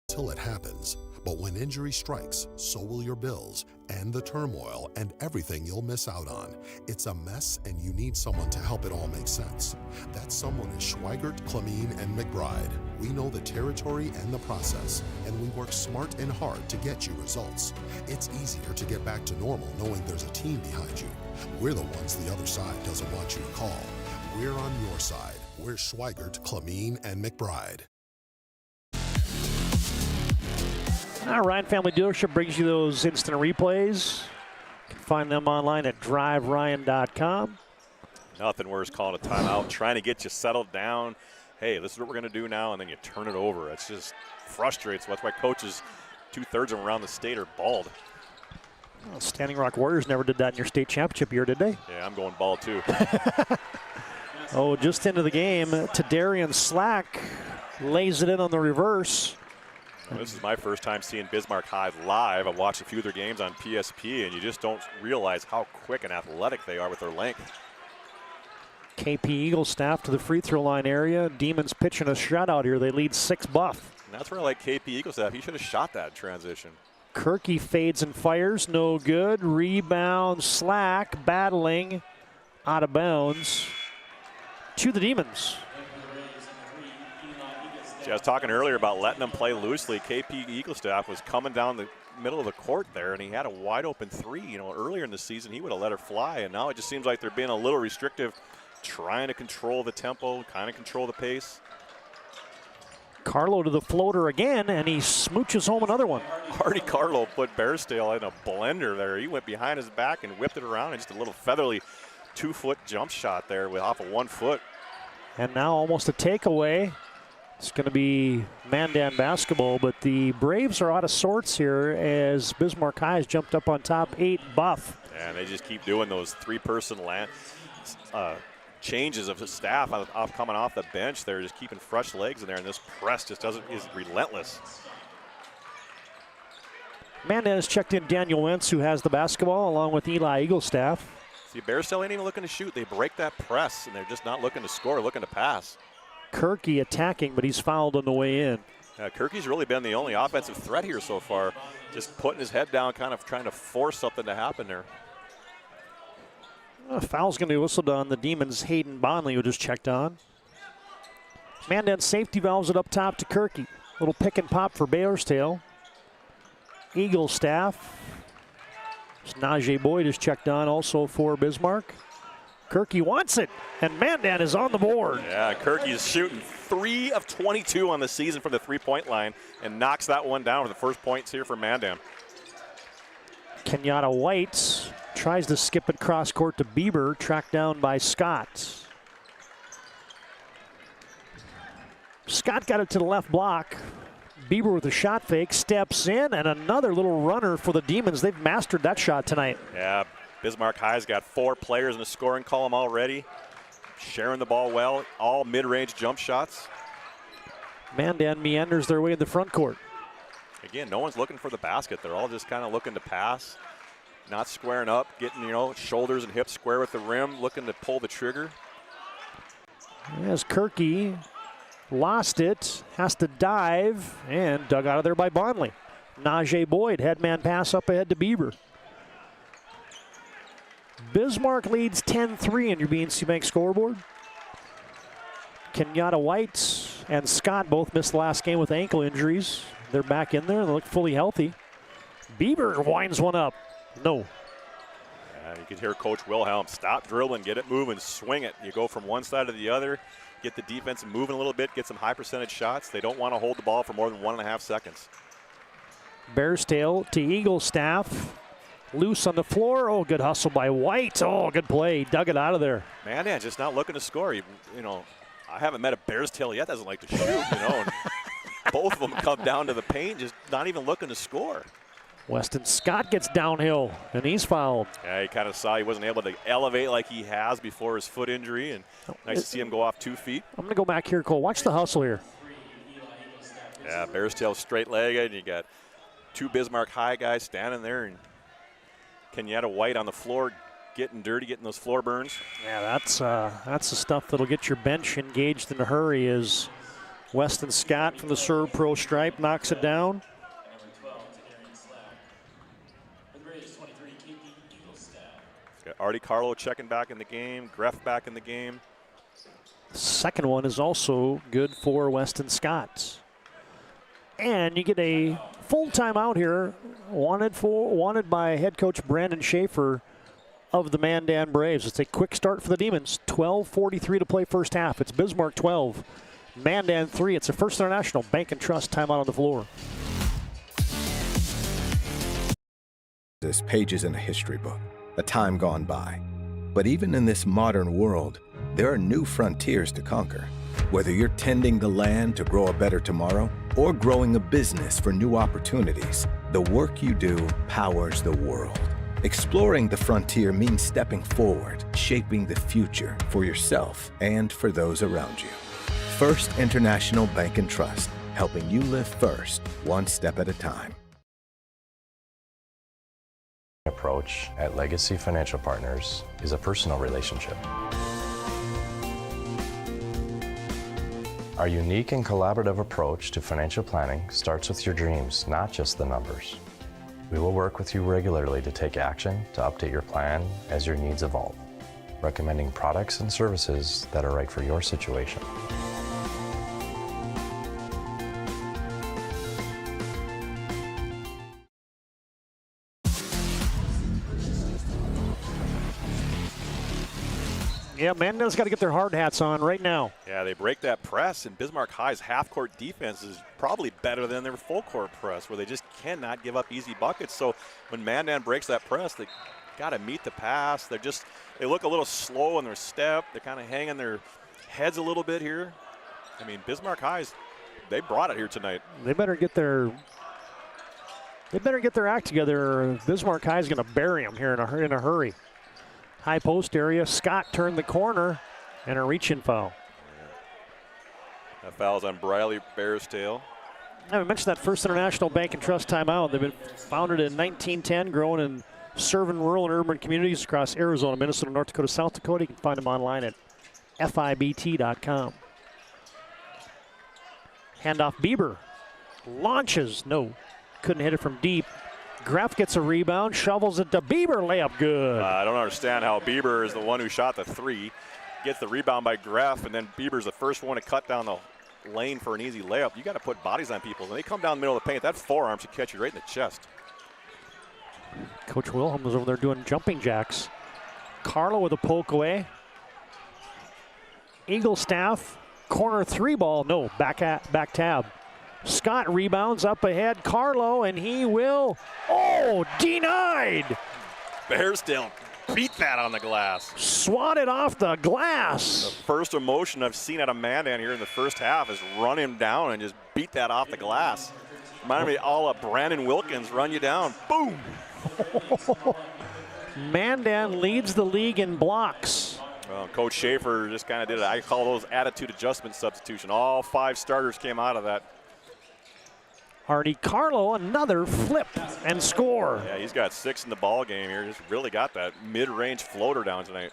Till it happens. But when injury strikes, so will your bills and the turmoil and everything you'll miss out on. It's a mess and you need someone to help it all make sense. That someone is Schweigert, Clemene, and McBride. We know the territory and the process, and we work smart and hard to get you results. It's easier to get back to normal knowing there's a team behind you. We're the ones the other side doesn't want you to call. We're on your side. We're Schweigert, Clemene, and McBride. Ryan Family Dealership brings you those instant replays. You can find them online at driveryan.com. Nothing worse calling a timeout, trying to get you settled down. Hey, this is what we're going to do now, and then you turn it over. It's just frustrates. That's why coaches, 2/3 of them around the state are bald. Well, Standing Rock Warriors never did that in your state championship year, did they? Yeah, I'm going bald too. Oh, just into the game, Darian Slack lays it in on the reverse. This is my first time seeing Bismarck High live. I've watched a few of their games on PSP, and you just don't realize how quick and athletic they are with their length. KP Eagle staff to the free throw line area. Demons pitching a shutout here. They lead 6-buff. And that's where I like KP Eagle staff. He should have shot that in transition. Kirky fades and fires. No good. Rebound. Slack battling out of bounds to the Demons. See, I was talking earlier about letting them play loosely. KP Eaglestaff was coming down the middle of the court there, and he had a wide open 3. You know, earlier in the season, he would have let her fly, and now it just seems like they're being a little restrictive, trying to control the tempo, kind of control the pace. Carlo to the floater again, and he smooches home another one. Artie Carlo put Bearstail in a blender there. He went behind his back and whipped it around, and just a little featherly 2-foot jump shot there with off of 1 foot. And now almost a takeaway. It's going to be Mandan basketball, but the Braves are out of sorts here as Bismarck High has jumped up on top 8-buff. And they just keep doing those 3-person changes of the staff coming off the bench. They're just keeping fresh legs in there, and this press just is relentless. Mandan has checked in Daniel Wentz, who has the basketball, along with Eli Eaglestaff. See, Bearstail ain't even looking to shoot. They break that press, and they're just not looking to score, looking to pass. Kirky attacking, but he's fouled on the way in. Kirky's really been the only offensive threat here so far. Just putting his head down, kind of trying to force something to happen there. Foul's going to be whistled on the Demons' Hayden Bonley, who just checked on. Mandan safety valves it up top to Kirky. Little pick and pop for Bairstail. Eagle staff. Najee Boyd is checked on also for Bismarck. Kirky wants it, and Mandan is on the board. Yeah, Kirky is shooting 3 of 22 on the season from the three-point line and knocks that one down with the first points here for Mandan. Kenyatta White tries to skip it cross court to Bieber, tracked down by Scott. Scott got it to the left block. Bieber with a shot fake, steps in, and another little runner for the Demons. They've mastered that shot tonight. Yeah, Bismarck High's got 4 players in the scoring column already. Sharing the ball well, all mid-range jump shots. Mandan meanders their way in the front court. Again, no one's looking for the basket. They're all just kind of looking to pass, not squaring up, getting, shoulders and hips square with the rim, looking to pull the trigger. As Kirky lost it, has to dive, and dug out of there by Bonley. Najee Boyd, headman pass up ahead to Bieber. Bismarck leads 10-3 in your BNC Bank scoreboard. Kenyatta White and Scott both missed the last game with ankle injuries. They're back in there. They look fully healthy. Bieber winds one up. No. You can hear Coach Wilhelm, stop dribbling, get it moving, swing it. You go from one side to the other, get the defense moving a little bit, get some high percentage shots. They don't want to hold the ball for more than 1.5 seconds. Bairstail to Eagle staff. Loose on the floor. Oh, good hustle by White. Oh, good play. Dug it out of there. Mandan just not looking to score. I haven't met a Bairstail yet that doesn't like to shoot, and both of them come down to the paint, just not even looking to score. Weston Scott gets downhill, and he's fouled. Yeah, he kind of saw he wasn't able to elevate like he has before his foot injury, and nice to see him go off 2 feet. I'm going to go back here, Cole. Watch the hustle here. Yeah, Bairstail straight-legged, and you got 2 Bismarck High guys standing there, and Kenyatta White on the floor getting dirty, getting those floor burns. Yeah, that's the stuff that'll get your bench engaged in a hurry. Is Weston Scott from the Serve Pro stripe knocks it down. Got Artie Carlo checking back in the game, Greff back in the game. Second one is also good for Weston Scott. And you get a full timeout here, wanted by head coach Brandon Schaefer of the Mandan Braves. It's a quick start for the Demons. 12:43 to play first half. It's Bismarck 12, Mandan 3. It's a First International Bank and Trust timeout on the floor. There's pages in a history book, a time gone by. But even in this modern world, there are new frontiers to conquer. Whether you're tending the land to grow a better tomorrow or growing a business for new opportunities, the work you do powers the world. Exploring the frontier means stepping forward, shaping the future for yourself and for those around you. First International Bank and Trust, helping you live first, one step at a time. Approach at Legacy Financial Partners is a personal relationship. Our unique and collaborative approach to financial planning starts with your dreams, not just the numbers. We will work with you regularly to take action to update your plan as your needs evolve, recommending products and services that are right for your situation. Yeah, Mandan's got to get their hard hats on right now. Yeah, they break that press, and Bismarck High's half-court defense is probably better than their full-court press, where they just cannot give up easy buckets. So when Mandan breaks that press, they got to meet the pass. They look a little slow in their step. They're kind of hanging their heads a little bit here. I mean, Bismarck High's, they brought it here tonight. They better get their act together, or Bismarck High's going to bury them here in a hurry. High post area. Scott turned the corner, and a reach-in foul. That foul's on Briley Bairstail. I mentioned that First International Bank and Trust timeout. They've been founded in 1910, growing and serving rural and urban communities across Arizona, Minnesota, North Dakota, South Dakota. You can find them online at FIBT.com. Handoff Bieber. Launches. No. Couldn't hit it from deep. Greff gets a rebound, shovels it to Bieber, layup good. I don't understand how Bieber is the one who shot the 3. Gets the rebound by Greff, and then Bieber's the first one to cut down the lane for an easy layup. You got to put bodies on people. When they come down the middle of the paint, that forearm should catch you right in the chest. Coach Wilhelm was over there doing jumping jacks. Carlo with a poke away. Eaglestaff, corner 3 ball, no, back tab. Scott rebounds up ahead, Carlo, and he will, denied! Bearsdale beat that on the glass. Swatted off the glass. The first emotion I've seen out of Mandan here in the first half is run him down and just beat that off the glass. Reminded me all of Brandon Wilkins, run you down, boom! Mandan leads the league in blocks. Well, Coach Schaefer just kind of did it. I call those attitude adjustment substitution. All 5 starters came out of that. Artie Carlo, another flip and score. Yeah, he's got 6 in the ball game here. He's really got that mid-range floater down tonight.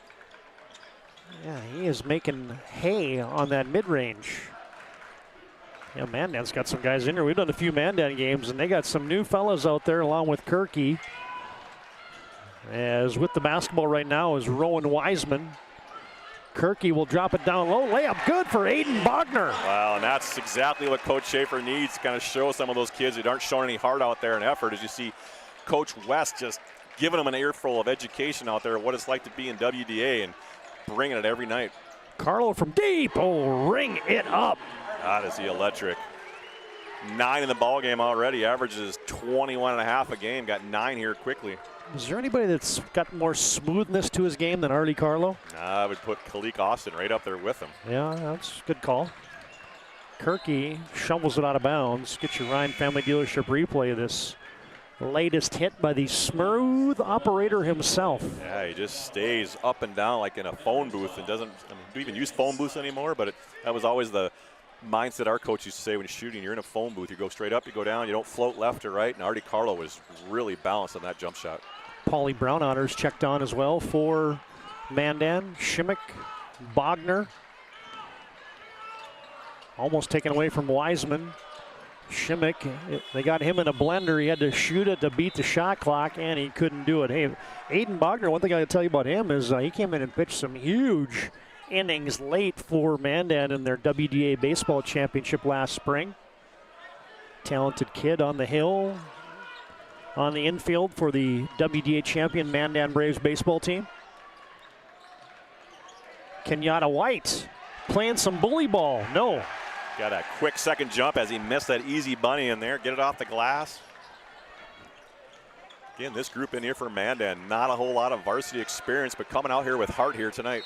Yeah, he is making hay on that mid-range. Yeah, Mandan's got some guys in here. We've done a few Mandan games, and they got some new fellas out there along with Kirky. As with the basketball right now is Rowan Wiseman. Kirky will drop it down low. Layup good for Aiden Bogner. Wow, and that's exactly what Coach Schaefer needs to kind of show some of those kids that aren't showing any heart out there and effort. As you see Coach West just giving them an earful of education out there, what it's like to be in WDA and bringing it every night. Carlo from deep. Ring it up. God, is he electric. 9 in the ball game already. Averages 21.5 a game. Got 9 here quickly. Is there anybody that's got more smoothness to his game than Artie Carlo? I would put Kalik Austin right up there with him. Yeah, that's a good call. Kirky shovels it out of bounds. Get your Ryan Family Dealership replay of this latest hit by the smooth operator himself. Yeah, he just stays up and down like in a phone booth and doesn't do even use phone booths anymore, but that was always the mindset our coach used to say when you're shooting. You're in a phone booth. You go straight up, you go down, you don't float left or right, and Artie Carlo was really balanced on that jump shot. Paulie Brown Otters checked on as well for Mandan. Shimmick, Bogner. Almost taken away from Wiseman. Shimmick, they got him in a blender. He had to shoot it to beat the shot clock, and he couldn't do it. Hey, Aiden Bogner, one thing I gotta tell you about him is he came in and pitched some huge innings late for Mandan in their WDA baseball championship last spring. Talented kid on the hill, on the infield for the WDA champion Mandan Braves baseball team. Kenyatta White playing some bully ball. No. Got a quick second jump as he missed that easy bunny in there. Get it off the glass. Again, this group in here for Mandan, not a whole lot of varsity experience, but coming out here with heart here tonight.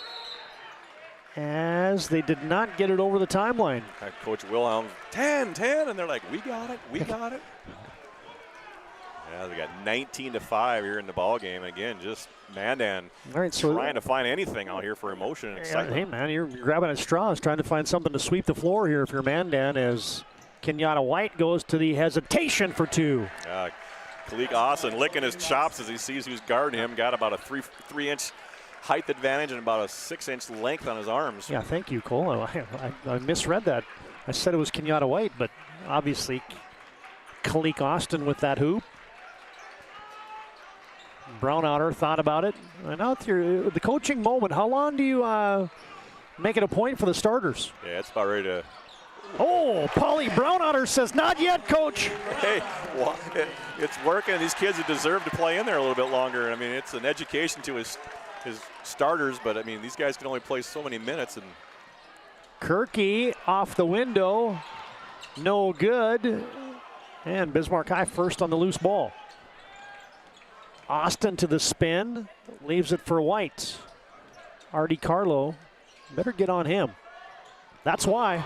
As they did not get it over the timeline. Coach Wilhelm, 10, and they're like, we got it. Yeah, they got 19-5 here in the ball game. Again, just Mandan trying to find anything out here for emotion and excitement. Hey, man, you're grabbing at straws, trying to find something to sweep the floor here if you're Mandan, as Kenyatta White goes to the hesitation for 2. Kalik Austin licking his chops as he sees who's guarding him. Got about a 3-inch height advantage and about a 6-inch length on his arms. Yeah, thank you, Cole. I misread that. I said it was Kenyatta White, but obviously Kalik Austin with that hoop. Brownouter thought about it. And out there, the coaching moment, how long do you make it a point for the starters? Yeah, it's about ready to. Paulie Brownouter says, not yet, Coach. Hey, well, it's working. These kids deserve to play in there a little bit longer. I mean, it's an education to his starters, but I mean, these guys can only play so many minutes. And Kirky off the window, no good. And Bismarck High first on the loose ball. Austin to the spin, leaves it for White. Artie Carlo, better get on him. That's why.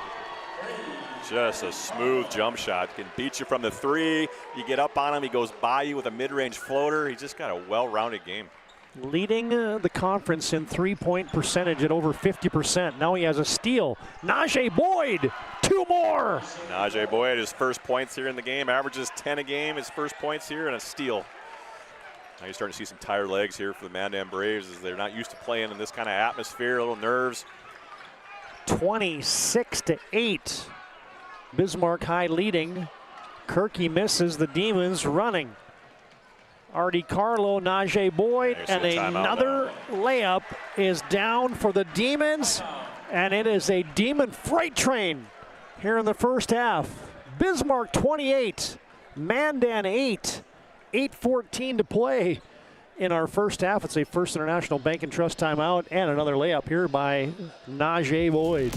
Just a smooth jump shot. Can beat you from the 3. You get up on him, he goes by you with a mid-range floater. He just got a well-rounded game. Leading the conference in three-point percentage at over 50%. Now he has a steal. Najee Boyd, 2 more. Najee Boyd, his first points here in the game, averages 10 a game, his first points here, and a steal. Now you're starting to see some tired legs here for the Mandan Braves as they're not used to playing in this kind of atmosphere, a little nerves. 26-8. Bismarck High leading. Kirky misses, the Demons running. Artie Carlo, Najee Boyd, and another layup is down for the Demons, and it is a Demon freight train here in the first half. Bismarck 28, Mandan 8, 8:14 to play in our first half. It's a First International Bank and Trust timeout, and another layup here by Najee Boyd.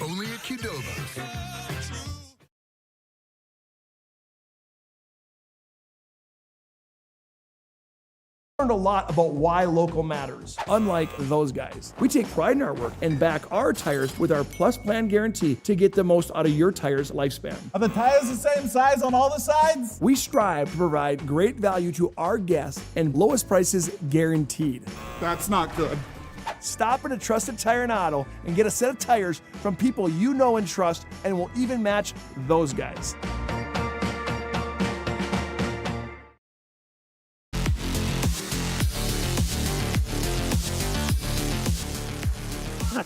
Only at Qdoba. Learned a lot about why local matters. Unlike those guys, we take pride in our work and back our tires with our Plus Plan guarantee to get the most out of your tire's lifespan. Are the tires the same size on all the sides? We strive to provide great value to our guests and lowest prices guaranteed. That's not good. Stop at a trusted tire and auto and get a set of tires from people you know and trust, and will even match those guys.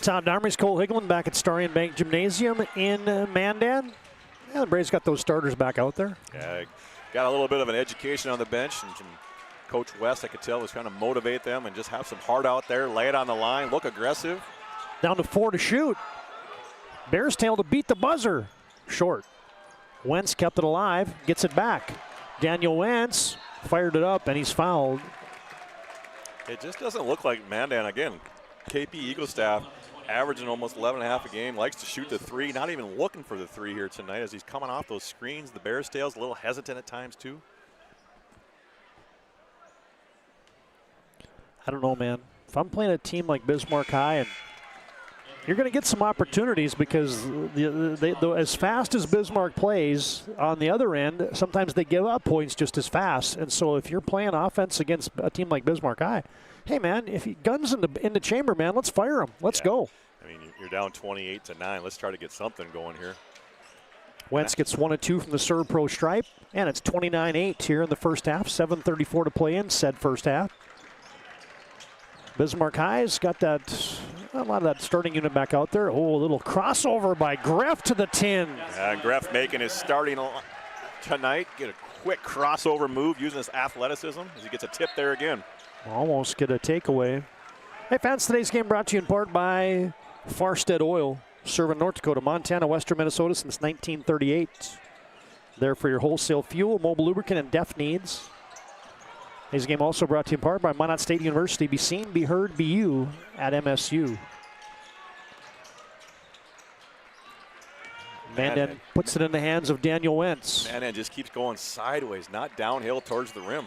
Tom Darmy's Cole Higglin back at STARION Bank Gymnasium in Mandan. Yeah, the Braves got those starters back out there. Yeah, got a little bit of an education on the bench, and Coach West, I could tell, was trying to motivate them and just have some heart out there, lay it on the line, look aggressive. Down to 4 to shoot. Bears tail to beat the buzzer. Short. Wentz kept it alive, gets it back. Daniel Wentz fired it up, and he's fouled. It just doesn't look like Mandan again. KP Eagle staff averaging almost 11.5 a game, likes to shoot the three, not even looking for the three here tonight as he's coming off those screens. The Bears tail's a little hesitant at times too. I don't know, man. If I'm playing a team like Bismarck High, and you're going to get some opportunities because as fast as Bismarck plays on the other end, sometimes they give up points just as fast. And so if you're playing offense against a team like Bismarck High, hey, man, if he guns in the chamber, man, let's fire him. Let's go. I mean, you're down 28-9. Let's try to get something going here. Wentz gets 1 and 2 from the Serve Pro stripe, and it's 29-8 here in the first half. 7:34 to play in said first half. Bismarck High's got a lot of that starting unit back out there. Oh, a little crossover by Greff to the tin. And Greff making his starting tonight. Get a quick crossover move using his athleticism as he gets a tip there again. Almost get a takeaway. Hey fans, today's game brought to you in part by Farstead Oil, serving North Dakota, Montana, Western Minnesota since 1938. There for your wholesale fuel, mobile lubricant, and DEF needs. Today's game also brought to you in part by Minot State University. Be seen, be heard, be you at MSU. Mandan puts it in the hands of Daniel Wentz. Mandan just keeps going sideways, not downhill towards the rim.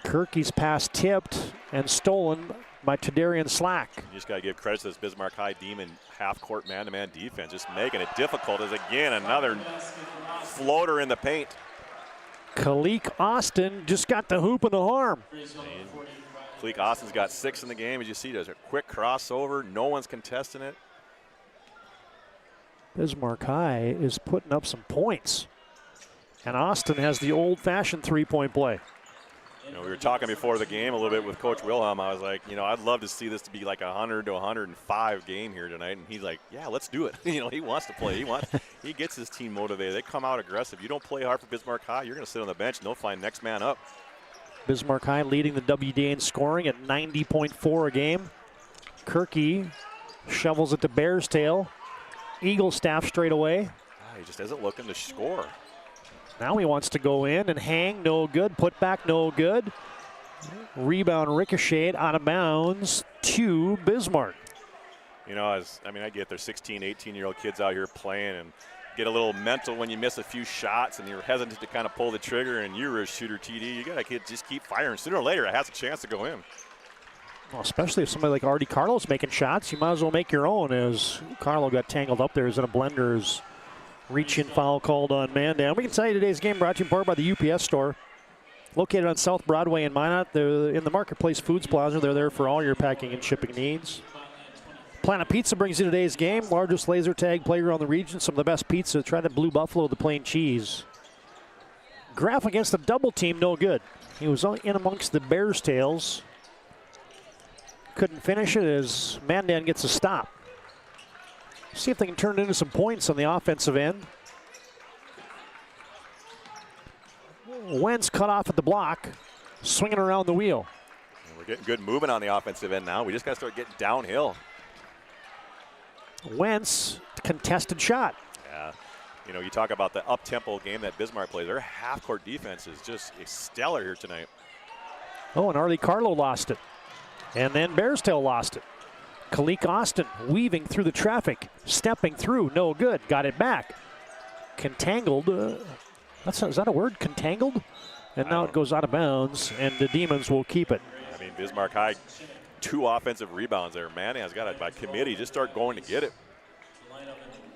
Kirky's pass tipped and stolen by Tadarian Slack. You just got to give credit to this Bismarck High Demon half-court man-to-man defense, just making it difficult as, again, another floater in the paint. Kalik Austin just got the hoop and the arm. Kalik Austin's got 6 in the game. As you see, there's a quick crossover. No one's contesting it. Bismarck High is putting up some points. And Austin has the old-fashioned three-point play. You know, we were talking before the game a little bit with Coach Wilhelm. I was like, you know, I'd love to see this to be like 100 to 105 game here tonight. And he's like, yeah, let's do it. You know, he wants to play. He gets his team motivated. They come out aggressive. You don't play hard for Bismarck High, you're going to sit on the bench and they'll find next man up. Bismarck High leading the WDA in scoring at 90.4 a game. Kirky shovels it to Bears tail. Eagle staff straight away. He just isn't looking to score. Now he wants to go in and hang, no good. Put back, no good. Rebound ricocheted out of bounds to Bismarck. You know, I get there's 16, 18-year-old kids out here playing and get a little mental when you miss a few shots and you're hesitant to kind of pull the trigger and you're a shooter, TD. You got to just keep firing. Sooner or later, it has a chance to go in. Well, especially if somebody like Artie Carlo's making shots, you might as well make your own, as Carlo got tangled up there as in a blender as Reach-in foul called on Mandan. We can tell you today's game brought to you in part by the UPS store. Located on South Broadway in Minot. They're in the Marketplace Foods Plaza. They're there for all your packing and shipping needs. Planet Pizza brings you today's game. Largest laser tag player on the region. Some of the best pizza. Try the Blue Buffalo, the plain cheese. Graff against the double team, no good. He was in amongst the Bears' tails. Couldn't finish it as Mandan gets a stop. See if they can turn it into some points on the offensive end. Wentz cut off at the block, swinging around the wheel. And we're getting good movement on the offensive end now. We just got to start getting downhill. Wentz, contested shot. Yeah. You know, you talk about the up-tempo game that Bismarck plays. Their half-court defense is just stellar here tonight. Oh, and Arlie Carlo lost it. And then Bearstail lost it. Kalik Austin weaving through the traffic, stepping through, no good. Got it back. Contangled. Is that a word? Contangled? And now it goes out of bounds, and the Demons will keep it. I mean, Bismarck High, 2 offensive rebounds there. Mandan's got it by committee. Just start going to get it.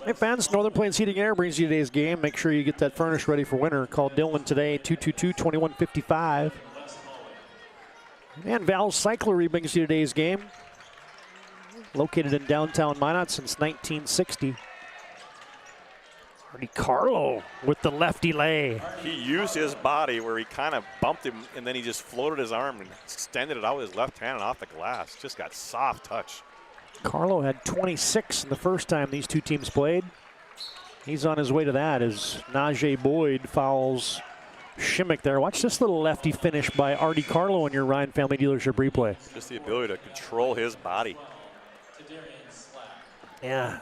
Hey fans, Northern Plains Heating and Air brings you today's game. Make sure you get that furnace ready for winter. Call Dylan today, 222-2155. And Val's Cyclery brings you today's game. Located in downtown Minot since 1960. Artie Carlo with the lefty lay. He used his body where he kind of bumped him, and then he just floated his arm and extended it out with his left hand and off the glass. Just got soft touch. Carlo had 26 the first time these two teams played. He's on his way to that as Najee Boyd fouls Shimmick there. Watch this little lefty finish by Artie Carlo in your Ryan Family Dealership replay. Just the ability to control his body. Yeah.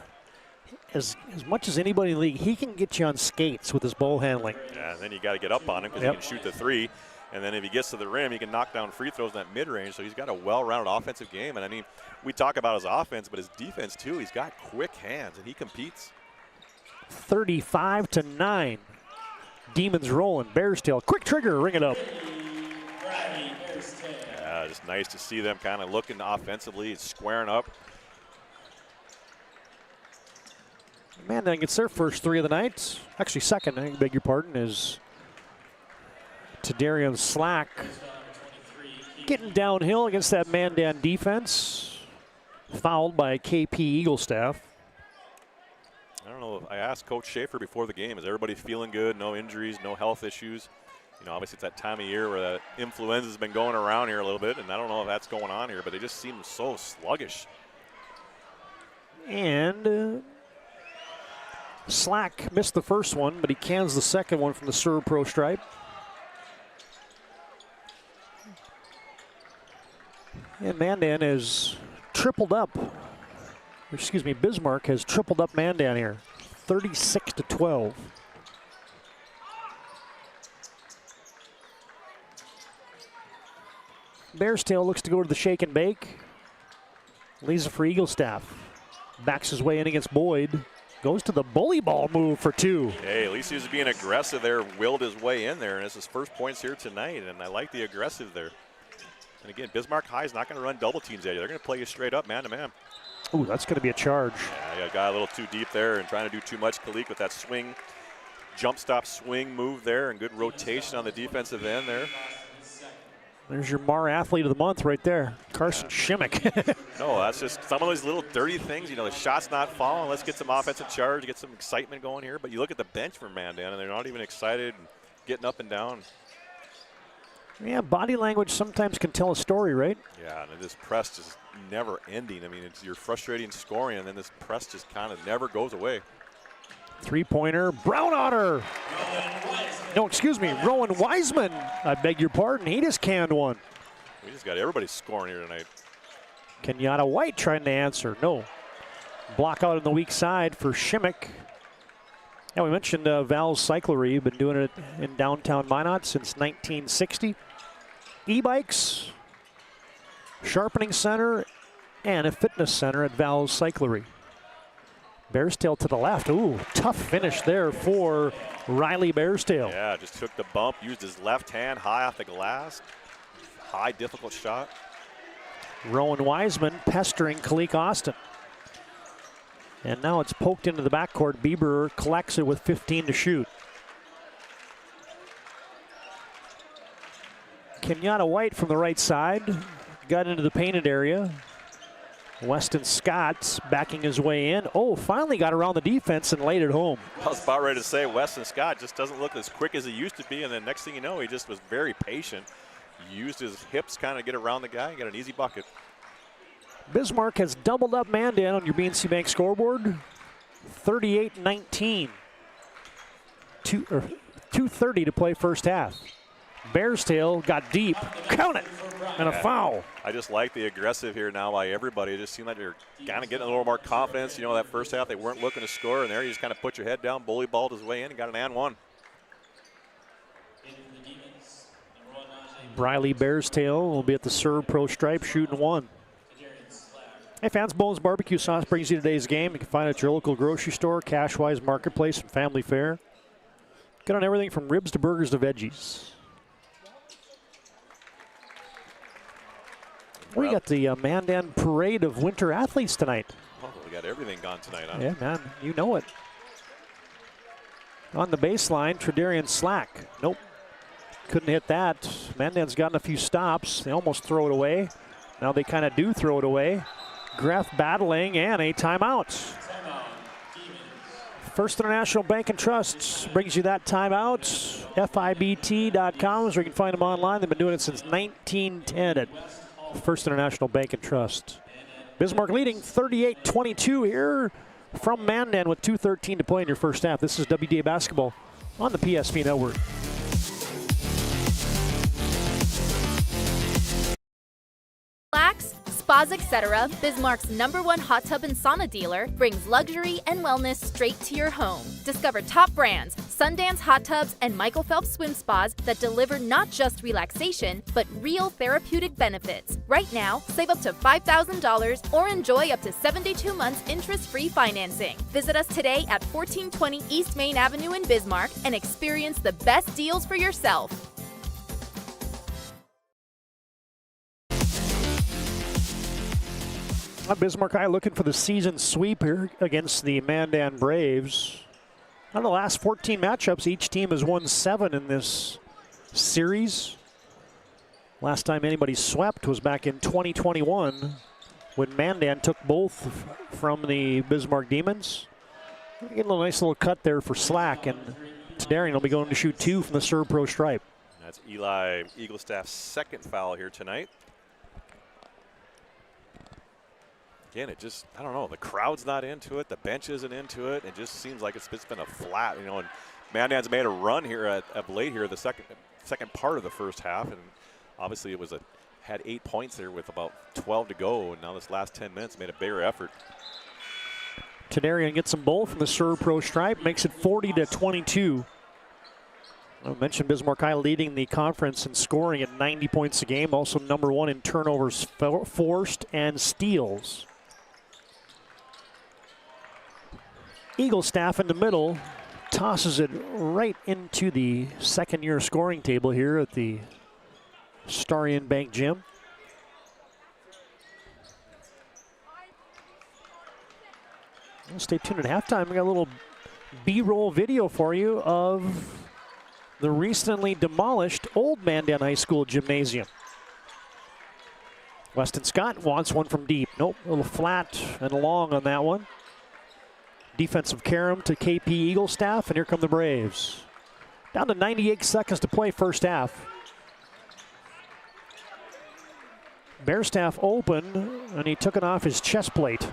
As much as anybody in the league, he can get you on skates with his ball handling. Yeah, and then you got to get up on him because he can shoot the 3. And then if he gets to the rim, he can knock down free throws in that mid-range. So he's got a well-rounded offensive game. And I mean, we talk about his offense, but his defense too. He's got quick hands, and he competes. 35-9. Demons rolling. Bearstail, quick trigger, ring it up. Yeah, just nice to see them kind of looking offensively, squaring up. Mandan gets their first 3 of the night. Actually, second, I beg your pardon, is Tadarian Slack getting downhill against that Mandan defense. Fouled by KP Eaglestaff. I don't know. I asked Coach Schaefer before the game, is everybody feeling good? No injuries, no health issues? You know, obviously it's that time of year where the influenza's been going around here a little bit, and I don't know if that's going on here, but they just seem so sluggish. And Slack missed the first one, but he cans the second one from the Serve Pro stripe. And Mandan has tripled up. Excuse me, Bismarck has tripled up Mandan here. 36-12. Bearstail looks to go to the shake and bake. Leaves it for Eaglestaff. Backs his way in against Boyd. Goes to the bully ball move for 2. Hey, at least he was being aggressive there, willed his way in there, and it's his first points here tonight, and I like the aggressive there. And again, Bismarck High is not going to run double teams at you. They're going to play you straight up, man-to-man. Ooh, that's going to be a charge. Yeah, got a little too deep there and trying to do too much. Kalik with that swing, jump stop swing move there, and good rotation on the defensive end there. There's your Mar Athlete of the Month right there, Carson Shimmick. No, that's just some of those little dirty things. You know, the shot's not falling. Let's get some offensive charge, get some excitement going here. But you look at the bench for Mandan, and they're not even excited and getting up and down. Yeah, body language sometimes can tell a story, right? Yeah, and this press just never ending. I mean, you're frustrating scoring, and then this press just kind of never goes away. 3-pointer, Brown Otter. No, excuse me, Rowan Wiseman. I beg your pardon, he just canned one. We just got everybody scoring here tonight. Kenyatta White trying to answer, no. Block out on the weak side for Shimmick. Yeah, we mentioned Val's Cyclery, been doing it in downtown Minot since 1960. E-bikes, sharpening center, and a fitness center at Val's Cyclery. Bearstail to the left. Ooh, tough finish there for Riley Bearstail. Yeah, just took the bump, used his left hand high off the glass. High, difficult shot. Rowan Wiseman pestering Kalik Austin. And now it's poked into the backcourt. Bieber collects it with 15 to shoot. Kenyatta White from the right side got into the painted area. Weston Scott backing his way in. Oh, finally got around the defense and laid it home. I was about ready to say Weston Scott just doesn't look as quick as he used to be, and then next thing you know, he just was very patient. He used his hips kind of get around the guy and get an easy bucket. Bismarck has doubled up Mandan on your BNC Bank scoreboard. 38-19. 2:30 to play first half. Bears tail got deep. Count it. And a foul. I just like the aggressive here now by everybody. It just seemed like they're kind of getting a little more confidence. You know, that first half they weren't looking to score, and there you just kind of put your head down, bully balled his way in, and got an and one. Briley Bearstail will be at the Serve Pro stripe shooting one. Hey fans, Bones Barbecue Sauce brings you today's game. You can find it at your local grocery store, Cashwise Marketplace, and Family Fare. Get on everything from ribs to burgers to veggies. We got the Mandan Parade of Winter Athletes tonight. Oh, we got everything gone tonight, huh? Yeah, man, you know it. On the baseline, Tredarian Slack. Nope, couldn't hit that. Mandan's gotten a few stops. They almost throw it away. Now they kind of do throw it away. Greff battling and a timeout. First International Bank and Trust brings you that timeout. FIBT.com is where you can find them online. They've been doing it since 1910 at First International Bank and Trust. Bismarck leading 38-22 here from Mandan with 2:13 to play in your first half. This is WDA Basketball on the PSP Network. Relax, spas, etc. Bismarck's #1 hot tub and sauna dealer brings luxury and wellness straight to your home. Discover top brands, Sundance hot tubs and Michael Phelps swim spas that deliver not just relaxation, but real therapeutic benefits. Right now, save up to $5,000 or enjoy up to 72 months interest-free financing. Visit us today at 1420 East Main Avenue in Bismarck and experience the best deals for yourself. Bismarck High looking for the season sweep here against the Mandan Braves. Out of the last 14 matchups, each team has won 7 in this series. Last time anybody swept was back in 2021 when Mandan took both from the Bismarck Demons. Getting a nice little cut there for Slack, and Tadarian will be going to shoot 2 from the Serve Pro stripe. That's Eli Eaglestaff's second foul here tonight. Again, it just, I don't know, the crowd's not into it, the bench isn't into it. It just seems like it's been a flat, you know, and Mandan's made a run here of late here, the second part of the first half, and obviously it was had 8 points there with about 12 to go, and now this last 10 minutes made a bigger effort. Tadarian gets them both from the Serve Pro stripe, makes it 40-22. I mentioned Bismarck High leading the conference in scoring at 90 points a game, also #1 in turnovers forced and steals. Eaglestaff in the middle tosses it right into the second-year scoring table here at the Starion Bank Gym. Well, stay tuned at halftime. We got a little B-roll video for you of the recently demolished old Mandan High School gymnasium. Weston Scott wants one from deep. Nope, a little flat and long on that one. Defensive carom to KP Eaglestaff, and here come the Braves. Down to 98 seconds to play first half. Bearstaff open, and he took it off his chest plate.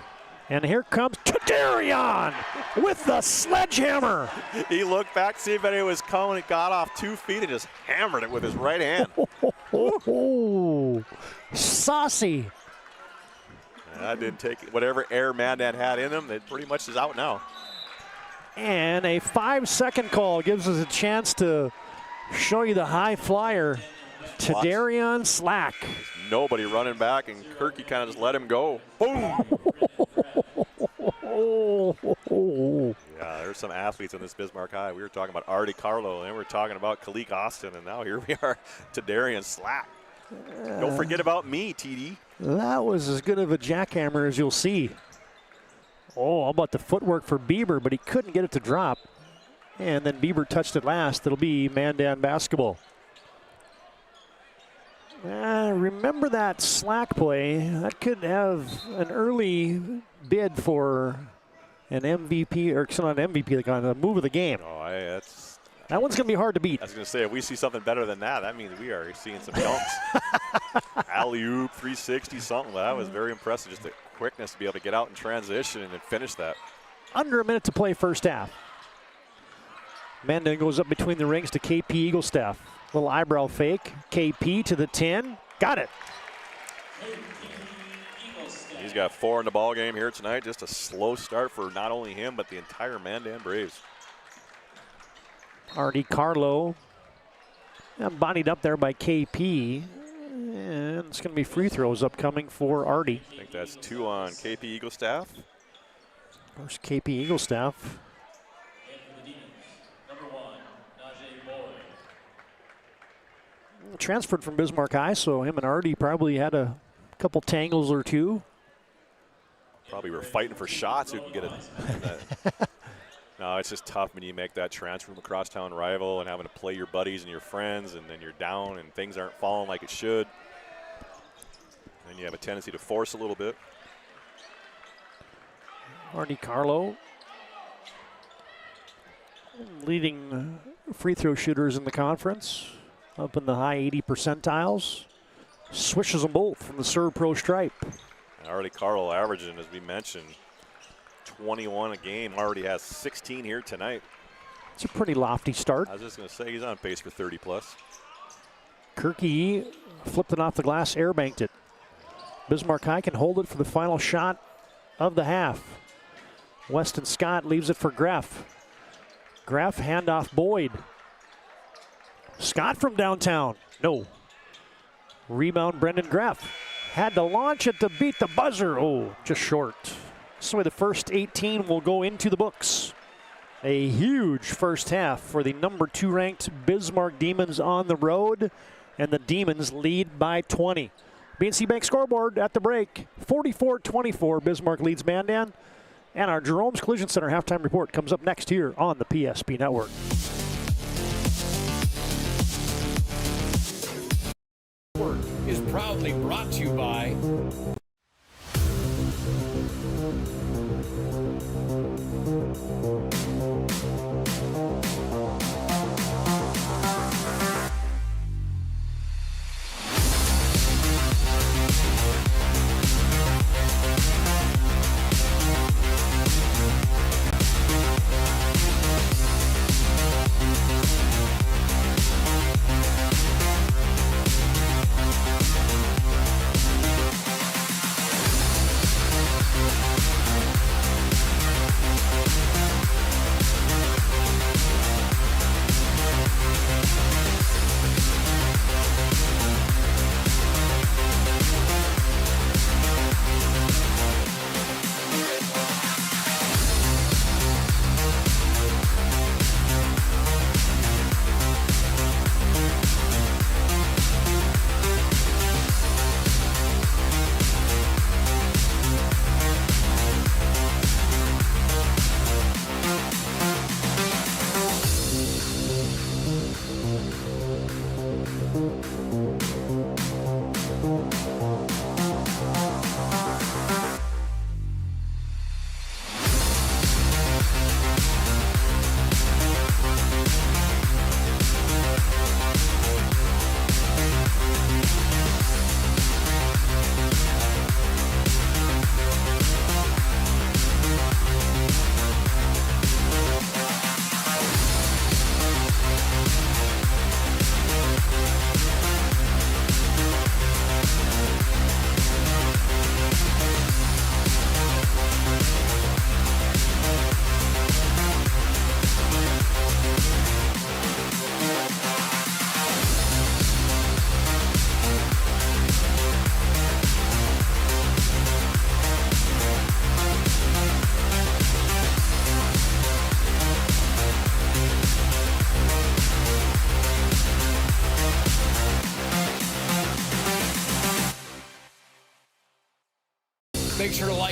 And here comes Tadarian with the sledgehammer. He looked back, see if anybody was coming, got off 2 feet and just hammered it with his right hand. Saucy. That didn't take whatever air Mandan had in him. It pretty much is out now. And a 5-second call gives us a chance to show you the high flyer. Tadarian Slack. There's nobody running back, and Kirky kind of just let him go. Boom! Yeah, there's some athletes in this Bismarck High. We were talking about Artie Carlo, and we were talking about Kalik Austin, and now here we are, Tadarian Slack. Don't forget about me, TD. That was as good of a jackhammer as you'll see. Oh, how about the footwork for Bieber, but he couldn't get it to drop. And then Bieber touched it last. It'll be Mandan basketball. Remember that slack play. That could have an early bid for an MVP, or not an MVP, like on a move of the game. Oh, that one's going to be hard to beat. I was going to say, if we see something better than that, that means we are seeing some dunks. Alley-oop, 360, something. That was very impressive. Just the quickness to be able to get out in transition and then finish that. Under a minute to play first half. Mandan goes up between the rings to KP Eaglestaff. Little eyebrow fake. KP to the 10. Got it. He's got 4 in the ball game here tonight. Just a slow start for not only him, but the entire Mandan Braves. Artie Carlo bodied up there by KP. And it's going to be free throws upcoming for Artie. I think that's 2 on KP Eaglestaff. There's KP Eaglestaff. Transferred from Bismarck High, so him and Artie probably had a couple tangles or two. Probably were fighting for shots who can get it. No, it's just tough when you make that transfer from a crosstown rival and having to play your buddies and your friends, and then you're down and things aren't falling like it should. And you have a tendency to force a little bit. Artie Carlo leading free throw shooters in the conference, up in the high 80 percentiles. Swishes them both from the Serve Pro stripe. Artie Carlo averaging, as we mentioned, 21 a game. Already has 16 here tonight. It's a pretty lofty start. I was just going to say he's on pace for 30 plus. Kirky flipped it off the glass, airbanked it. Bismarck High can hold it for the final shot of the half. Weston Scott leaves it for Greff. Greff handoff Boyd. Scott from downtown. No. Rebound Brendan Greff. Had to launch it to beat the buzzer. Oh, just short. So the first 18 will go into the books. A huge first half for the number 2 ranked Bismarck Demons on the road. And the Demons lead by 20. BNC Bank scoreboard at the break. 44-24, Bismarck leads Mandan. And our Jerome's Collision Center halftime report comes up next here on the PSP Network. Is proudly brought to you by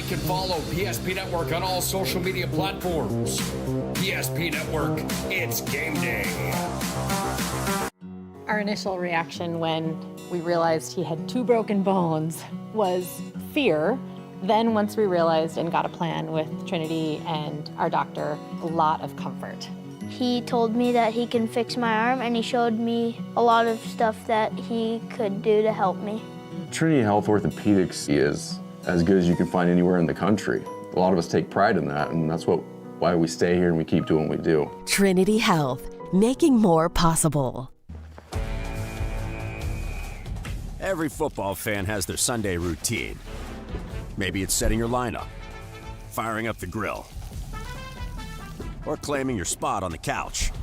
Like and follow PSP Network on all social media platforms. PSP Network, it's game day. Our initial reaction when we realized he had 2 broken bones was fear. Then once we realized and got a plan with Trinity and our doctor, a lot of comfort. He told me that he can fix my arm, and he showed me a lot of stuff that he could do to help me. Trinity Health Orthopedics is as good as you can find anywhere in the country. A lot of us take pride in that, and that's why we stay here and we keep doing what we do. Trinity Health, making more possible. Every football fan has their Sunday routine. Maybe it's setting your lineup, firing up the grill, or claiming your spot on the couch.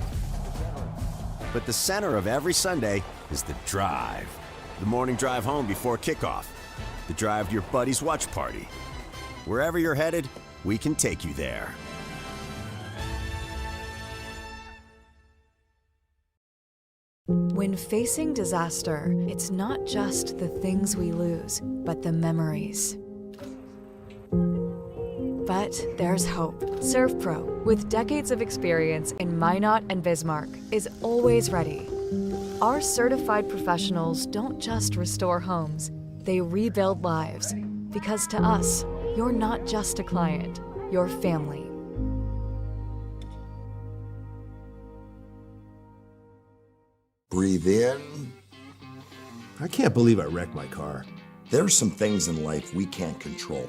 But the center of every Sunday is the drive. The morning drive home before kickoff. The drive to your buddy's watch party. Wherever you're headed, we can take you there. When facing disaster, it's not just the things we lose, but the memories. But there's hope. ServPro, with decades of experience in Minot and Bismarck, is always ready. Our certified professionals don't just restore homes, they rebuild lives. Because to us, you're not just a client, you're family. Breathe in. I can't believe I wrecked my car. There's some things in life we can't control.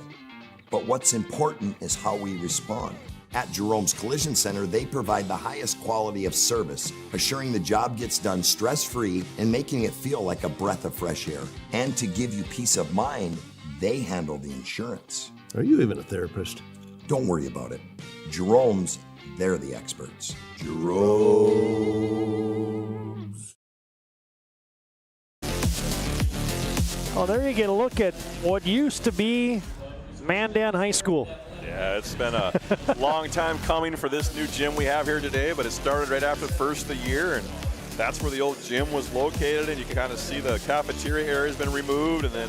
But what's important is how we respond. At Jerome's Collision Center, they provide the highest quality of service, assuring the job gets done stress-free and making it feel like a breath of fresh air. And to give you peace of mind, they handle the insurance. Are you even a therapist? Don't worry about it. Jerome's, they're the experts. Jerome's. Oh, there you get a look at what used to be Mandan High School. Yeah, it's been a long time coming for this new gym we have here today, but it started right after the first of the year, and that's where the old gym was located, and you can kind of see the cafeteria area has been removed, and then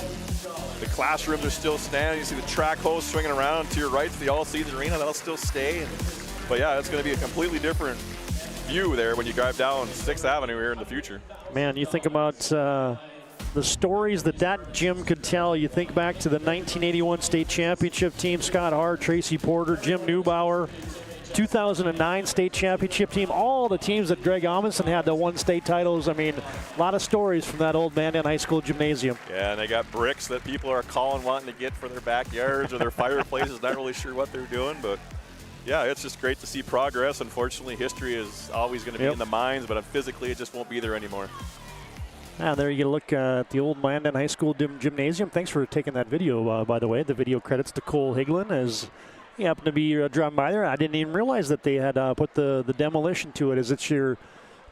the classrooms are still standing. You see the track hose swinging around to your right to the all-season arena. That'll still stay. But yeah, it's going to be a completely different view there when you drive down 6th Avenue here in the future. Man, you think about the stories that gym could tell. You think back to the 1981 state championship team, Scott Hart, Tracy Porter, Jim Neubauer, 2009 state championship team, all the teams that Greg Amundsen had that won state titles. I mean, a lot of stories from that old Mandan High School gymnasium. Yeah, and they got bricks that people are calling wanting to get for their backyards or their fireplaces. Not really sure what they're doing, but yeah, it's just great to see progress. Unfortunately, history is always going to be in the minds, but physically it just won't be there anymore. There you look at the old Mandan High School gymnasium. Thanks for taking that video, by the way. The video credits to Cole Higlin as he happened to be driving by there. I didn't even realize that they had put the demolition to it, as it's your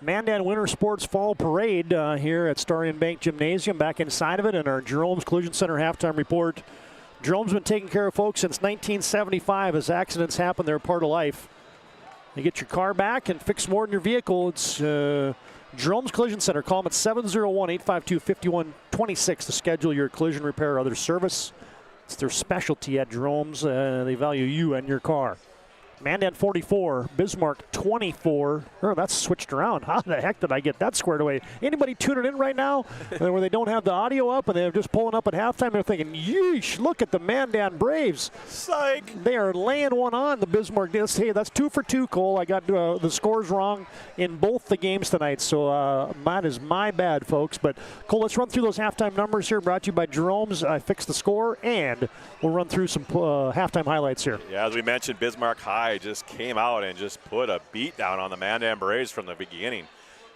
Mandan Winter Sports Fall Parade here at Starion Bank Gymnasium. Back inside of it in our Jerome's Collision Center halftime report. Jerome's been taking care of folks since 1975 as accidents happen. They're a part of life. You get your car back and fix more in your vehicle. It's Jerome's Collision Center. Call them at 701-852-5126 to schedule your collision repair or other service. It's their specialty at Jerome's. They value you and your car. Mandan 44, Bismarck 24. Oh, that's switched around. How the heck did I get that squared away? Anybody tuning in right now where they don't have the audio up and they're just pulling up at halftime? They're thinking, yeesh, look at the Mandan Braves. Psych. They are laying one on the Bismarck. Hey, that's 2 for 2, Cole. I got the scores wrong in both the games tonight, so that is my bad, folks. But, Cole, let's run through those halftime numbers here, brought to you by Jerome's. I fixed the score, and we'll run through some halftime highlights here. Yeah, as we mentioned, Bismarck High just came out and just put a beat down on the Mandan Braves from the beginning.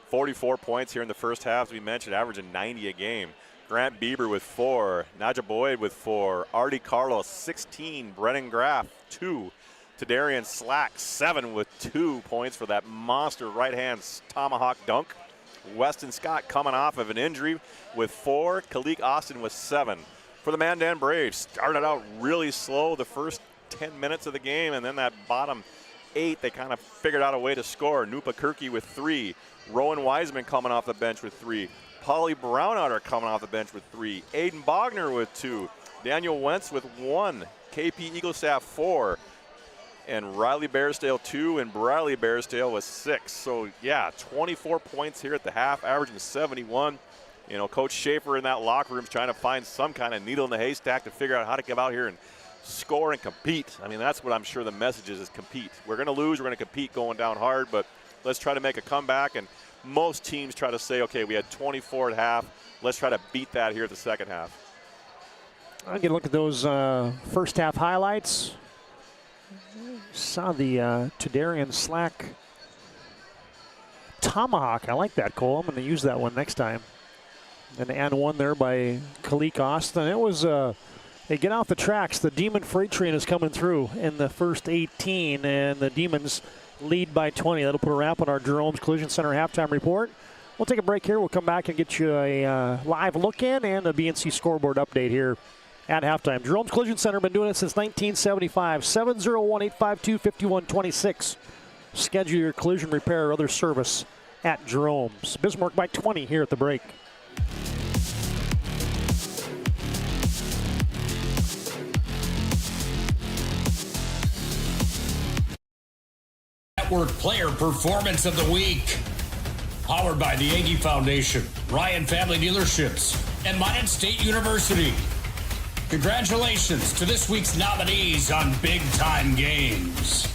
44 points here in the first half, as we mentioned, averaging 90 a game. Grant Bieber with 4, Naja Boyd with 4, Artie Carlos 16, Brennan Graff 2, Tadarian Slack 7 with 2 points for that monster right-hand tomahawk dunk. Weston Scott coming off of an injury with 4, Kalik Austin with 7. For the Mandan Braves, started out really slow the first 10 minutes of the game, and then that bottom 8, they kind of figured out a way to score. Nupa Kirky with 3, Rowan Wiseman coming off the bench with 3, Paulie Brownouter coming off the bench with 3, Aiden Bogner with 2, Daniel Wentz with 1, KP Eagle Staff 4, and Riley Barisdale 2, and Briley Barisdale was 6. So, yeah, 24 points here at the half, averaging 71. You know, Coach Schaefer in that locker room is trying to find some kind of needle in the haystack to figure out how to come out here and score and compete. I mean, that's what I'm sure the message is compete. We're going to lose, we're going to compete going down hard, but let's try to make a comeback. And most teams try to say, okay, we had 24 at half, let's try to beat that here at the second half. I'll get a look at those first half highlights. Saw the Tudarian Slack tomahawk. I like that, Cole. I'm going to use that one next time. And one there by Kalik Austin. It was, they get off the tracks. The Demon Freight Train is coming through in the first 18, and the Demons lead by 20. That'll put a wrap on our Jerome's Collision Center halftime report. We'll take a break here. We'll come back and get you a live look in and a BNC scoreboard update here at halftime. Jerome's Collision Center been doing it since 1975. 701-852-5126. Schedule your collision repair or other service at Jerome's. Bismarck by 20 here at the break. Network Player Performance of the Week. Powered by the Aggie Foundation, Ryan Family Dealerships, and Mandan State University. Congratulations to this week's nominees on Big Time Games.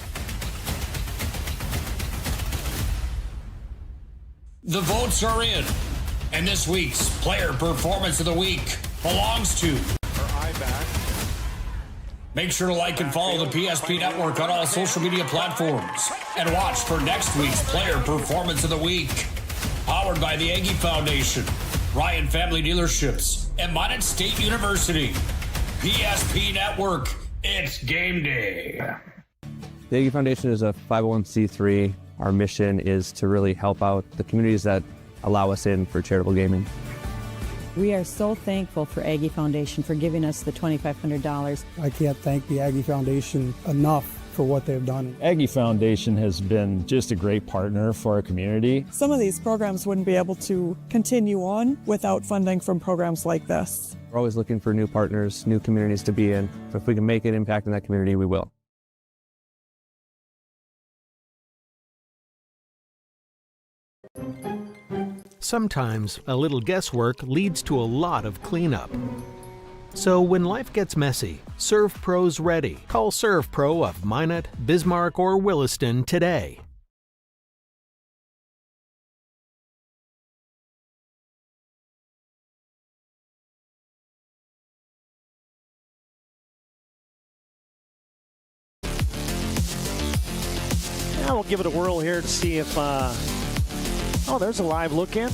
The votes are in, and this week's Player Performance of the Week belongs to... Make sure to like and follow the PSP Network on all social media platforms, and watch for next week's Player Performance of the Week. Powered by the Aggie Foundation, Ryan Family Dealerships, and Mandan State University. PSP Network, it's game day. The Aggie Foundation is a 501c3. Our mission is to really help out the communities that allow us in for charitable gaming. We are so thankful for Aggie Foundation for giving us the $2,500. I can't thank the Aggie Foundation enough for what they've done. Aggie Foundation has been just a great partner for our community. Some of these programs wouldn't be able to continue on without funding from programs like this. We're always looking for new partners, new communities to be in. If we can make an impact in that community, we will. Sometimes a little guesswork leads to a lot of cleanup. So when life gets messy, ServPro's ready. Call ServPro of Minot, Bismarck, or Williston today. Now we'll give it a whirl here to see if oh, there's a live look in.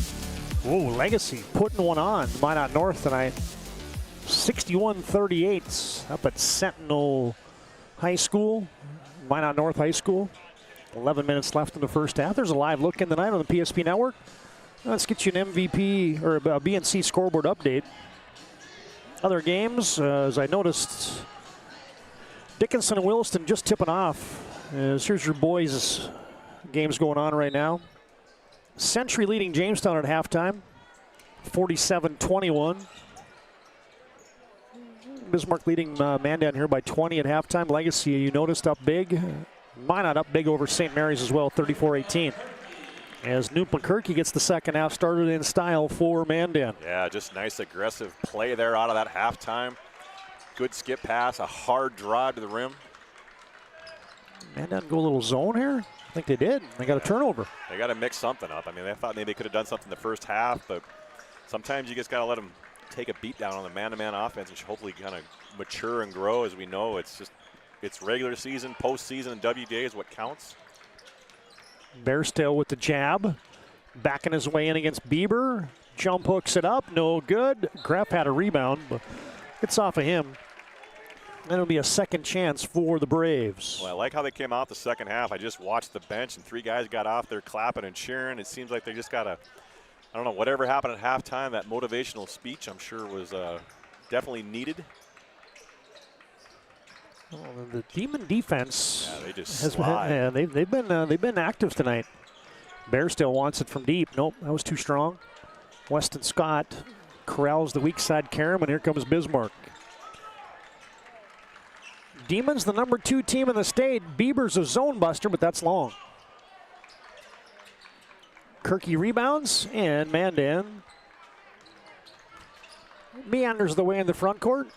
Whoa, Legacy putting one on. Minot North tonight. 61-38 up at Sentinel High School, Minot North High School. 11 minutes left in the first half. There's a live look in tonight on the PSP Network. Let's get you an MVP or a BNC scoreboard update. Other games, as I noticed, Dickinson and Williston just tipping off. Here's your boys' games going on right now. Century leading Jamestown at halftime, 47-21. Bismarck leading Mandan here by 20 at halftime. Legacy, you noticed, up big. Minot up big over St. Mary's as well, 34-18. As Newpland-Kirky gets the second half started in style for Mandan. Yeah, just nice aggressive play there out of that halftime. Good skip pass, a hard drive to the rim. Mandan go a little zone here? I think they did. They got a turnover. They got to mix something up. I mean, they thought maybe they could have done something in the first half, but sometimes you just got to let them take a beat down on the man-to-man offense and hopefully kind of mature and grow. As we know, it's regular season, postseason, and WDA is what counts. Bairstow with the jab, backing his way in against Bieber. Jump hooks it up, no good. Greff had a rebound, but it's off of him. And it'll be a second chance for the Braves. Well, I like how they came out the second half. I just watched the bench, and 3 guys got off there clapping and cheering. It seems like they just got a, I don't know, whatever happened at halftime, that motivational speech, I'm sure was definitely needed. Well, the Demon defense, yeah, they just has they've been active tonight. Bairstow wants it from deep. Nope, that was too strong. Weston Scott corrals the weak side Karam, and here comes Bismarck. Demons, the number 2 team in the state. Beaver's a zone buster, but that's long. Kirky rebounds, and Mandan meanders the way in the front court.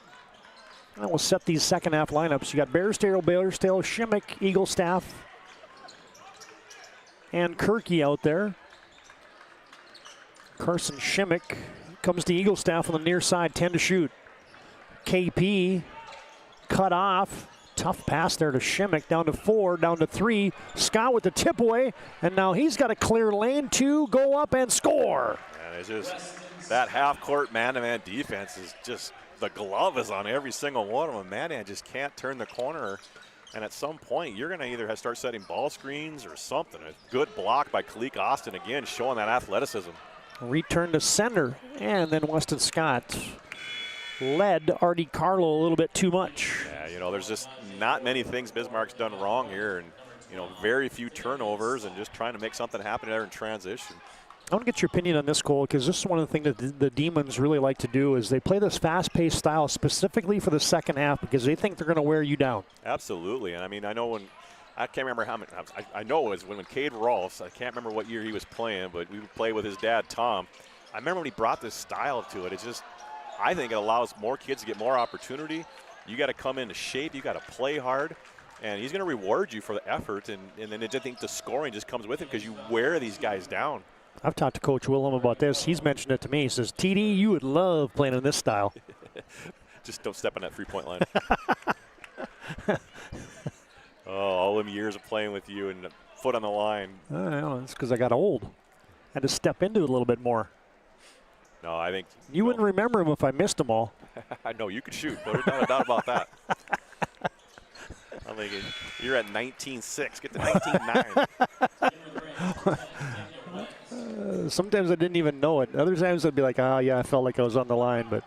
And we'll set these second half lineups. You got Bairstale, Shimmick, Eaglestaff, and Kirky out there. Carson Shimmick comes to Eaglestaff on the near side, 10 to shoot. KP cut off. Tough pass there to Shimmick, down to 4, down to 3. Scott with the tip away, and now he's got a clear lane to go up and score. And it's just that half-court man-to-man defense is just, the glove is on every single one of them. Mandan just can't turn the corner, and at some point you're going to either start setting ball screens or something. A good block by Kalik Austin again, showing that athleticism. Return to center, and then Weston Scott led Artie Carlo a little bit too much. Yeah, you know, there's just not many things Bismarck's done wrong here, and, you know, very few turnovers and just trying to make something happen there in transition. I want to get your opinion on this, Cole, because this is one of the things that the Demons really like to do is they play this fast-paced style specifically for the second half because they think they're going to wear you down. Absolutely, and I mean, I know when, I can't remember how many, I know it was when Cade Rolfs, I can't remember what year he was playing, but we would play with his dad, Tom. I remember when he brought this style to it. It's just, I think it allows more kids to get more opportunity. You got to come into shape, you got to play hard, and he's going to reward you for the effort, and then I think the scoring just comes with it because you wear these guys down. I've talked to Coach Willem about this. He's mentioned it to me. He says, TD, you would love playing in this style. Just don't step on that three-point line. Oh, all them years of playing with you and foot on the line. I don't know, it's because I got old. Had to step into it a little bit more. No, I think you wouldn't remember him if I missed them all. I know you could shoot. There's not a doubt about that. I'm thinking you're at 19.6. Get to 19.9. Sometimes I didn't even know it. Other times I'd be like, oh, yeah, I felt like I was on the line. But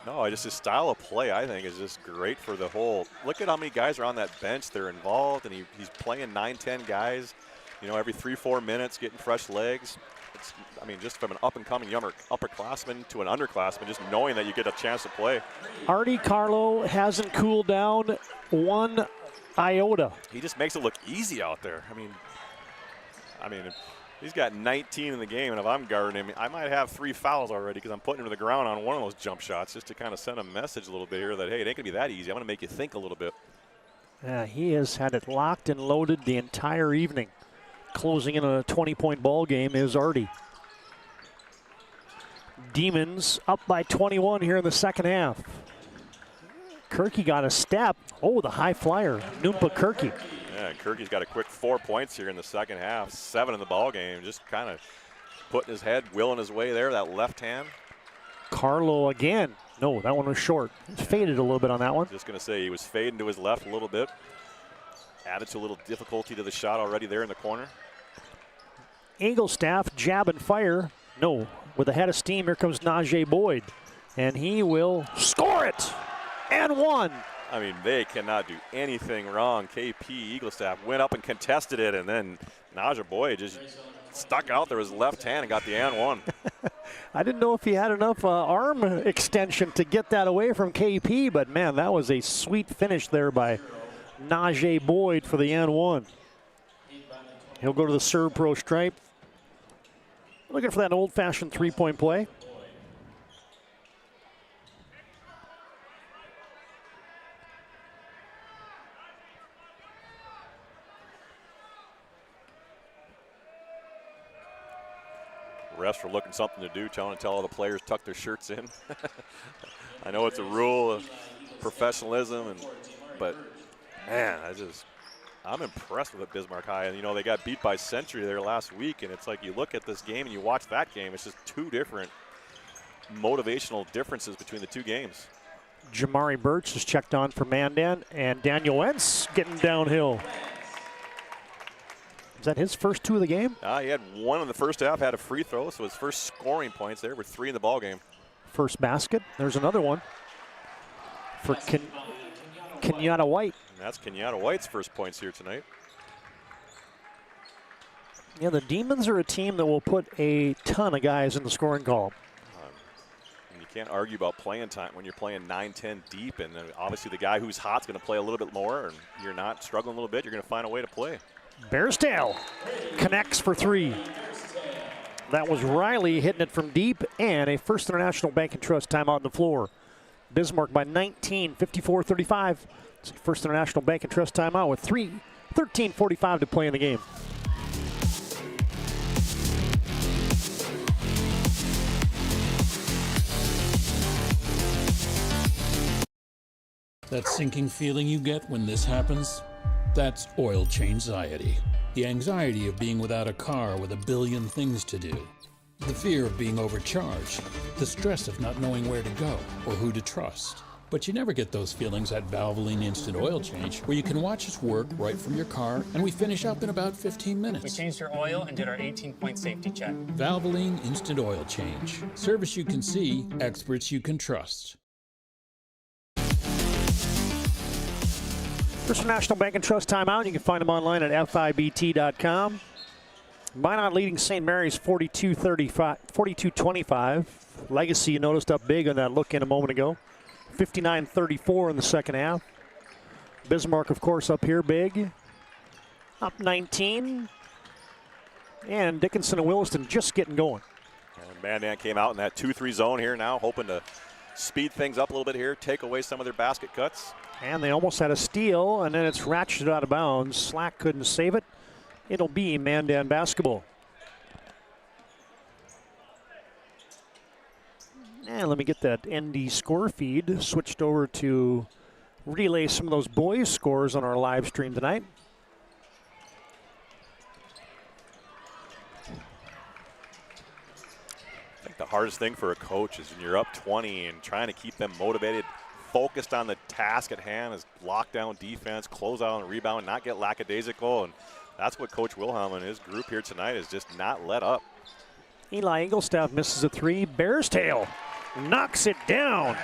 no, just his style of play, I think, is just great for the whole. Look at how many guys are on that bench. They're involved, and he's playing 9-10 guys, you know, every 3-4 minutes, getting fresh legs. It's, I mean, just from an up-and-coming upperclassman to an underclassman, just knowing that you get a chance to play. Artie Carlo hasn't cooled down one iota. He just makes it look easy out there. I mean, he's got 19 in the game, and if I'm guarding him, I might have 3 fouls already because I'm putting him to the ground on one of those jump shots just to kind of send a message a little bit here that, hey, it ain't going to be that easy. I'm going to make you think a little bit. Yeah, he has had it locked and loaded the entire evening. Closing in on a 20-point ball game is Artie. Demons up by 21 here in the second half. Kirky got a step. Oh, the high flyer, Noompa Kirky. Yeah, Kirky's got a quick 4 points here in the second half, 7 in the ball game. Just kind of putting his head, willing his way there, that left hand. Carlo again. No, that one was short. It's faded a little bit on that one. Just going to say he was fading to his left a little bit. Added to a little difficulty to the shot already there in the corner. Eaglestaff, jab and fire. No, with a head of steam, here comes Najee Boyd. And he will score it. And one. I mean, they cannot do anything wrong. KP Eaglestaff went up and contested it, and then Najee Boyd just stuck out there with his left hand and got the and one. I didn't know if he had enough arm extension to get that away from KP, but man, that was a sweet finish there by Najee Boyd for the and one. He'll go to the serve pro stripe. Looking for that old-fashioned three-point play. Refs are looking something to do, trying to tell all the players tuck their shirts in. I know it's a rule of professionalism, but man, I'm impressed with Bismarck High. And, you know, they got beat by Century there last week, and it's like you look at this game and you watch that game, it's just two different motivational differences between the two games. Jamari Birch is checked on for Mandan, and Daniel Wentz getting downhill. Is that his first 2 of the game? He had 1 in the first half, had a free throw, so his first scoring points there were 3 in the ball game. First basket. There's another one for Kenyatta White. And that's Kenyatta White's first points here tonight. Yeah, the Demons are a team that will put a ton of guys in the scoring column. You can't argue about playing time when you're playing 9-10 deep, and obviously the guy who's hot's going to play a little bit more, and you're not struggling a little bit, you're going to find a way to play. Bearsdale connects for three. That was Riley hitting it from deep, and a First International Bank and Trust timeout on the floor. Bismarck by 19, 54-35. It's First International Bank and Trust timeout with 13:45 to play in the game. That sinking feeling you get when this happens? That's oil change-anxiety. The anxiety of being without a car with a billion things to do. The fear of being overcharged. The stress of not knowing where to go or who to trust. But you never get those feelings at Valvoline Instant Oil Change, where you can watch us work right from your car, and we finish up in about 15 minutes. We changed your oil and did our 18-point safety check. Valvoline Instant Oil Change. Service you can see, experts you can trust. First National Bank and Trust timeout. You can find them online at FIBT.com. Minot leading St. Mary's 42-25. Legacy, you noticed up big on that look in a moment ago. 59-34 in the second half. Bismarck, of course, up here big. Up 19. And Dickinson and Williston just getting going. And Mandan came out in that 2-3 zone here now, hoping to speed things up a little bit here, take away some of their basket cuts. And they almost had a steal, and then it's ratcheted out of bounds. Slack couldn't save it. It'll be Mandan basketball. And let me get that ND score feed switched over to relay some of those boys' scores on our live stream tonight. I think the hardest thing for a coach is when you're up 20 and trying to keep them motivated, focused on the task at hand, is lock down defense, close out on the rebound, not get lackadaisical. And that's what Coach Wilhelm and his group here tonight is just not let up. Eli Engelstaff misses a three. Bearstail knocks it down.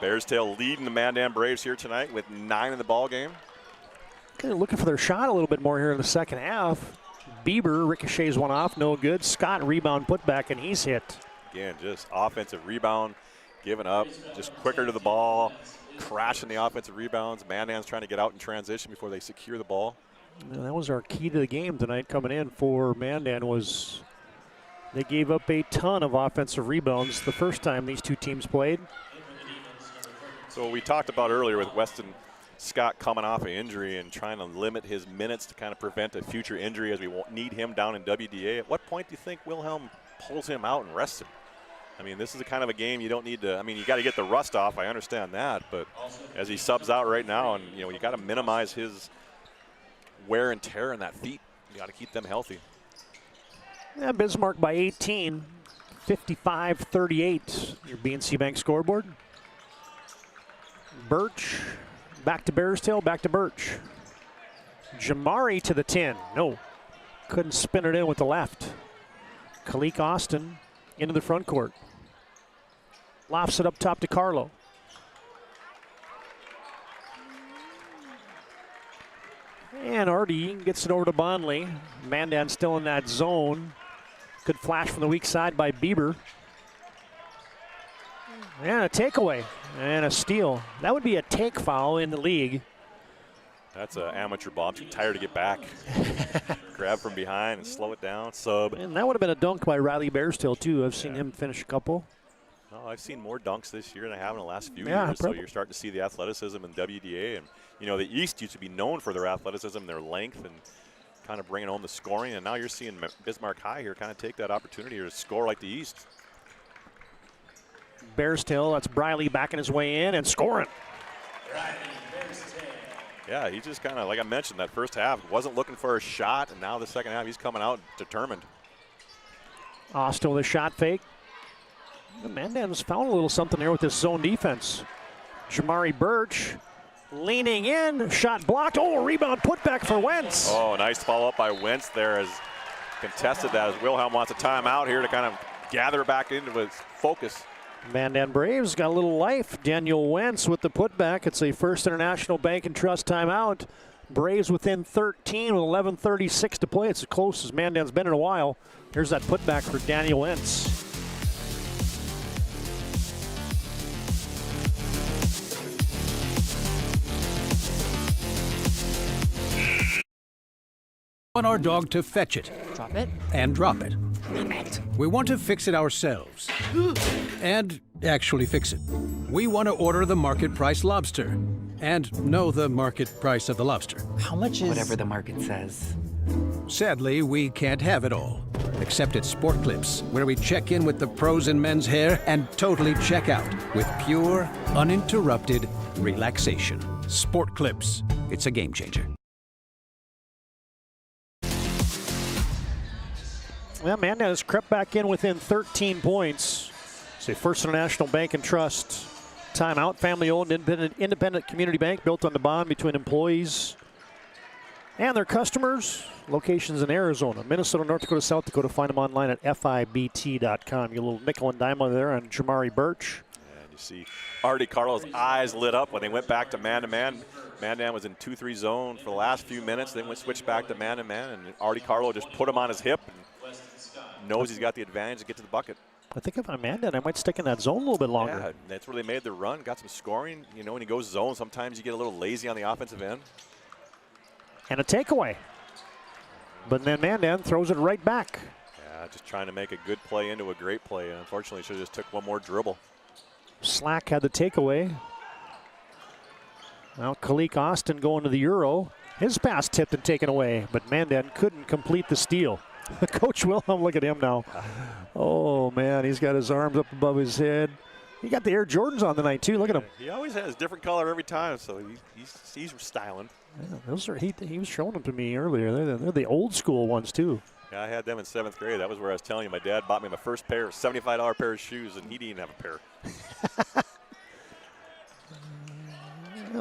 Bearstail leading the Mandan Braves here tonight with 9 in the ball game. Kind of looking for their shot a little bit more here in the second half. Bieber ricochets one off, no good. Scott rebound putback, and he's hit. Again, just offensive rebound, giving up, just quicker to the ball, crashing the offensive rebounds. Mandan's trying to get out in transition before they secure the ball. And that was our key to the game tonight coming in for Mandan, was they gave up a ton of offensive rebounds the first time these two teams played. So we talked about earlier with Weston Scott coming off an injury and trying to limit his minutes to kind of prevent a future injury as we need him down in WDA. At what point do you think Wilhelm pulls him out and rests him? I mean, this is the kind of a game you don't need to, I mean, you got to get the rust off. I understand that, but as he subs out right now, and, you know, you got to minimize his wear and tear in that feet. You got to keep them healthy. Yeah, Bismarck by 18, 55-38, your BNC Bank scoreboard. Birch, back to Bearstail, back to Birch. Jamari to the 10, no. Couldn't spin it in with the left. Kalik Austin into the front court. Lofts it up top to Carlo. And Artie gets it over to Bondley. Mandan still in that zone. Good flash from the weak side by Bieber. And a takeaway and a steal. That would be a take foul in the league. That's an amateur ball. I'm too tired to get back. Grab from behind and slow it down. Sub. And that would have been a dunk by Riley Bearstill, too. I've seen him finish a couple. No, I've seen more dunks this year than I have in the last few Yeah, years. probably. So you're starting to see the athleticism in WDA. And, you know, the East used to be known for their athleticism, their length, and kind of bringing home the scoring. And now you're seeing Bismarck High here kind of take that opportunity to score like the East. Bearstill, that's Briley backing his way in and scoring. Yeah, he just kind of, like I mentioned, that first half wasn't looking for a shot, and now the second half he's coming out determined. Austin with a shot fake. Mandan's found a little something there with this zone defense. Jamari Birch leaning in, shot blocked. Oh, rebound putback for Wentz. Oh, nice follow-up by Wentz there, as contested that as Wilhelm wants a timeout here to kind of gather back into his focus. Mandan Braves got a little life. Daniel Wentz with the putback. It's a First International Bank and Trust timeout. Braves within 13 with 11:36 to play. It's as close as Mandan's been in a while. Here's that putback for Daniel Wentz. want our dog to fetch it. Drop it. And drop it. We want to fix it ourselves. And actually fix it. We want to order the market price lobster. And know the market price of the lobster. How much is... Whatever the market says. Sadly, we can't have it all. Except at Sport Clips, where we check in with the pros in men's hair and totally check out with pure, uninterrupted relaxation. Sport Clips. It's a game changer. Well, Mandan has crept back in within 13 points. It's a First International Bank and Trust timeout, family-owned independent community bank built on the bond between employees and their customers. Locations in Arizona, Minnesota, North Dakota, South Dakota. Find them online at FIBT.com. Your little nickel and dime there on Jamari Birch. And you see Artie Carlo's eyes lit up when they went back to man-to-man. Mandan was in 2-3 zone for the last few minutes. Then we switched back to man-to-man, and Artie Carlo just put him on his hip and knows he's got the advantage to get to the bucket. I think if I'm Mandan, I might stick in that zone a little bit longer. Yeah, that's where they made their run, got some scoring. You know, when he goes zone, sometimes you get a little lazy on the offensive end. And a takeaway. But then Mandan throws it right back. Yeah, just trying to make a good play into a great play. And unfortunately, should have just took one more dribble. Slack had the takeaway. Now Kalik Austin going to the Euro. His pass tipped and taken away, but Mandan couldn't complete the steal. Coach Wilhelm, look at him now. Oh, man, he's got his arms up above his head. He got the Air Jordans on tonight, too. Look at him. He always has different color every time, so he's styling. Yeah, those are he was showing them to me earlier. They're the old school ones, too. Yeah, I had them in 7th grade. That was where I was telling you my dad bought me my first pair, $75 pair of shoes, and he didn't have a pair.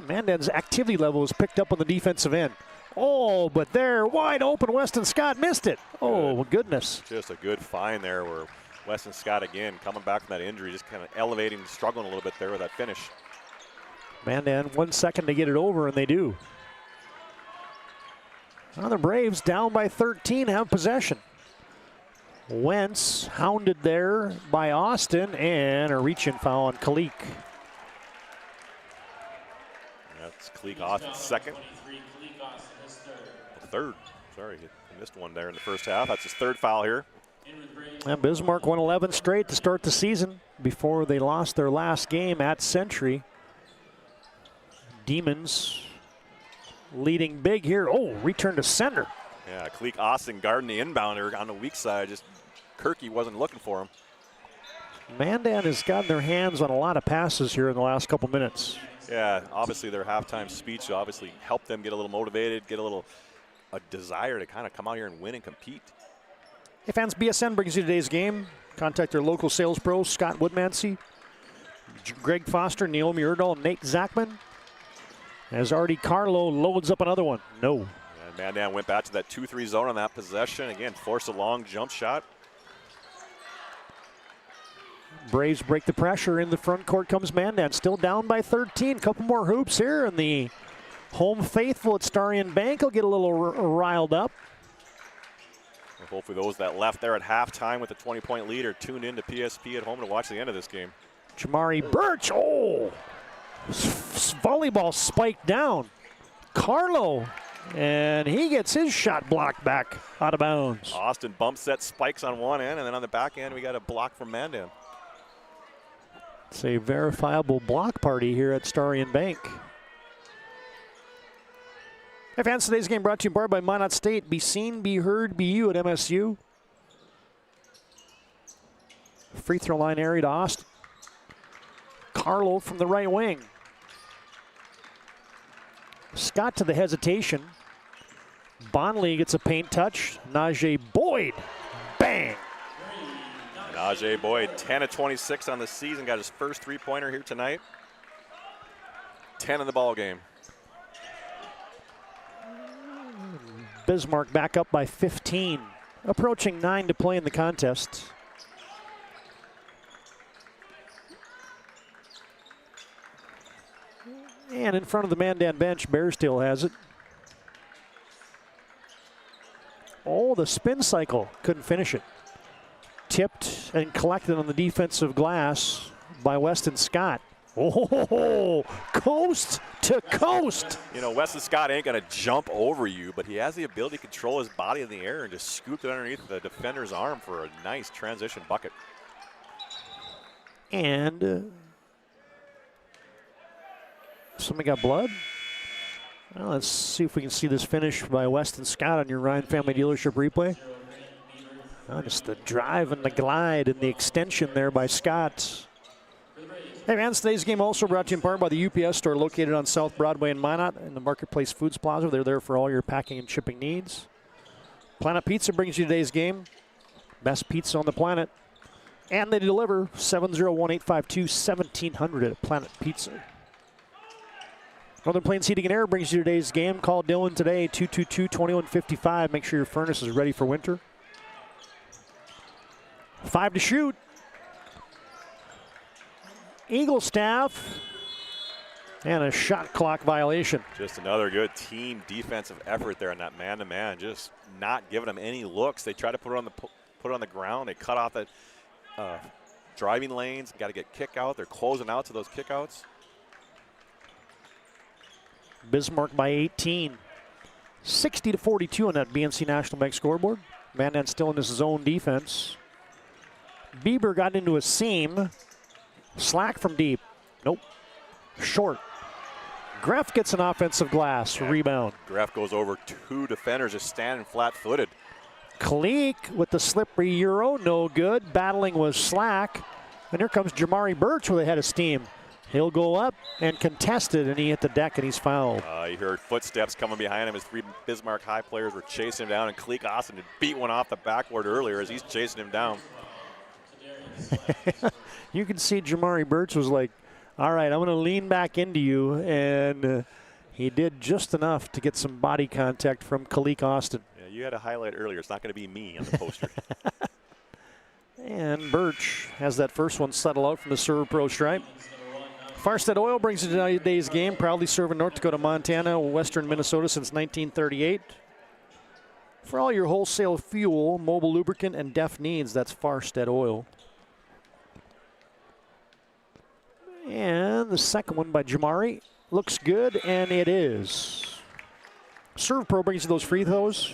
Mandan's activity level is picked up on the defensive end. Oh, but they're wide open. Weston Scott missed it. Oh, goodness. Just a good find there where Weston Scott, again, coming back from that injury, just kind of elevating, struggling a little bit there with that finish. Mandan, 1 second to get it over, and they do. Now the Braves, down by 13, have possession. Wentz hounded there by Austin, and a reach-in foul on Kalik. That's Kalik Austin's second. Third. Sorry, he missed one there in the first half. That's his third foul here. And Bismarck won 11 straight to start the season before they lost their last game at Century. Demons leading big here. Oh, return to center. Yeah, Kalik Austin guarding the inbounder on the weak side. Just Kirky wasn't looking for him. Mandan has gotten their hands on a lot of passes here in the last couple minutes. Yeah, obviously their halftime speech obviously helped them get a little motivated, get a desire to kind of come out here and win and compete. Hey fans, BSN brings you today's game. Contact their local sales pros, Scott Woodmansey, Greg Foster, Naomi Erdahl, Nate Zachman. As Artie Carlo loads up another one. No. And Mandan went back to that 2-3 zone on that possession. Again, forced a long jump shot. Braves break the pressure. In the front court comes Mandan, still down by 13. Couple more hoops here, and the home faithful at Starion Bank will get a little riled up. Well, hopefully those that left there at halftime with a 20-point lead are tuned in to PSP at home to watch the end of this game. Jamari Birch, oh! Volleyball spiked down. Carlo, and he gets his shot blocked back out of bounds. Austin bump set spikes on one end, and then on the back end we got a block from Mandan. It's a verifiable block party here at Starion Bank. Hey fans, today's game brought to you in part by Minot State. Be seen, be heard, be you at MSU. Free throw line area to Austin. Carlo from the right wing. Scott to the hesitation. Bonley gets a paint touch. Najee Boyd, bang. Najee Boyd, 10 of 26 on the season, got his first three-pointer here tonight. 10 in the ball game. Bismarck back up by 15. Approaching 9 to play in the contest. And in front of the Mandan bench, Bearstill has it. Oh, the spin cycle. Couldn't finish it. Tipped and collected on the defensive glass by Weston Scott. Oh, coast to coast. You know, Weston Scott ain't going to jump over you, but he has the ability to control his body in the air and just scoop it underneath the defender's arm for a nice transition bucket. And somebody got blood? Well, let's see if we can see this finish by Weston Scott on your Ryan Family Dealership replay. Just the drive and the glide and the extension there by Scott. Hey, man, today's game also brought to you in part by the UPS store located on South Broadway in Minot in the Marketplace Foods Plaza. They're there for all your packing and shipping needs. Planet Pizza brings you today's game. Best pizza on the planet. And they deliver 701-852-1700 at Planet Pizza. Northern Plains Heating and Air brings you today's game. Call Dylan today, 222-2155. Make sure your furnace is ready for winter. 5 to shoot. Eagle staff. And a shot clock violation. Just another good team defensive effort there on that man-to-man. Just not giving them any looks. They try to put it on the ground. They cut off the driving lanes. Got to get kick out. They're closing out to those kickouts. Bismarck by 18. 60-42 on that BNC National Bank scoreboard. Mandan still in his zone defense. Bieber got into a seam. Slack from deep. Nope. Short. Greff gets an offensive glass. Rebound. Greff goes over 2 defenders just standing flat-footed. Kalik with the slippery Euro. No good. Battling was Slack. And here comes Jamari Birch with a head of steam. He'll go up and contest it, and he hit the deck, and he's fouled. You heard footsteps coming behind him as 3 Bismarck High players were chasing him down, and Kalik Austin had beat one off the backboard earlier as he's chasing him down. You can see Jamari Birch was like, all right, I'm going to lean back into you, and he did just enough to get some body contact from Kalik Austin. Yeah, you had a highlight earlier. It's not going to be me on the poster. And Birch has that first one settle out from the Serve Pro stripe. Farstead Oil brings you today's game, proudly serving North Dakota, Montana, western Minnesota since 1938. For all your wholesale fuel, mobile lubricant, and DEF needs, that's Farstead Oil. And the second one by Jamari looks good, and it is. Serve Pro brings you those free throws.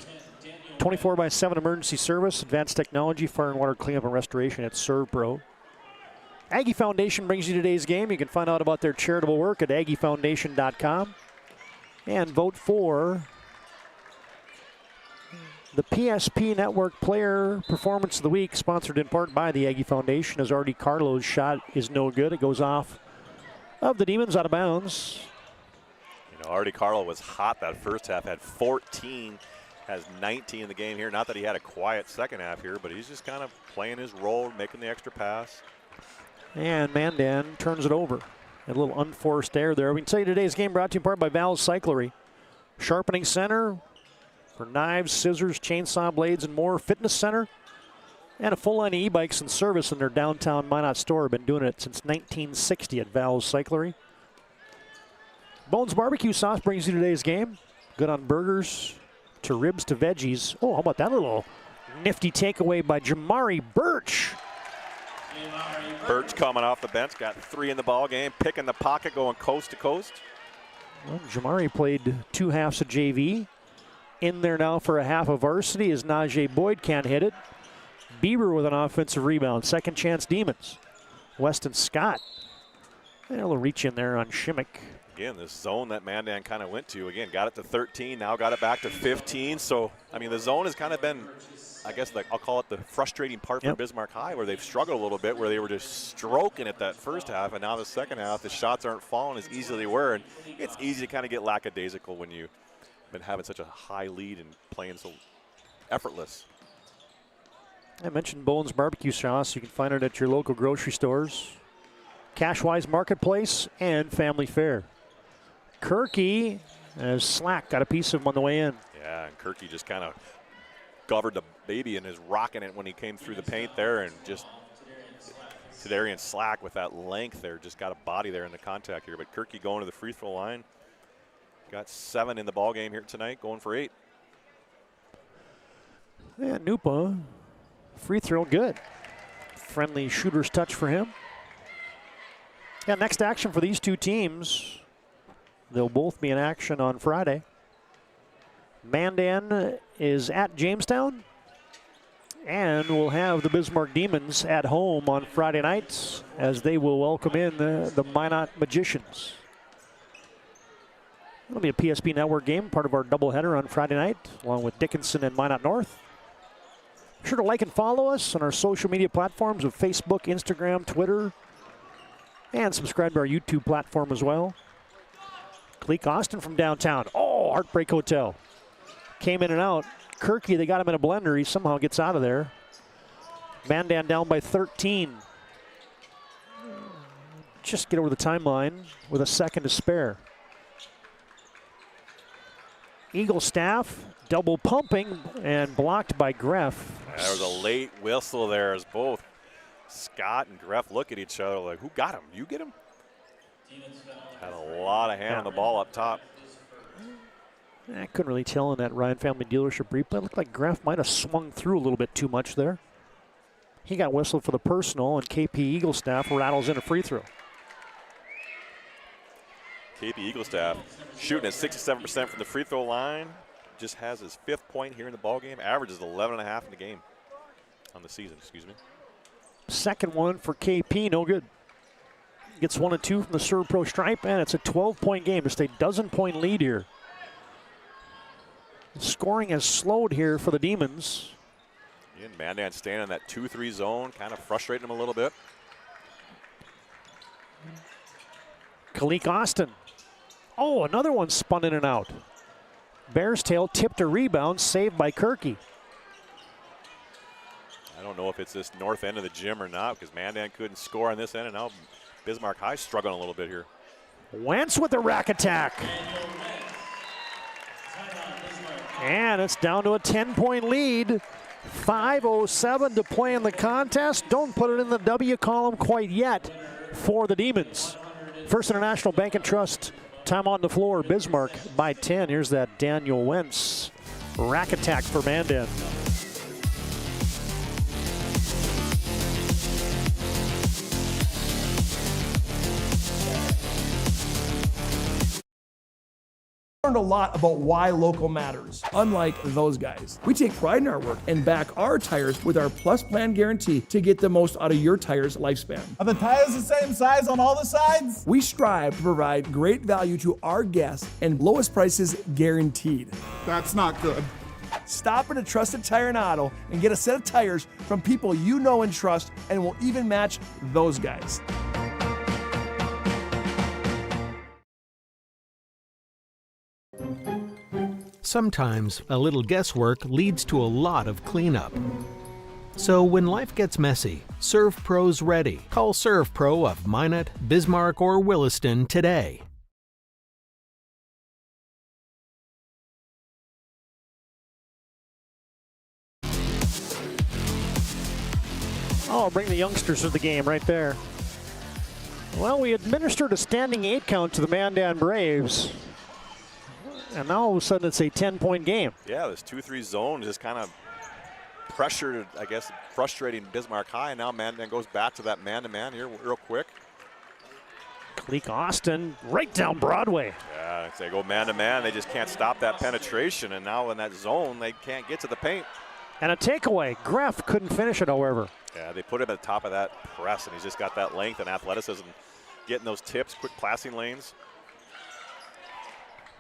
24/7 emergency service, advanced technology, fire and water cleanup and restoration at Serve Pro. Aggie Foundation brings you today's game. You can find out about their charitable work at aggiefoundation.com. And vote for the PSP Network Player Performance of the Week, sponsored in part by the Aggie Foundation, as Artie Carlo's shot is no good. It goes off of the Demons, out of bounds. You know, Artie Carlo was hot that first half, had 14, has 19 in the game here. Not that he had a quiet second half here, but he's just kind of playing his role, making the extra pass. And Mandan turns it over. A little unforced error there. We can tell you today's game brought to you in part by Val's Cyclery. Sharpening center for knives, scissors, chainsaw blades, and more. Fitness center. And a full line of e-bikes and service in their downtown Minot store. Been doing it since 1960 at Val's Cyclery. Bones Barbecue Sauce brings you today's game. Good on burgers to ribs to veggies. Oh, how about that little nifty takeaway by Jamari Birch. Birch coming off the bench, got 3 in the ball game, picking the pocket, going coast to coast. Well, Jamari played 2 halves of JV. In there now for a half of varsity as Najee Boyd can't hit it. Bieber with an offensive rebound. Second chance Demons. Weston Scott. A little reach in there on Shimmick. Again, this zone that Mandan kind of went to. Again, got it to 13, now got it back to 15. So, I mean, the zone has kind of been, I guess, I'll call it the frustrating part for Bismarck High, where they've struggled a little bit, where they were just stroking it that first half, and now the second half, the shots aren't falling as easily as they were, and it's easy to kind of get lackadaisical when you've been having such a high lead and playing so effortless. I mentioned Bones Barbecue Sauce. You can find it at your local grocery stores, Cashwise Marketplace, and Family Fare. Kirky, as Slack got a piece of him on the way in. Yeah, and Kirky just kind of covered the baby and is rocking it when he came through the paint there, and just Tadarian Slack with that length there, just got a body there in the contact here. But Kirky going to the free throw line. Got 7 in the ball game here tonight, going for 8. And Nupa, free throw good. Friendly shooter's touch for him. Yeah, next action for these two teams. They'll both be in action on Friday. Mandan is at Jamestown. And we'll have the Bismarck Demons at home on Friday nights as they will welcome in the Minot Magicians. It'll be a PSP Network game, part of our doubleheader on Friday night, along with Dickinson and Minot North. Be sure to like and follow us on our social media platforms of Facebook, Instagram, Twitter, and subscribe to our YouTube platform as well. Cleek Austin from downtown. Oh, Heartbreak Hotel. Came in and out. Kirky, they got him in a blender. He somehow gets out of there. Mandan down by 13. Just get over the timeline with a second to spare. Eagle Staff double pumping and blocked by Greff. There was a late whistle there as both Scott and Greff look at each other like, who got him? You get him? Had a lot of hand on the ball up top. I couldn't really tell in that Ryan Family Dealership replay. It looked like Greff might have swung through a little bit too much there. He got whistled for the personal, and KP Eaglestaff rattles in a free throw. KP Eaglestaff shooting at 67% from the free throw line. Just has his 5th point here in the ballgame. Averages 11.5 in the game on the season, excuse me. Second one for KP, no good. Gets 1 and 2 from the Serve Pro stripe, and it's a 12-point game. Just a dozen-point lead here. Scoring has slowed here for the Demons. And Mandan staying in that 2-3 zone, kind of frustrating him a little bit. Kalik Austin. Oh, another one spun in and out. Bears tail tipped a rebound, saved by Kirky. I don't know if it's this north end of the gym or not, because Mandan couldn't score on this end, and now Bismarck High struggling a little bit here. Wentz with the rack attack. And it's down to a 10-point lead. 5:07 to play in the contest. Don't put it in the W column quite yet for the Demons. First International Bank and Trust, time on the floor. Bismarck by 10. Here's that Daniel Wentz rack attack for Mandan. Learned a lot about why local matters. Unlike those guys, we take pride in our work and back our tires with our Plus Plan guarantee to get the most out of your tire's lifespan. Are the tires the same size on all the sides? We strive to provide great value to our guests and lowest prices guaranteed. That's not good. Stop at a trusted tire and auto and get a set of tires from people you know and trust, and will even match those guys. Sometimes a little guesswork leads to a lot of cleanup. So when life gets messy, Serve Pro's ready. Call Serve Pro of Minot, Bismarck, or Williston today. Oh, bring the youngsters to the game right there. Well, we administered a standing 8 count to the Mandan Braves. And now all of a sudden it's a 10-point game. Yeah, this 2-3 zone just kind of pressured, I guess, frustrating Bismarck High. And now Mandan goes back to that man-to-man here real quick. Cleek Austin right down Broadway. Yeah, they go man-to-man. They just can't stop that penetration. And now in that zone, they can't get to the paint. And a takeaway. Greff couldn't finish it, however. Yeah, they put him at the top of that press, and he's just got that length and athleticism, getting those tips, quick passing lanes.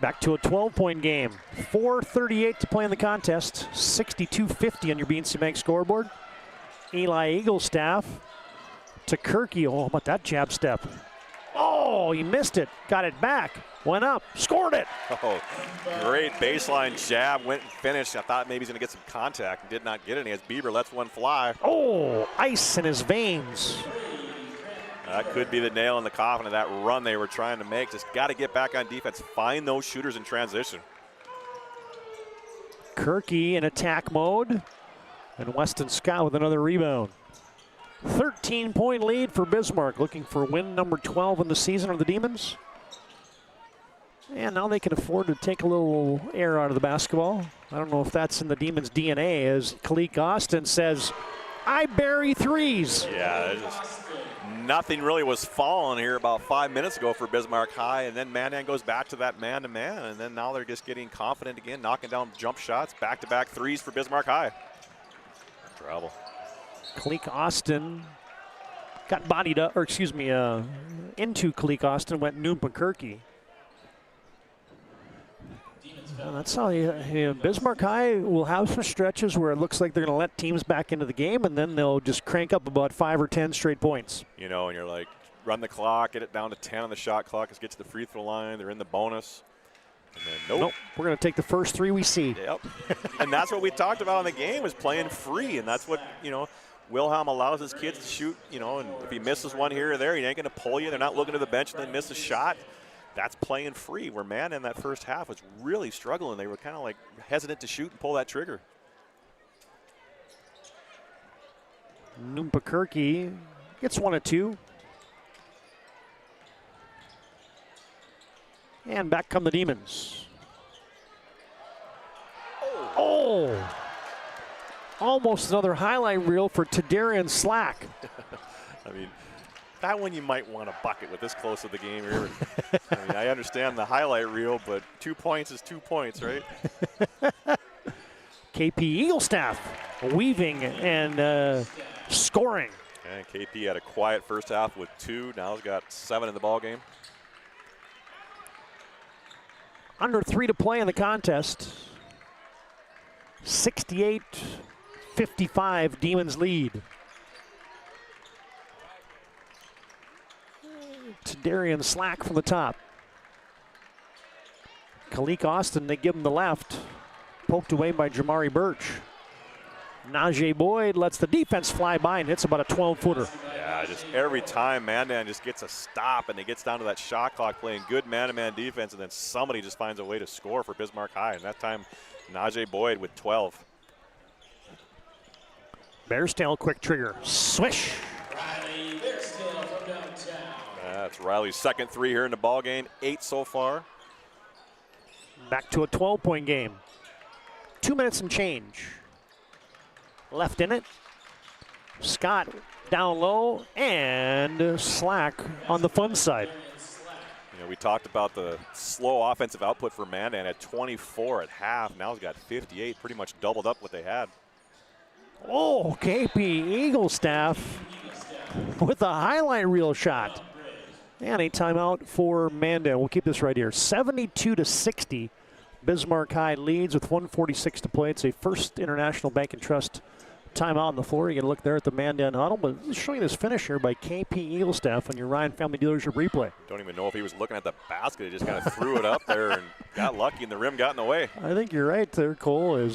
Back to a 12-point game. 4:38 to play in the contest. 62-50 on your BNC Bank scoreboard. Eli Eaglestaff to Kirky. Oh, how about that jab step? Oh, he missed it. Got it back. Went up. Scored it. Oh, great baseline jab. Went and finished. I thought maybe he's going to get some contact and did not get any as Bieber lets one fly. Oh, ice in his veins. That could be the nail in the coffin of that run they were trying to make. Just got to get back on defense. Find those shooters in transition. Kirky in attack mode. And Weston Scott with another rebound. 13-point lead for Bismarck. Looking for win number 12 in the season of the Demons. And now they can afford to take a little air out of the basketball. I don't know if that's in the Demons' DNA, as Kalik Austin says, I bury threes. Yeah, just nothing really was falling here about 5 minutes ago for Bismarck High, and then Mandan goes back to that man-to-man, and then now they're just getting confident again, knocking down jump shots, back-to-back threes for Bismarck High. Travel. Kalik Austin got bodied up, or excuse me, into Kalik Austin went Noompa Kirky. Well, that's how Bismarck High will have some stretches where it looks like they're going to let teams back into the game, and then they'll just crank up about 5 or 10 straight points. You know, and you're like, run the clock, get it down to 10 on the shot clock. Let's get to the free throw line. They're in the bonus. And then, nope. We're going to take the first 3 we see. Yep. And that's what we talked about in the game, was playing free, and that's what, you know, Wilhelm allows his kids to shoot, you know, and if he misses one here or there, he ain't going to pull you. They're not looking to the bench and then miss a shot. That's playing free, where man in that first half was really struggling. They were kind of like hesitant to shoot and pull that trigger. Noompa Kirky gets 1 of 2. And back come the Demons. Oh! Almost another highlight reel for Tadarian Slack. I mean, that one you might want to bucket with this close to the game here. I mean, I understand the highlight reel, but 2 points is 2 points, right? KP Eaglestaff weaving and scoring. And KP had a quiet first half with 2. Now he's got 7 in the ball game. Under 3 to play in the contest. 68-55, Demons lead. Darian Slack from the top. Kalik Austin, they give him the left. Poked away by Jamari Birch. Najee Boyd lets the defense fly by and hits about a 12-footer. Yeah, just every time Mandan just gets a stop and he gets down to that shot clock playing good man-to-man defense, and then somebody just finds a way to score for Bismarck High. And that time, Najee Boyd with 12. Bears tail quick trigger. Swish. That's Riley's second 3 here in the ball game. 8 so far. Back to a 12-point game. 2 minutes and change. Left in it. Scott down low, and Slack on the fun side. You know, we talked about the slow offensive output for Mandan at 24 at half. Now he's got 58, pretty much doubled up what they had. Oh, KP Eaglestaff with a highlight reel shot. And a timeout for Mandan. We'll keep this right here. 72-60. Bismarck High leads with 1:46 to play. It's a First International Bank and Trust timeout on the floor. You get a look there at the Mandan huddle, but showing this finish here by KP Eaglestaff on your Ryan Family Dealership replay. Don't even know if he was looking at the basket. He just kind of threw it up there and got lucky, and the rim got in the way. I think you're right there, Cole.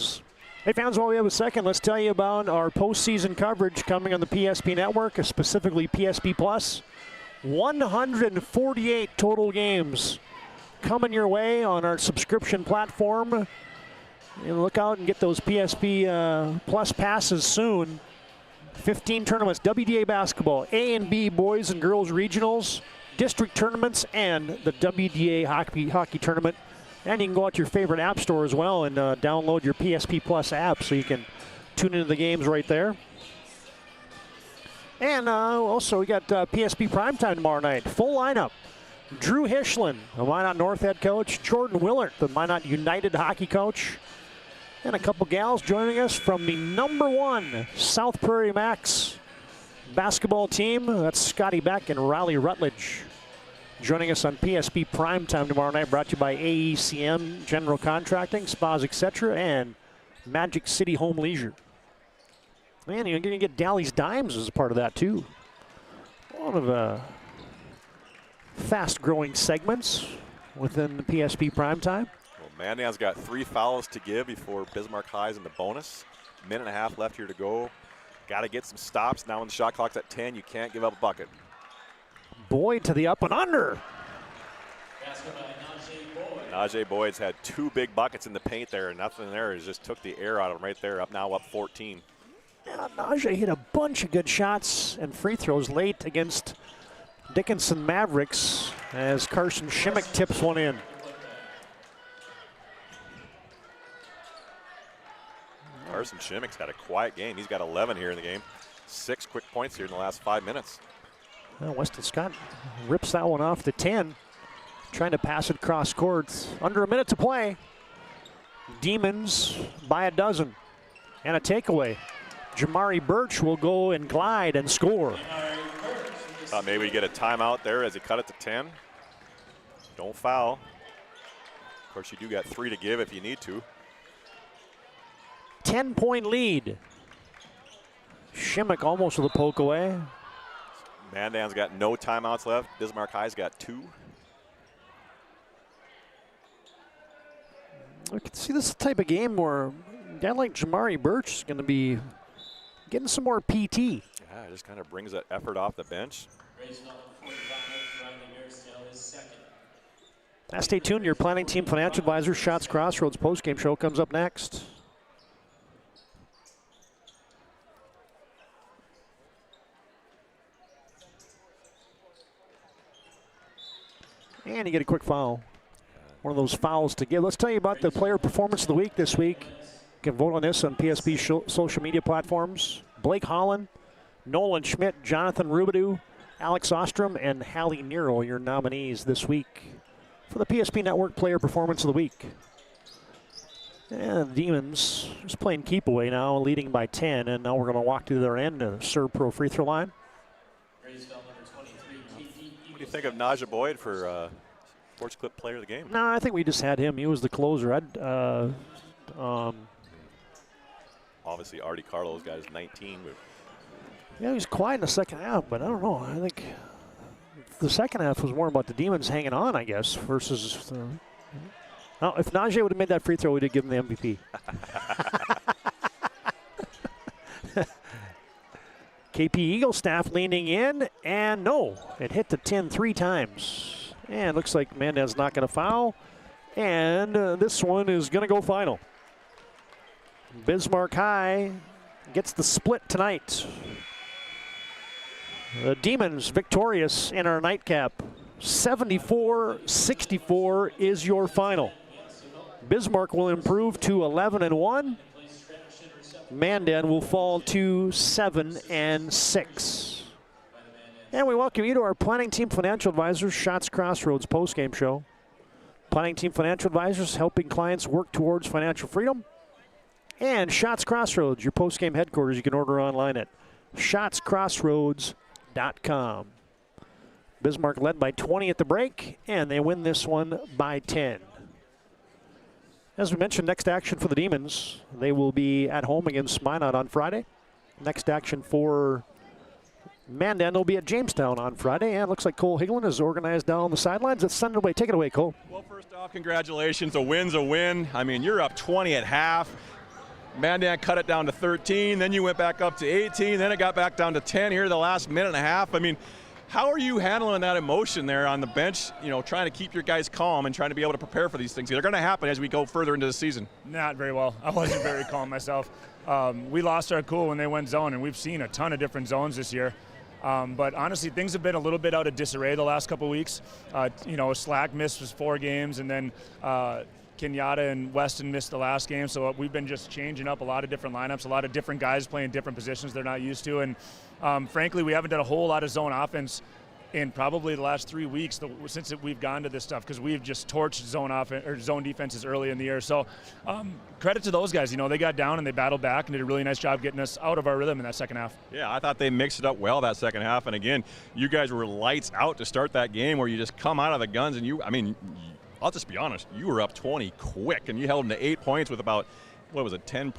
Hey, fans, while we have a second, let's tell you about our postseason coverage coming on the PSP Network, specifically PSP Plus. 148 total games coming your way on our subscription platform. And look out and get those PSP Plus passes soon. 15 tournaments, WDA basketball, A and B boys and girls regionals, district tournaments, and the WDA hockey tournament. And you can go out to your favorite app store as well and download your PSP Plus app so you can tune into the games right there. And also we got PSP Primetime tomorrow night. Full lineup. Drew Hishlin, the Minot North head coach. Jordan Willert, the Minot United hockey coach. And a couple gals joining us from the #1 South Prairie Max basketball team. That's Scotty Beck and Riley Rutledge. Joining us on PSP Primetime tomorrow night, brought to you by AECM General Contracting, Spas, etc., and Magic City Home Leisure. Man, you're going to get Dalley's Dimes as a part of that, too. One of the fast-growing segments within the PSP Primetime. Well, Mandan's got 3 fouls to give before Bismarck High's in the bonus. Minute and a half left here to go. Got to get some stops. Now when the shot clock's at 10, you can't give up a bucket. Boyd to the up and under. Najee Boyd's had 2 big buckets in the paint there, and nothing there. He just took the air out of him right there. Up 14. Yeah, Najee hit a bunch of good shots and free throws late against Dickinson Mavericks as Carson Shimmick tips one in. Carson Shimmick's had a quiet game. He's got 11 here in the game. 6 quick points here in the last 5 minutes. Well, Weston Scott rips that one off the 10. Trying to pass it cross court. Under a minute to play. Demons by a dozen. And a takeaway. Jamari Birch will go and glide and score. Thought maybe we get a timeout there as he cut it to 10. Don't foul. Of course, you do got 3 to give if you need to. 10-point lead. Shimmick almost with a poke away. Mandan's got no timeouts left. Bismarck High's got 2. I can see this type of game where a guy like Jamari Birch is going to be getting some more PT. Yeah, it just kind of brings that effort off the bench. Now stay tuned. Your planning team financial advisor, Shots Crossroads postgame show comes up next. And you get a quick foul. One of those fouls to give. Let's tell you about the player performance of the week this week. You can vote on this on PSP social media platforms. Blake Holland, Nolan Schmidt, Jonathan Rubidoux, Alex Ostrom, and Hallie Nero, your nominees this week for the PSP Network Player Performance of the Week. And the Demons just playing keep away now, leading by 10, and now we're going to walk to their end to Serve Pro free throw line. What do you think of Najah Boyd for Sports Clip Player of the Game? No, I think we just had him. He was the closer. Obviously, Artie Carlo's got his 19. Yeah, he was quiet in the second half, but I don't know. I think the second half was more about the Demons hanging on, I guess, versus. Now, if Najee would have made that free throw, we'd have given him the MVP. KP Eagle staff leaning in, and no, it hit the 10 3 times. And looks like Mandan's not going to foul, and this one is going to go final. Bismarck High gets the split tonight. The Demons victorious in our nightcap. 74-64 is your final. Bismarck will improve to 11-1. Mandan will fall to 7-6. And we welcome you to our Planning Team Financial Advisors Shots Crossroads postgame show. Planning Team Financial Advisors helping clients work towards financial freedom. And Shots Crossroads, your postgame headquarters. You can order online at shotscrossroads.com. Bismarck led by 20 at the break, and they win this one by 10. As we mentioned, next action for the Demons, they will be at home against Minot on Friday. Next action for Mandan will be at Jamestown on Friday, and it looks like Cole Higlin is organized down the sidelines. Let's send it away. Take it away, Cole. Well, first off, congratulations. A win's a win. I mean, you're up 20 at half. Mandan cut it down to 13, then you went back up to 18, then it got back down to 10 here the last minute and a half. I mean, how are you handling that emotion there on the bench, you know, trying to keep your guys calm and trying to be able to prepare for these things? They're going to happen as we go further into the season. Not very well. I wasn't very calm myself. We lost our cool when they went zone, and we've seen a ton of different zones this year. But honestly, things have been a little bit out of disarray the last couple of weeks. You know, Slack missed his 4 games, and then Kenyatta and Weston missed the last game, so we've been just changing up a lot of different lineups, a lot of different guys playing different positions they're not used to, and frankly, we haven't done a whole lot of zone offense in probably the last 3 weeks since we've gone to this stuff, because we've just torched zone offense or zone defenses early in the year. So credit to those guys. You know, they got down and they battled back and did a really nice job getting us out of our rhythm in that second half. Yeah, I thought they mixed it up well that second half, and again, you guys were lights out to start that game where you just come out of the guns and I'll just be honest, you were up 20 quick, and you held them to 8 points with about, 10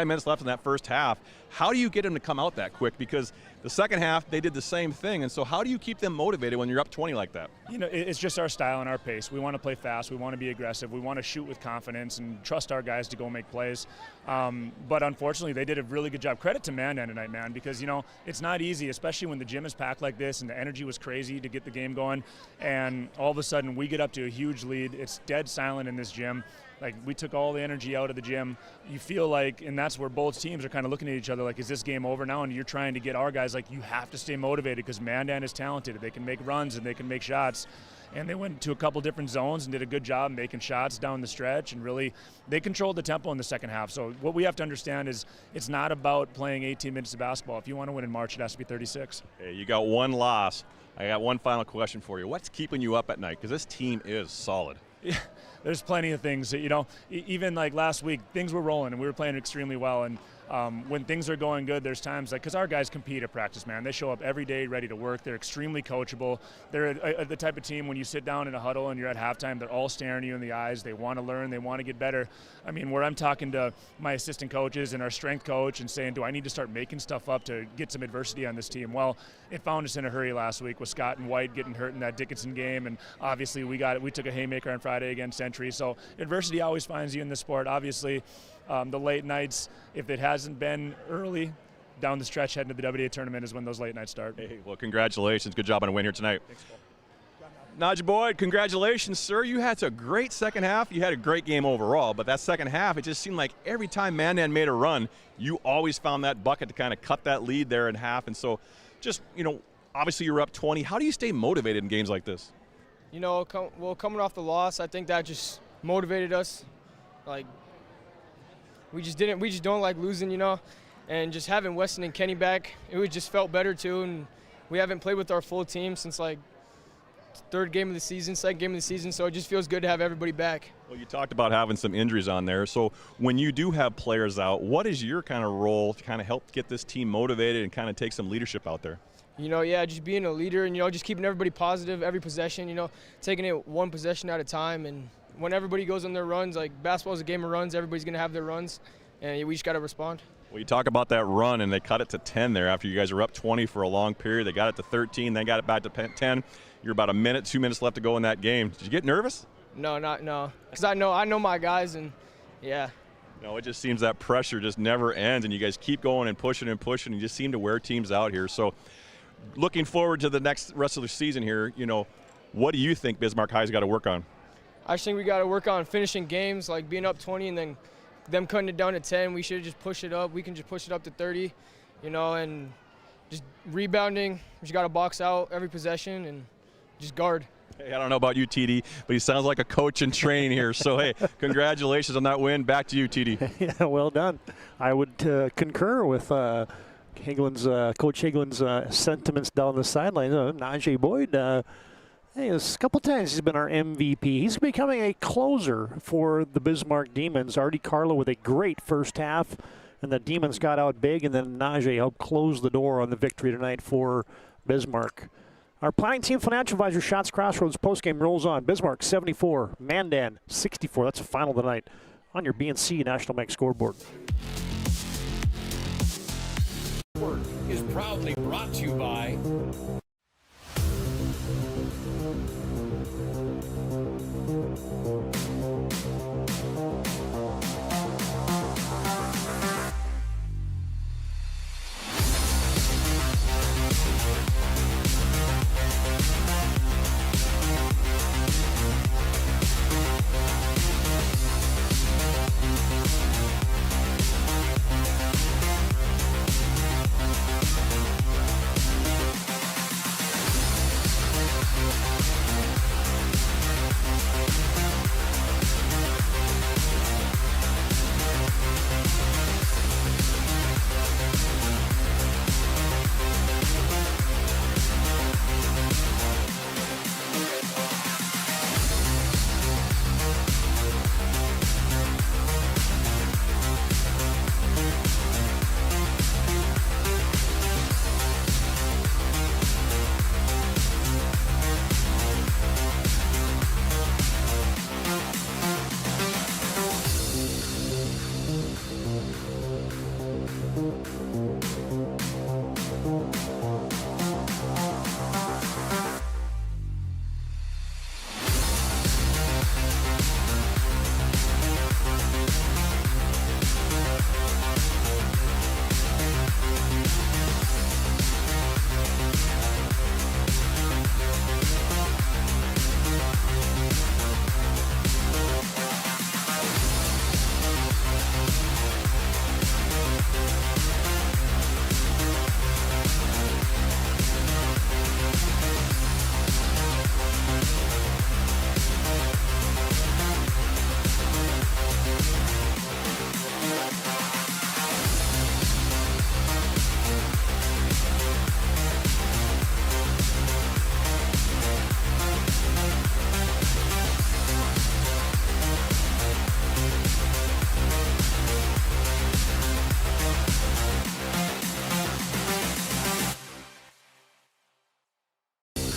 minutes left in that first half. How do you get them to come out that quick? Because the second half, they did the same thing, and so how do you keep them motivated when you're up 20 like that? You know, it's just our style and our pace. We want to play fast. We want to be aggressive. We want to shoot with confidence and trust our guys to go make plays. But unfortunately, they did a really good job. Credit to Mandan tonight, man, because, you know, it's not easy, especially when the gym is packed like this and the energy was crazy to get the game going. And all of a sudden, we get up to a huge lead. It's dead silent in this gym. Like, we took all the energy out of the gym. You feel like, and that's where both teams are kind of looking at each other like, is this game over now? And you're trying to get our guys, like, you have to stay motivated because Mandan is talented. They can make runs and they can make shots. And they went to a couple different zones and did a good job making shots down the stretch, and really they controlled the tempo in the second half. So what we have to understand is it's not about playing 18 minutes of basketball. If you want to win in March, it has to be 36. Hey, you got one loss. I got one final question for you. What's keeping you up at night? Because this team is solid. Yeah, there's plenty of things that, you know, even like last week, things were rolling and we were playing extremely well. And when things are going good, there's times like, because our guys compete at practice, man. They show up every day ready to work. They're extremely coachable. They're the type of team when you sit down in a huddle and you're at halftime, they're all staring you in the eyes. They want to learn. They want to get better. I mean, where I'm talking to my assistant coaches and our strength coach and saying, do I need to start making stuff up to get some adversity on this team? Well, it found us in a hurry last week with Scott and White getting hurt in that Dickinson game. And obviously we took a haymaker on Friday against Century. So adversity always finds you in this sport. Obviously, the late nights, if it hasn't been early down the stretch heading to the WDA tournament, is when those late nights start. Hey, well, congratulations. Good job on a win here tonight. Thanks, Paul. Najee Boyd, congratulations, sir. You had a great second half. You had a great game overall, but that second half, it just seemed like every time Mandan made a run, you always found that bucket to kind of cut that lead there in half. And so just, you know, obviously you're up 20. How do you stay motivated in games like this? You know, coming off the loss, I think that just motivated us. Like, we just don't like losing, you know, and just having Weston and Kenny back, it just felt better too. And we haven't played with our full team since like second game of the season, so it just feels good to have everybody back. Well, you talked about having some injuries on there. So when you do have players out, what is your kind of role to kind of help get this team motivated and kind of take some leadership out there? You know, yeah, just being a leader and, you know, just keeping everybody positive every possession, you know, taking it one possession at a time. And when everybody goes on their runs, like basketball is a game of runs, everybody's going to have their runs, and we just got to respond. Well, you talk about that run, and they cut it to 10 there after you guys were up 20 for a long period. They got it to 13, then got it back to 10. You're about 2 minutes left to go in that game. Did you get nervous? No, because I know my guys, and yeah. No, it just seems that pressure just never ends, and you guys keep going and pushing and pushing. You just seem to wear teams out here. So looking forward to the next rest of the season here, you know, what do you think Bismarck High's got to work on? I just think we got to work on finishing games, like being up 20 and then them cutting it down to 10. We should just push it up. We can just push it up to 30, you know, and just rebounding. We just got to box out every possession and just guard. Hey, I don't know about you, TD, but he sounds like a coach in training here. So, hey, congratulations on that win. Back to you, TD. Yeah, well done. I would concur with Coach Hagelin's sentiments down the sideline. Najee Boyd, hey, a couple times he's been our MVP. He's becoming a closer for the Bismarck Demons. Artie Carlo with a great first half, and the Demons got out big, and then Najee helped close the door on the victory tonight for Bismarck. Our planning team financial advisor, Shots Crossroads postgame rolls on. Bismarck 74, Mandan 64. That's the final tonight on your BNC National Bank scoreboard. Is proudly brought to you by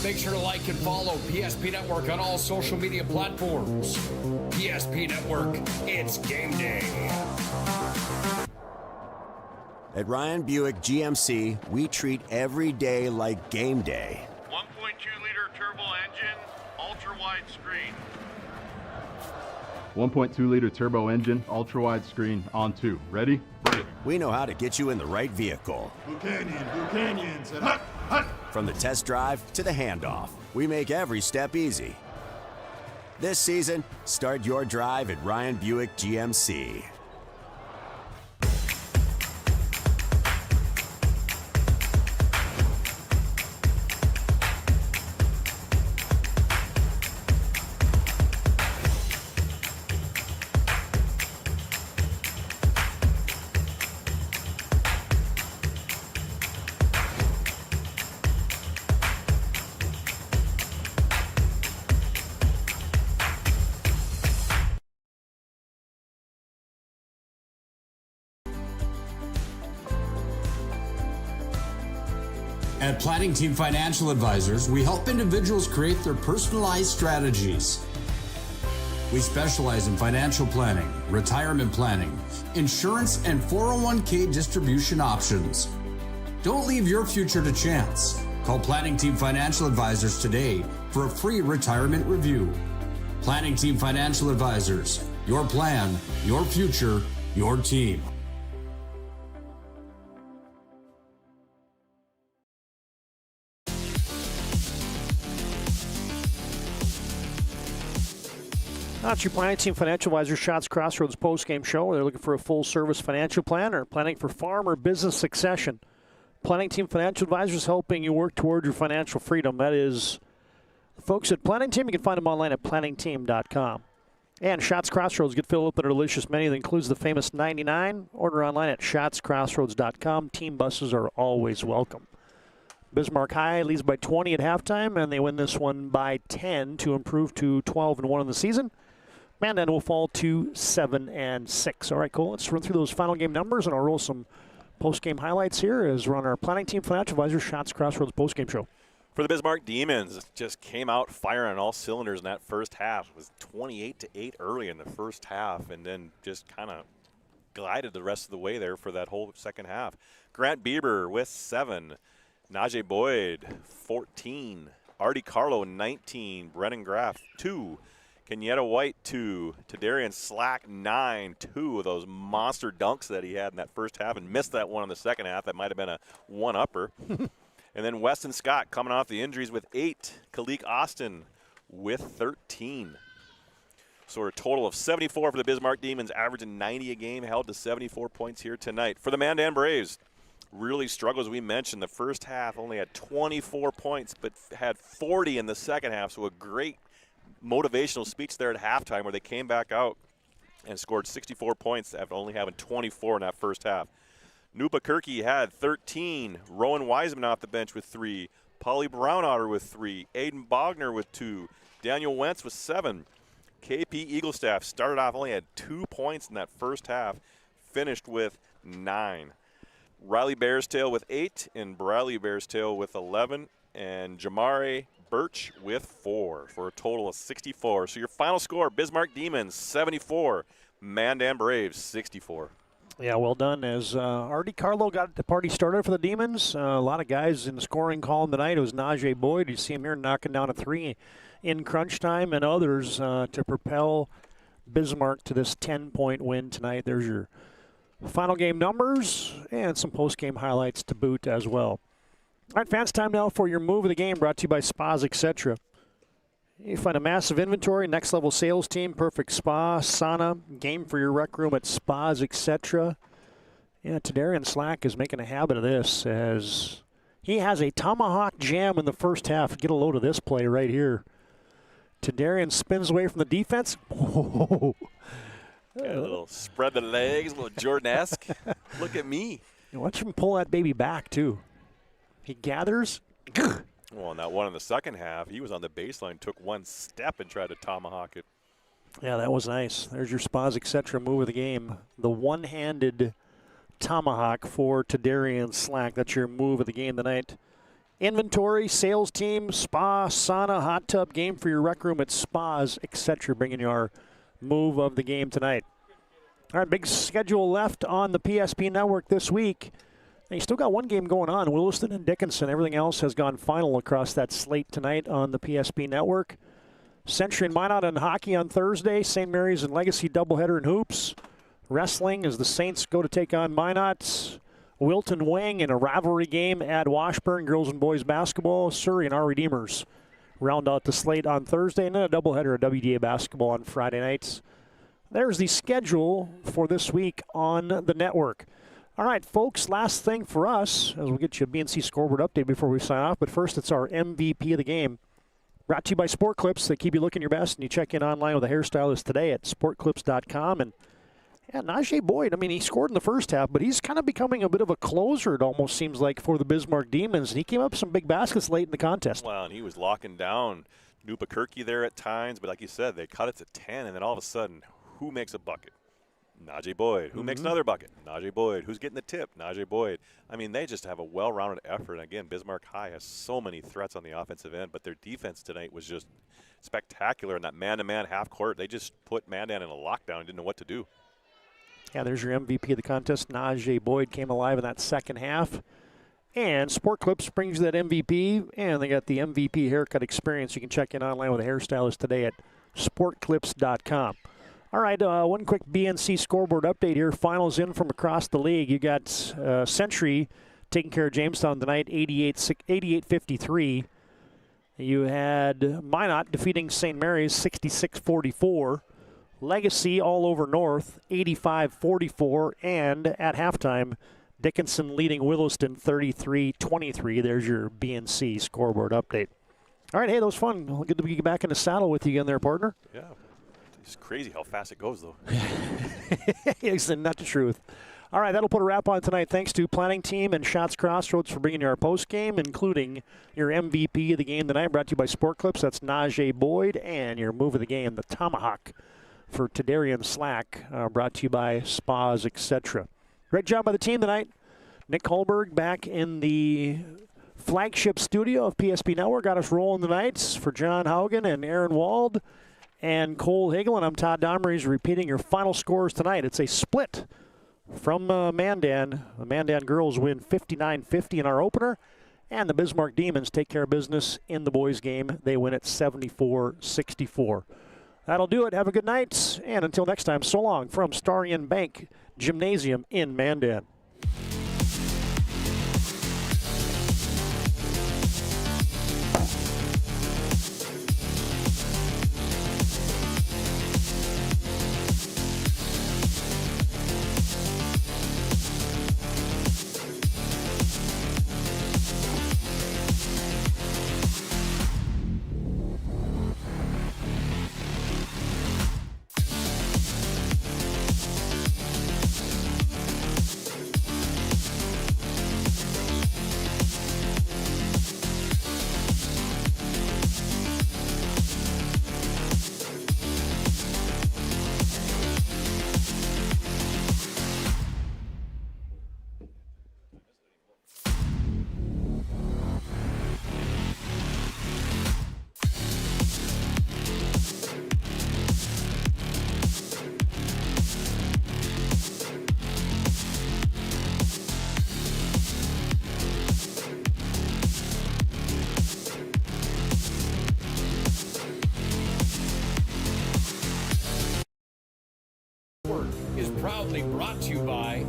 Make sure to like and follow PSP Network on all social media platforms. PSP Network, it's game day. At Ryan Buick GMC, we treat every day like game day. 1.2-liter turbo engine, ultra-wide screen. 1.2-liter turbo engine, ultra-wide screen, on 2. Ready? We know how to get you in the right vehicle. Blue Canyons, and hut, hut. From the test drive to the handoff, we make every step easy. This season, start your drive at Ryan Buick GMC. At Planning Team Financial Advisors, we help individuals create their personalized strategies. We specialize in financial planning, retirement planning, insurance, and 401k distribution options. Don't leave your future to chance. Call Planning Team Financial Advisors today for a free retirement review. Planning Team Financial Advisors, your plan, your future, your team. That's your Planning Team Financial Advisor Shots Crossroads postgame show. They're looking for a full-service financial plan or planning for farm or business succession. Planning Team Financial Advisors helping you work toward your financial freedom. That is the folks at Planning Team. You can find them online at planningteam.com. And Shots Crossroads get filled up with a delicious menu that includes the famous 99. Order online at shotscrossroads.com. Team buses are always welcome. Bismarck High leads by 20 at halftime, and they win this one by 10 to improve to 12-1 in the season. Mandan will fall to 7-6. All right, Cole, let's run through those final game numbers, and I'll roll some post-game highlights here as we're on our Planning Team Financial Advisor Shots Crossroads post-game show. For the Bismarck Demons, just came out firing on all cylinders in that first half. It was 28-8 early in the first half, and then just kind of glided the rest of the way there for that whole second half. Grant Bieber with 7. Najee Boyd, 14. Artie Carlo, 19. Brennan Graff, 2. Kenyatta White, 2. Tadarian Slack, 9. 2 of those monster dunks that he had in that first half and missed that one in the second half. That might have been a one-upper. And then Weston Scott coming off the injuries with 8. Kalik Austin with 13. So a total of 74 for the Bismarck Demons, averaging 90 a game, held to 74 points here tonight. For the Mandan Braves, really struggled, as we mentioned. The first half only had 24 points, but had 40 in the second half. So a great motivational speech there at halftime where they came back out and scored 64 points after only having 24 in that first half. Nupa Kirky had 13. Rowan Wiseman off the bench with 3. Paulie Brownotter with 3. Aiden Bogner with 2. Daniel Wentz with 7. KP Eaglestaff started off, only had 2 points in that first half, finished with 9. Riley Bearstail with 8, and Bradley Bearstail with 11, and Jamare Birch with 4 for a total of 64. So your final score, Bismarck Demons 74, Mandan Braves 64. Yeah, well done. As Artie Carlo got the party started for the Demons, a lot of guys in the scoring column tonight. It was Najee Boyd. You see him here knocking down a 3 in crunch time, and others to propel Bismarck to this 10-point win tonight. There's your final game numbers and some post-game highlights to boot as well. All right, fans, time now for your move of the game, brought to you by Spas, etc. You find a massive inventory, next-level sales team, perfect spa, sauna, game for your rec room at Spas, etc. Yeah, Tadarian Slack is making a habit of this as he has a tomahawk jam in the first half. Get a load of this play right here. Tadarian spins away from the defense. Got a little spread the legs, a little Jordan-esque. Look at me. Watch him pull that baby back, too. He gathers. Well, and that one in the second half, he was on the baseline, took one step and tried to tomahawk it. Yeah, that was nice. There's your Spas, etc. move of the game. The one-handed tomahawk for Tadarian Slack. That's your move of the game tonight. Inventory, sales team, spa, sauna, hot tub, game for your rec room at spas, etc. Bringing you our move of the game tonight. All right, big schedule left on the PSP Network this week. And you still got one game going on, Williston and Dickinson. Everything else has gone final across that slate tonight on the PSP Network. Century and Minot in hockey on Thursday. St. Mary's and Legacy doubleheader in hoops. Wrestling as the Saints go to take on Minot. Wilton Wing in a rivalry game at Washburn. Girls and boys basketball. Surrey and our Redeemers round out the slate on Thursday. And then a doubleheader of WDA basketball on Friday nights. There's the schedule for this week on the network. All right, folks, last thing for us, as we'll get you a BNC scoreboard update before we sign off, but first it's our MVP of the game. Brought to you by Sport Clips. They keep you looking your best, and you check in online with a hairstylist today at sportclips.com. And yeah, Najee Boyd, I mean, he scored in the first half, but he's kind of becoming a bit of a closer, it almost seems like, for the Bismarck Demons. And he came up with some big baskets late in the contest. Well, and he was locking down Nupakirky there at times, but like you said, they cut it to 10, and then all of a sudden, who makes a bucket? Najee Boyd. Who makes another bucket? Najee Boyd. Who's getting the tip? Najee Boyd. I mean, they just have a well-rounded effort. And again, Bismarck High has so many threats on the offensive end, but their defense tonight was just spectacular in that man-to-man half court. They just put Mandan in a lockdown and didn't know what to do. Yeah, there's your MVP of the contest. Najee Boyd came alive in that second half. And Sport Clips brings you that MVP, and they got the MVP haircut experience. You can check in online with a hairstylist today at sportclips.com. All right, one quick BNC scoreboard update here. Finals in from across the league. You got Century taking care of Jamestown tonight, 88-53. You had Minot defeating St. Mary's, 66-44. Legacy all over North, 85-44. And at halftime, Dickinson leading Williston, 33-23. There's your BNC scoreboard update. All right, hey, that was fun. Good to be back in the saddle with you again there, partner. Yeah. It's crazy how fast it goes, though. It's not the truth. All right, that'll put a wrap on tonight. Thanks to Planning Team and Shots Crossroads for bringing you our post game, including your MVP of the game tonight, brought to you by Sport Clips. That's Najee Boyd, and your move of the game, the Tomahawk for Tadarian Slack, brought to you by Spas, etc. Great job by the team tonight. Nick Holberg back in the flagship studio of PSP Network, got us rolling tonight. For John Haugen and Aaron Wald and Cole Hagel, and I'm Todd Domrey's repeating your final scores tonight. It's a split from Mandan. The Mandan girls win 59-50 in our opener, and the Bismarck Demons take care of business in the boys' game. They win at 74-64. That'll do it. Have a good night, and until next time, so long from Starion Bank Gymnasium in Mandan. Is proudly brought to you by